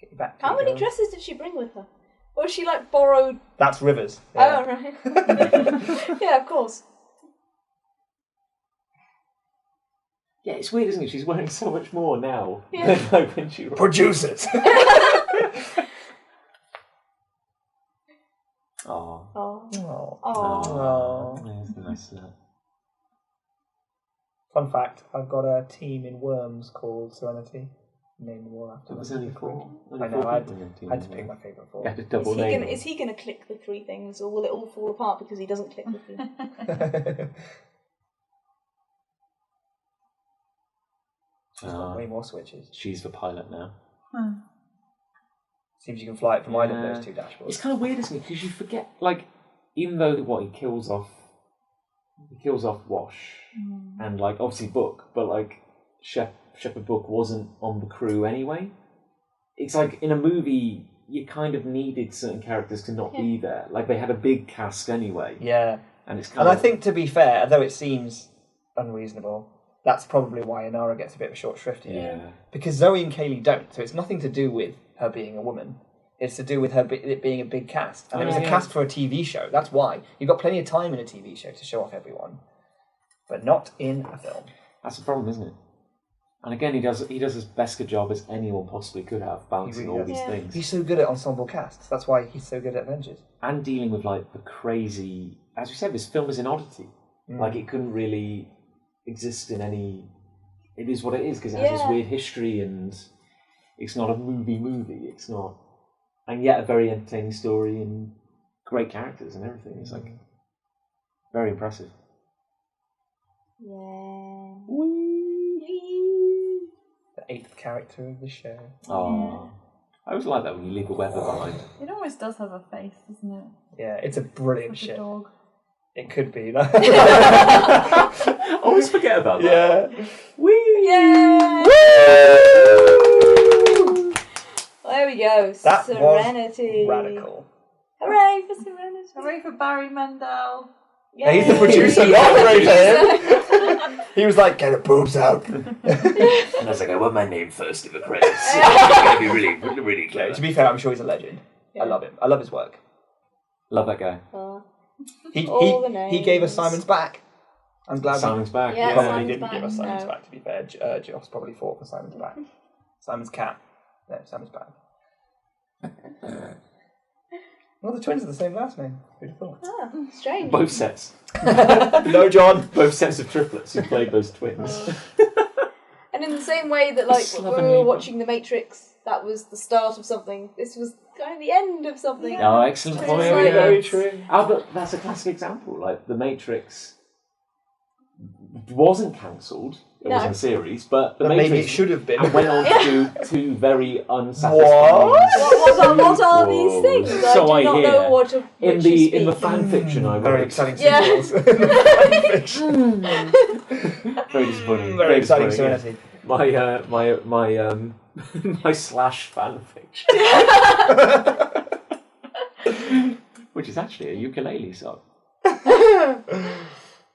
Get you back to How your many girl. dresses did she bring with her? Or she, like, borrowed... That's Rivers. Oh, right. Yeah, of course. Yeah, it's weird, isn't it? She's wearing so much more now Yeah. than like when she... Producers. Oh. Oh. Oh. Oh. That's nice. Fun fact, I've got a team in Worms called Serenity. Name them all after That was them. only four. I know, I had people in the team, to yeah. pick my favourite four. You had to double Is he name gonna them. is he gonna click the three things, or will it all fall apart because he doesn't click the three? She's got way more switches. She's the pilot now. Seems you can fly it from either of Yeah. those two dashboards. It's kind of weird, isn't it? Because you forget, like, even though he kills off Wash and like obviously Book, but like Shepherd Book wasn't on the crew anyway. It's like in a movie you kind of needed certain characters to not be there. Like they had a big cast anyway. Yeah. And it's I think, to be fair, although it seems unreasonable, that's probably why Inara gets a bit of a short shrift here. Yeah. Because Zoe and Kaylee don't, so it's nothing to do with her being a woman. It's to do with it being a big cast. And it was a cast for a TV show. That's why. You've got plenty of time in a TV show to show off everyone. But not in a film. That's the problem, isn't it? And again, he does as best a job as anyone possibly could have, balancing all these things. He's so good at ensemble casts. That's why he's so good at Avengers. And dealing with like the crazy... As we said, this film is an oddity. Like it couldn't really exist in any... It is what it is, because it has this weird history and it's not a movie. It's not... And yet a very entertaining story and great characters and everything. It's like very impressive. Yeah. The 8th character of the show. Oh, I always like that when you leave a weather behind. It always does have a face, doesn't it? Yeah, it's a brilliant Like a ship. dog. It could be. I always forget about that. Yeah. Whee! Yay! There we go. That Serenity. was radical. Hooray for Serenity. Hooray for Barry Mendel. Yeah, he's the producer, not hooray for him. He was like, get the boobs out. And I was like, I want my name first in the credits. It's going to be really, really clever. To be fair, I'm sure he's a legend. Yeah. I love him. I love his work. Love that guy. All the He gave us names. Simon's back. I'm glad Simon's back. Yeah, Yeah. Probably Simon's didn't back, give us Simon's no. back, to be fair. Joss probably fought for Simon's back. Simon's cat. No, Simon's back. Well, the twins are the same last name. Who'd have thought? Ah, strange. Both sets. No, John. Both sets of triplets who played those twins. And in the same way that, like, Slava when we were neighbour. watching The Matrix, that was the start of something. This was kind of the end of something. Oh, excellent It's point. like- Very true. Oh, but that's a classic example. Like, The Matrix wasn't cancelled. It was No. in a series, but The But Matrix maybe it should have been. and went on to do two very unsatisfying... What are these things? So I do I not hear. know what of In which you the speak. fan fiction I Very wrote. exciting Yeah. sequels. Very disappointing. Very exciting disappointing, Serenity. My my slash fan fiction. Which is actually a ukulele song.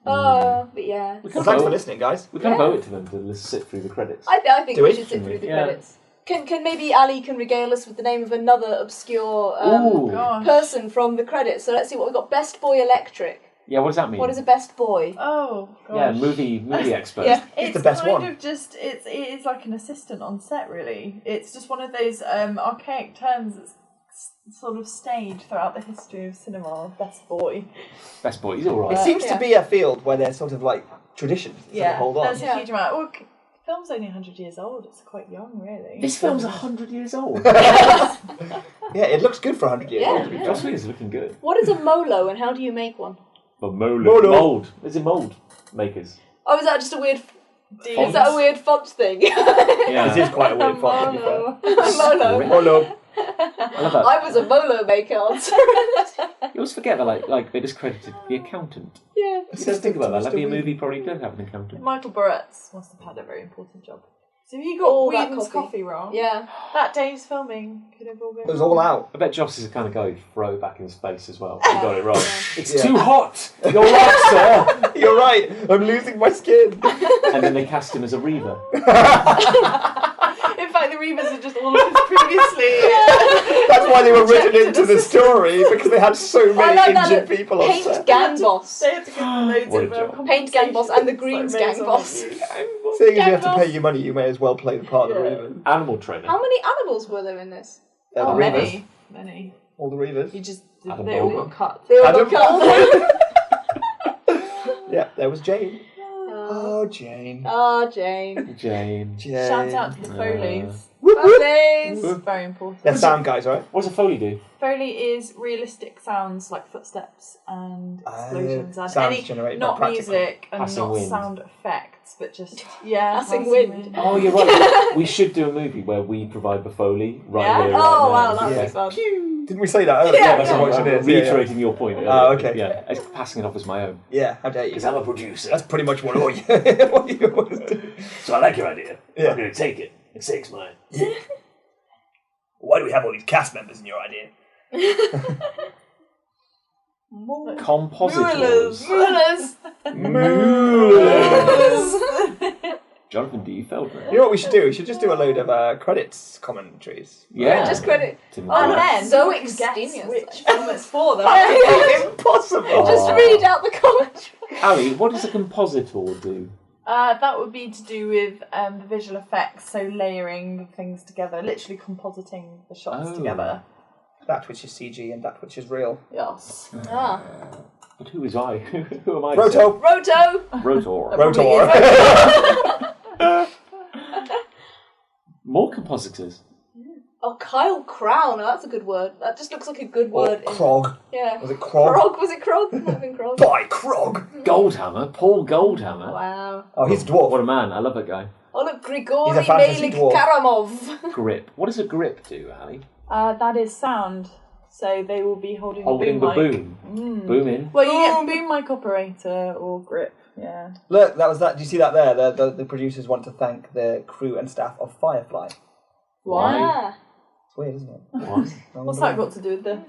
But yeah. Well, thanks for listening, guys. We can owe it to them to sit through the credits. I think Do we we? should sit through the Yeah. credits. Can maybe Ali can regale us with the name of another obscure Ooh. Gosh. person from the credits. So let's see what we've got. Best Boy Electric. Yeah, what does that mean? What is a best boy? Oh, gosh. Yeah, movie expert. Yeah. He's the best kind one. of just it is like an assistant on set, really. It's just one of those archaic terms that's sort of stayed throughout the history of cinema. Best boy. Best boy, he's alright. It seems Yeah. to be a field where there's sort of like traditions that sort of hold on. There's a Yeah. huge amount. Well, the film's only 100 years old. It's quite young, really. This film's 100 years old. Yeah, it looks good for 100 years Yeah, old, to be yeah. fair. Joss Whedon's looking good. What is a molo and how do you make one? But Molo. mold. Is it mold makers? Oh, is that just a weird? Dean. Is that a weird font thing? Yeah. This is quite a weird font, to be fair. Molo. Molo. I love that. I was a molo maker on Serenity. You always forget that like they discredited the accountant. Yeah. You don't think about that. Like, Mr. the movie probably did have an accountant. Michael Burrett's must have had a very important job. So if you got All that Whedon's coffee. coffee wrong, Yeah. that day's filming could have all been It was all out. I bet Joss is the kind of guy who'd throw it back in his face as well. He got it wrong. It's Yeah. too hot! You're right, sir! You're right. I'm losing my skin. And then they cast him as a reaver. In fact, the Reavers are just all of his previously. That's why they were written into the story, because they had so I many like that. injured people on Paint set. gang boss. They had to go through loads What a of job. Paint gang boss and the conversations, Greens like, gang mails boss. on you. Seeing as you have to Gang pay boss. your money, you may as well play the part of the Yeah. Reavers. Animal trainer. How many animals were there in this? The Oh, Reavers. many. All the Reavers. You just Adam they all Baldwin. got cut. They all Adam got Yeah, there was Jane. Oh, Oh, Jane. Jane. Jane. Jane. Shout out to the Foleys. Whoop, whoop. Birthdays. It's very important. They're sound guys, right? What does a Foley do? Foley is realistic sounds like footsteps and explosions and sounds any generated by not practical. music and Passing not wind. sound effects. effects, but just Passing wind. Oh, you're right. We should do a movie where we provide the Foley right Yeah? here. Oh, right wow, now. that'd be fun. Didn't we say that? Oh, Yeah, that's yeah. what it is. Reiterating your point. Earlier. Oh, okay. Yeah, it's passing it off as my own. Yeah, how dare you? Because I'm a producer. That's pretty much what all you always do. So I like your idea. Yeah. I'm going to take it and say it's mine. Why do we have all these cast members in your idea? Compositors. Rulers. Jonathan D. Feldman. You know what we should do? We should just do a load of credits commentaries. Yeah. Just credit. Timothy. and then So we can guess extraneous. which film it's for. Though. Impossible! Just read out the commentary. Ali, what does a compositor do? That would be to do with the visual effects, so layering things together, literally compositing the shots together. That which is CG and that which is real. Yes. Ah. But who is I? Who am I? Roto! Roto. Rotor. Rotor! More compositors. Oh, Kyle Crown. Oh, that's a good word. That just looks like a good word. Krog. Yeah. Was it Krog? Krog. Was it Krog? Might have been Krog. By Krog! Goldhammer. Paul Goldhammer. Wow. Oh, he's a dwarf. What a man. I love that guy. Oh, look, Grigory He's a fantasy Melik dwarf. Karamov. Grip. What does a grip do, Ali? That is sound. So they will be holding Holding the the boom mic. boom. Boom in. Well, you get boom mic operator or grip. Yeah. Look, that was that. Do you see that there? The producers want to thank the crew and staff of Firefly. Why? Ah. It's weird, isn't it? What? What's that got to do with this?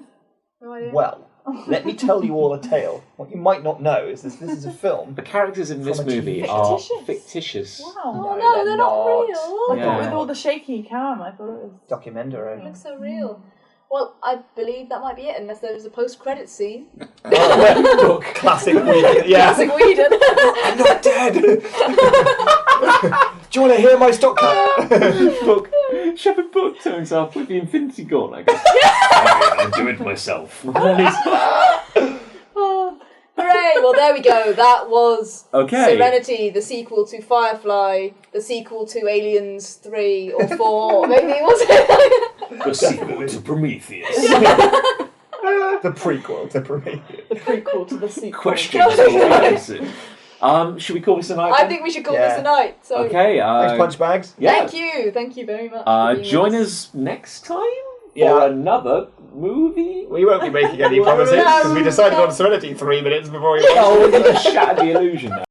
No idea. Well, let me tell you all a tale. What you might not know is this is a film. The characters in this From a TV movie show. are Fictitious. fictitious. Wow. Oh, No, no, they're not not. real. I Yeah. thought with all the shaky cam, I thought it was. Documentary. It looks so real. Well, I believe that might be it, unless there's a post-credit scene. Look, classic Whedon. Yeah. Classic Whedon. I'm not dead. Do you want to hear my stock cut? Book. Shepherd Book turns up with the Infinity Gauntlet. I'll do it myself. Oh, hooray! Well, there we go. That was Okay. Serenity, the sequel to Firefly, the sequel to Aliens 3 or 4, maybe, was it? The sequel to Prometheus. The prequel to Prometheus. The prequel to the sequel. Questions will be answered. Should we call this a night? I then? think we should call Yeah. this a night. So Okay. Thanks, Punch Bags. Yeah. Thank you very much. for being Join with us next time Yeah. for another movie. We won't be making any promises because we decided on Serenity 3 minutes before we watched Oh, you just shattered the illusion now.